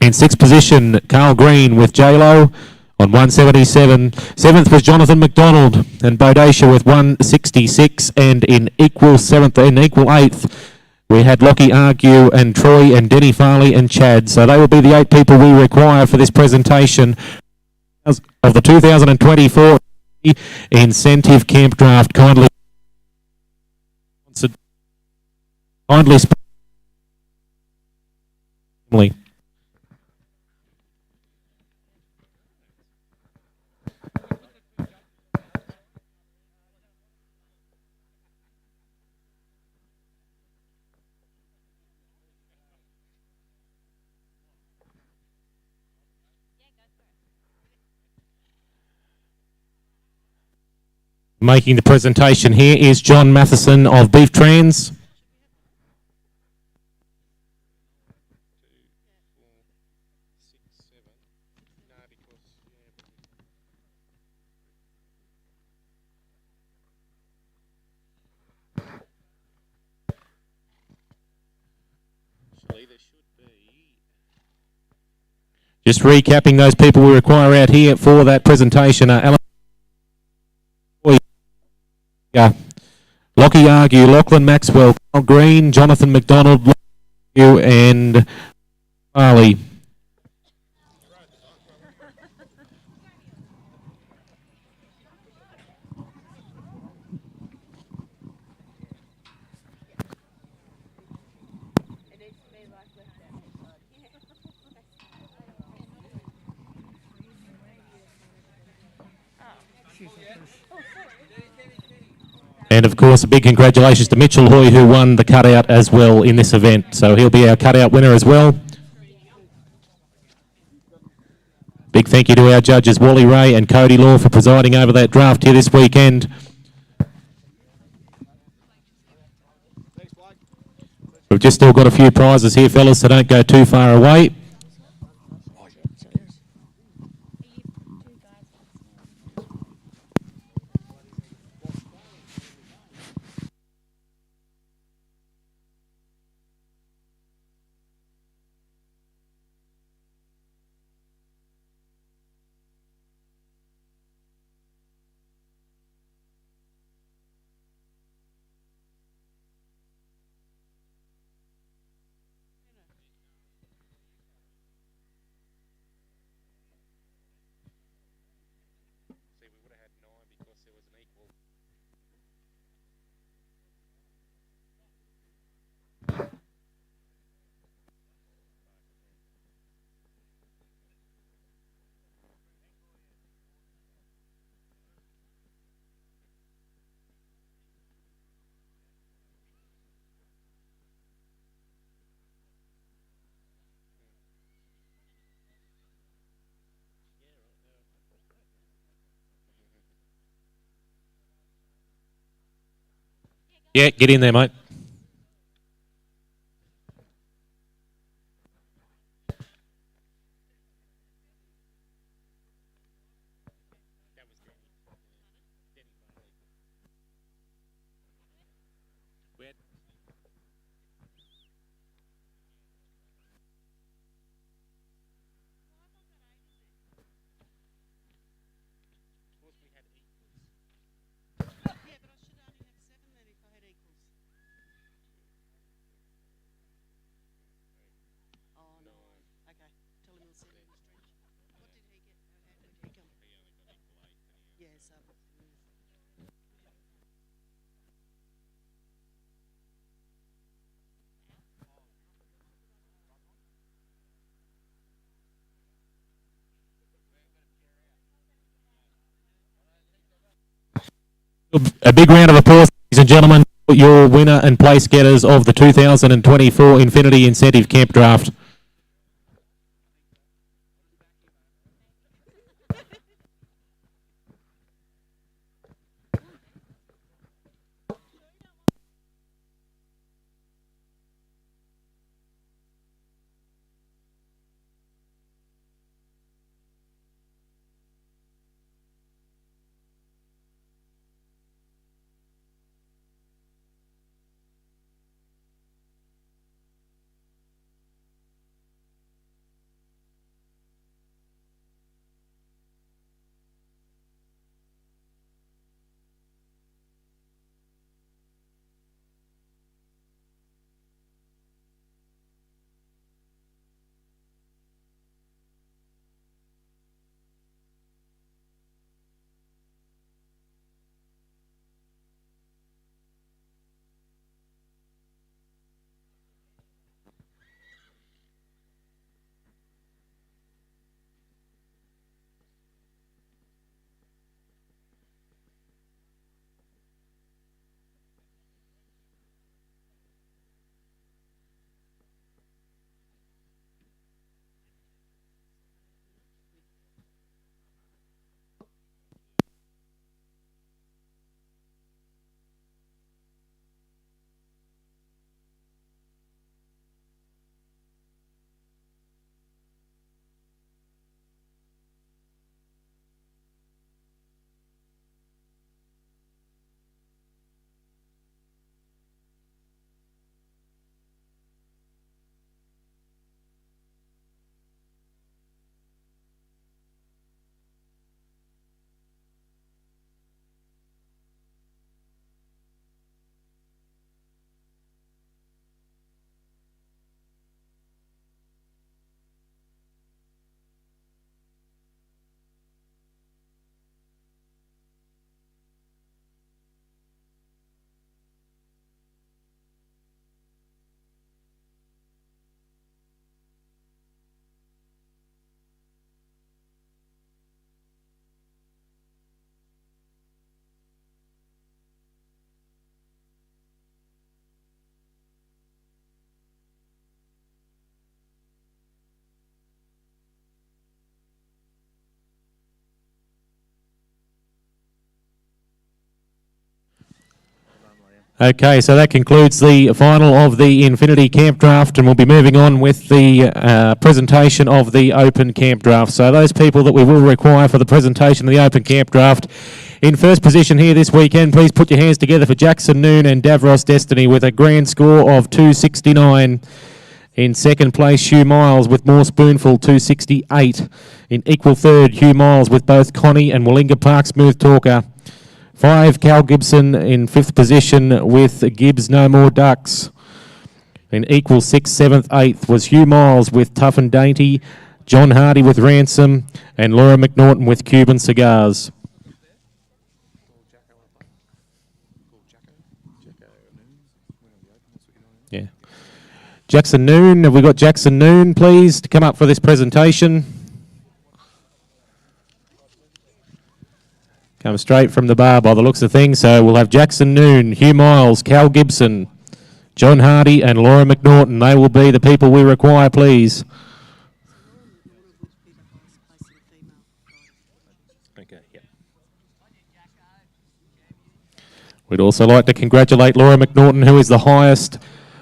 In sixth position, Carl Green with J-Lo on 177. Seventh was Jonathan McDonald and Bodacia with 166. And in equal eighth, we had Lockie Argue and Troy and Denny Farley and Chad. So they will be the 8 people we require for this presentation of the 2024 Incentive Camp Draft. Kindly making the presentation here is John Matheson of Beef Trans. Just recapping those people we require out here for that presentation are Alan Lockie Argue, Lachlan Maxwell, Carl Green, Jonathan McDonald, and Farley. And of course, a big congratulations to Mitchell Hoy, who won the cutout as well in this event. So he'll be our cutout winner as well. Big thank you to our judges, Wally Ray and Cody Law, for presiding over that draft here this weekend. We've just still got a few prizes here, fellas, so don't go too far away. Yeah, get in there, mate. A big round of applause, ladies and gentlemen, for your winner and place getters of the 2024 Infinity Incentive Camp Draft. Okay, so that concludes the final of the Infinity Camp Draft, and we'll be moving on with the presentation of the Open Camp Draft. So those people that we will require for the presentation of the Open Camp Draft, in first position here this weekend, please put your hands together for Jackson Noon and Davros Destiny with a grand score of 269. In second place, Hugh Miles with More Spoonful, 268. In equal third, Hugh Miles with both Connie and Wallinga Park Smooth Talker. 5, Cal Gibson in 5th position with Gibbs No More Ducks. In equal 6th, 7th, 8th was Hugh Miles with Tough and Dainty, John Hardy with Ransom, and Laura McNaughton with Cuban Cigars. Yeah. Jackson Noon, have we got Jackson Noon, please, to come up for this presentation? Come straight from the bar by the looks of things. So we'll have Jackson Noon, Hugh Miles, Cal Gibson, John Hardy and Laura McNaughton. They will be the people we require, please. Okay, yep. We'd also like to congratulate Laura McNaughton, who is the highest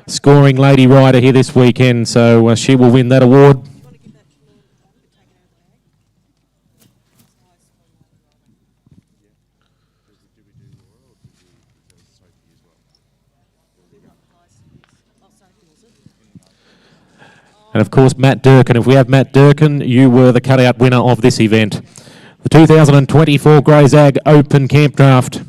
scoring lady rider here this weekend, so she will win that award. And of course, Matt Durkin. If we have Matt Durkin, you were the cutout winner of this event. The 2024 Grey Zag Open Camp Draft.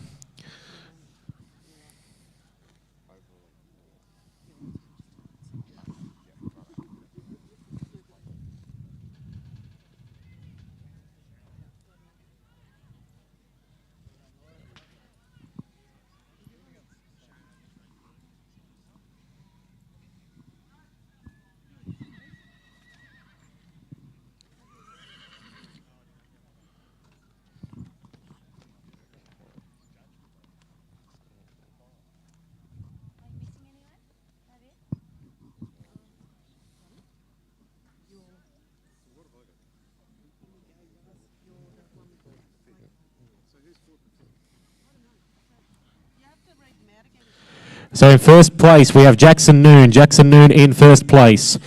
So in first place, we have Jackson Noon. Jackson Noon in first place.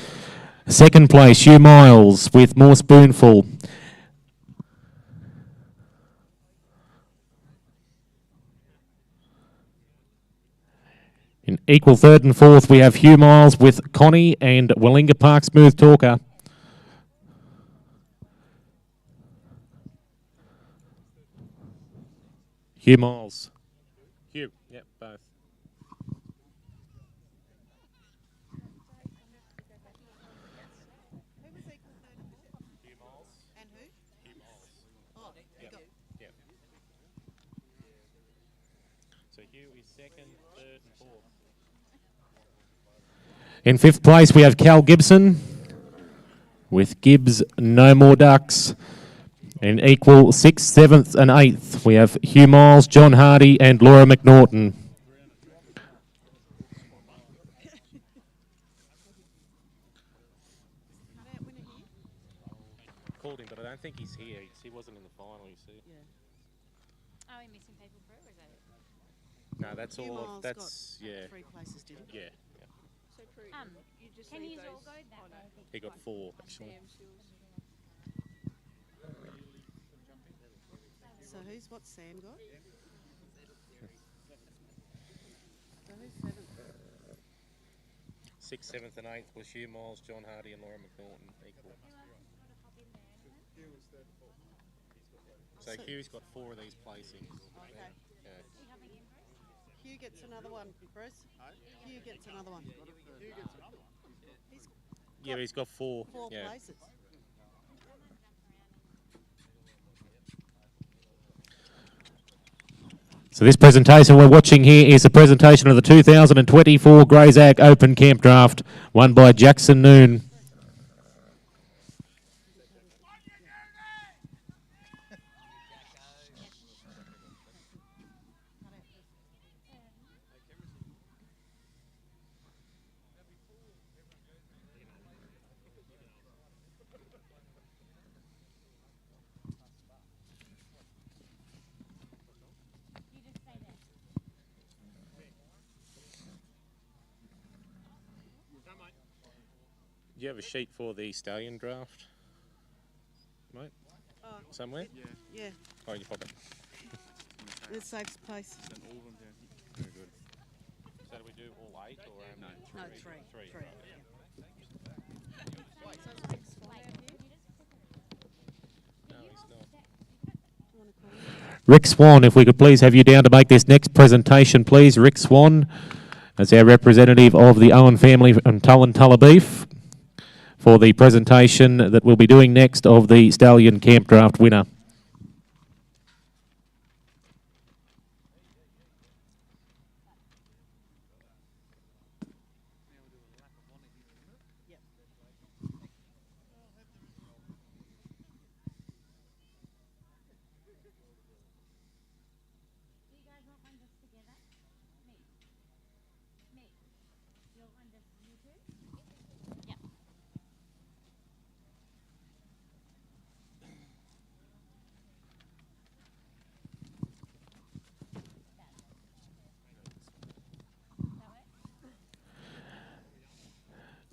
Second place, Hugh Miles with More Spoonful. In equal third and fourth, we have Hugh Miles with Connie and Wallinga Park Smooth Talker. Hugh Miles. Hugh, yep, both. In fifth place, we have Cal Gibson with Gibbs No More Ducks. In equal sixth, seventh and eighth, we have Hugh Miles, John Hardy and Laura McNaughton. Called him, but I don't think he's here. He wasn't in the final, you see. Yeah. Are we missing people through, or is that it? No, that's Hugh all. Miles That's got yeah. 3 places, did he? Yeah. So you just Can leave you all those go that way? He got 4 actually. So what's Sam got? So who's 7th? 6th, 7th and 8th was Hugh Miles, John Hardy and Laura McNaughton equal. So Hugh's got 4 of these placings. Okay. Yeah. Hugh gets another one, Bruce. Hugh gets another one. Yeah, but he's got 4. 4 yeah. places. So this presentation we're watching here is a presentation of the 2024 Grey Zag Open Camp Draft, won by Jackson Noon. Do you have a sheet for the Stallion draft, mate? Somewhere? Yeah. Oh, in your pocket. In a safe place. Very good. So do we do all 8 or No, 3. 3. Three. No, he's not. Rick Swan, if we could please have you down to make this next presentation, please. Rick Swan, as our representative of the Owen family and Tulla Beef, for the presentation that we'll be doing next of the Stallion Camp Draft winner.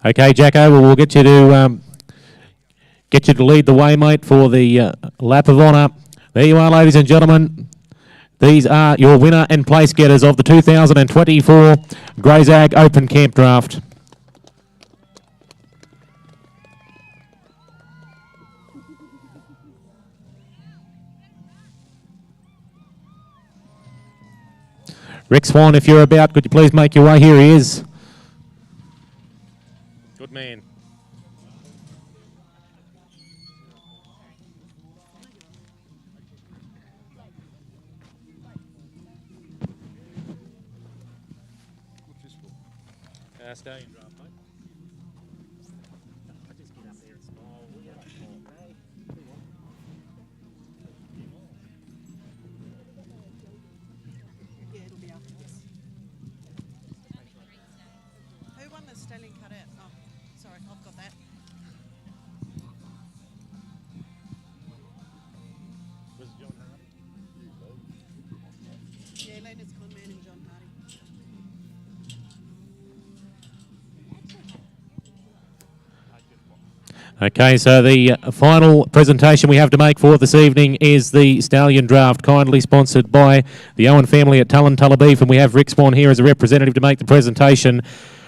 Okay, Jacko, well, we'll get you to lead the way, mate, for the lap of honour. There you are, ladies and gentlemen. These are your winner and place getters of the 2024 Greys Ag Open Camp Draft. Rick Swan, if you're about, could you please make your way? Here he is. Good man. Stallion draft, mate. I just get up there and smile. Yeah, it'll be after this. Who won the Stallion cutout? Oh, sorry, I've got that. Was it John Hardy? Yeah, Lena's Conman and John Hardy. Okay, so the final presentation we have to make for this evening is the Stallion Draft, kindly sponsored by the Owen family at Tulla Beef, and we have Rick Swan here as a representative to make the presentation.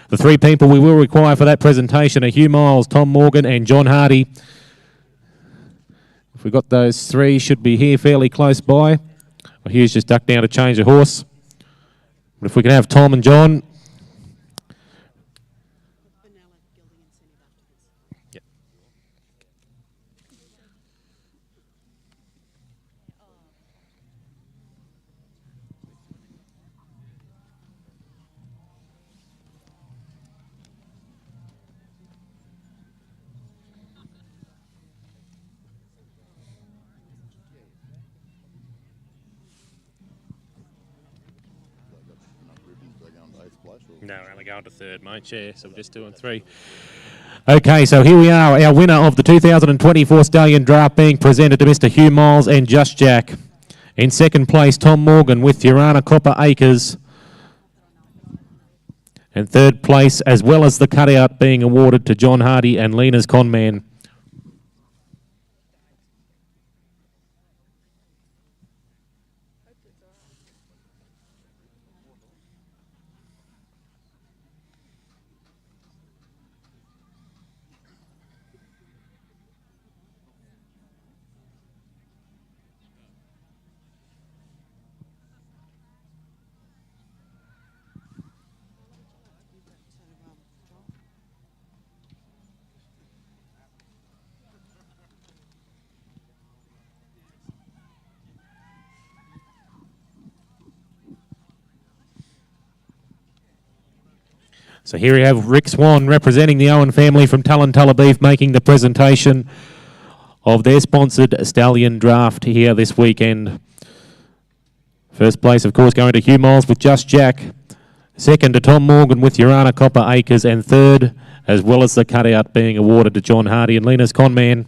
The three people we will require for that presentation are Hugh Miles, Tom Morgan and John Hardy. If we've got those three, should be here fairly close by. Well, Hugh's just ducked down to change a horse. But if we can have Tom and John. No, we're only going to third, mate. Yeah, so we're just doing three. Okay, so here we are, our winner of the 2024 Stallion Draft being presented to Mr. Hugh Miles and Just Jack. In second place, Tom Morgan with Urana Copper Acres. And third place, as well as the cutout, being awarded to John Hardy and Lena's Conman. So here we have Rick Swan representing the Owen family from Tulla Beef making the presentation of their sponsored Stallion Draft here this weekend. First place, of course, going to Hugh Miles with Just Jack. Second to Tom Morgan with Urana Copper Acres. And third, as well as the cutout, being awarded to John Hardy and Lena's Conman.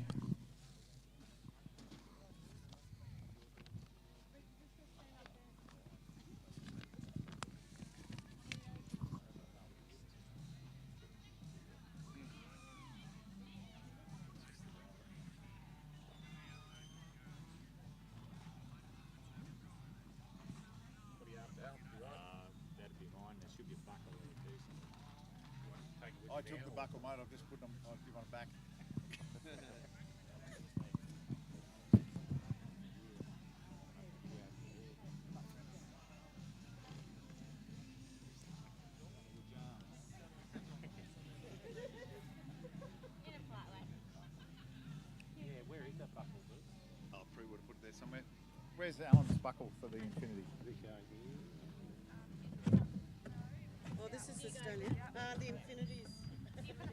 I took the buckle, mate. I've just put them. I'll give one back. Yeah, where is that buckle? Oh, Prue would have put it there somewhere. Where's Alan's buckle for the Infinity? Oh, this is the Stallion. The Infinity's.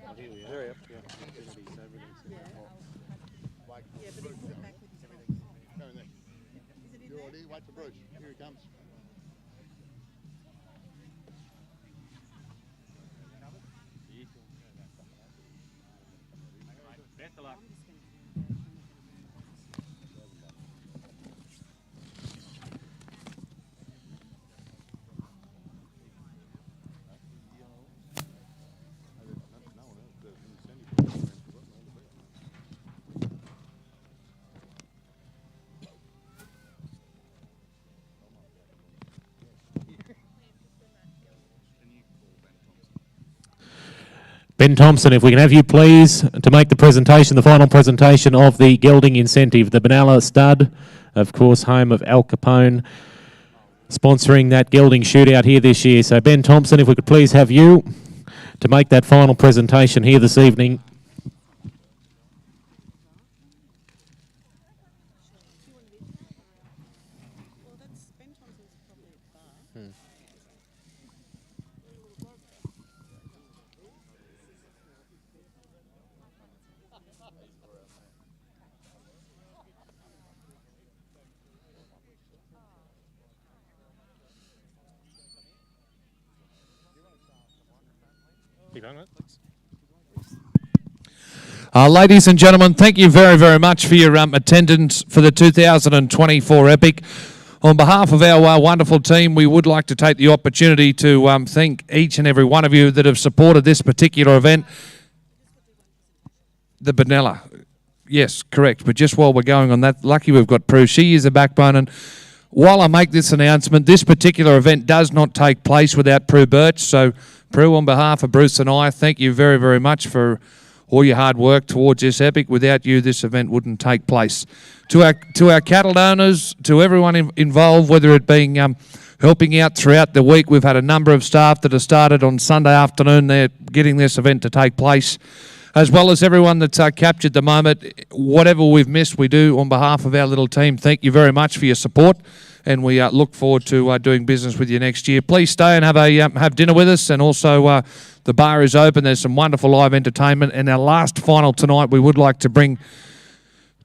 Oh, here we are. Hurry up. Yeah, Infinity's everything's Yeah. Like, Yeah, but he put it back with his everything's go in there. Is it in You there? ready? Wait for Bruce. Here he comes. Best of luck. Ben Thompson, if we can have you please to make the presentation, the final presentation of the Gilding incentive, the Benalla Stud, of course, home of Al Capone, sponsoring that Gilding shootout here this year. So Ben Thompson, if we could please have you to make that final presentation here this evening. Ladies and gentlemen, thank you very, very much for your attendance for the 2024 Epic. On behalf of our wonderful team, we would like to take the opportunity to thank each and every one of you that have supported this particular event. The Benalla. Yes, correct. But just while we're going on that, lucky we've got Prue. She is a backbone. And while I make this announcement, this particular event does not take place without Prue Birch. So, Prue, on behalf of Bruce and I, thank you very, very much for all your hard work towards this epic. Without you, this event wouldn't take place. To our cattle owners, to everyone involved, whether it being helping out throughout the week, we've had a number of staff that have started on Sunday afternoon. They're getting this event to take place, as well as everyone that's captured the moment. Whatever we've missed, we do on behalf of our little team. Thank you very much for your support, and we look forward to doing business with you next year. Please stay and have dinner with us, and also the bar is open. There's some wonderful live entertainment. And our last final tonight, we would like to bring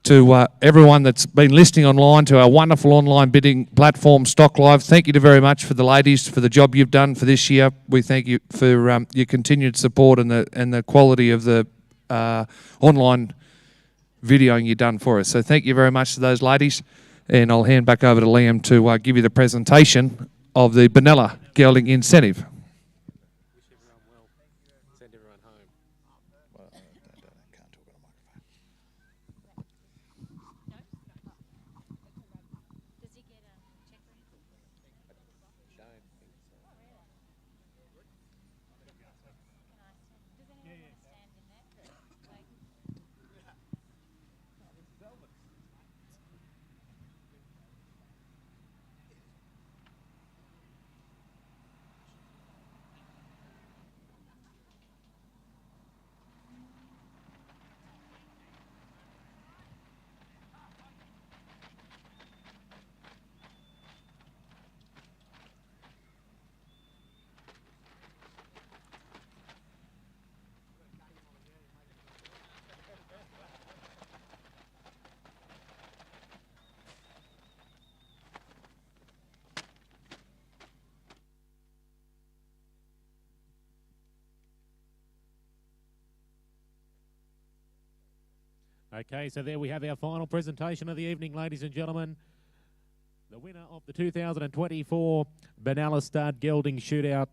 to everyone that's been listening online to our wonderful online bidding platform, Stock Live. Thank you very much for the ladies for the job you've done for this year. We thank you for your continued support and the quality of the online videoing you've done for us. So thank you very much to those ladies. And I'll hand back over to Liam to give you the presentation of the Benalla Gilding incentive. Okay, so there we have our final presentation of the evening, ladies and gentlemen. The winner of the 2024 Benalla Stud Gilding Shootout,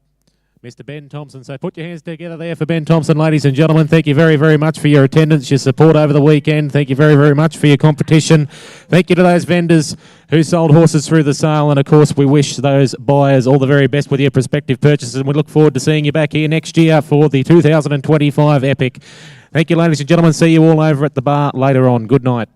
Mr. Ben Thompson. So put your hands together there for Ben Thompson, ladies and gentlemen. Thank you very, very much for your attendance, your support over the weekend. Thank you very, very much for your competition. Thank you to those vendors who sold horses through the sale. And, of course, we wish those buyers all the very best with your prospective purchases. And we look forward to seeing you back here next year for the 2025 Epic. Thank you, ladies and gentlemen. See you all over at the bar later on. Good night.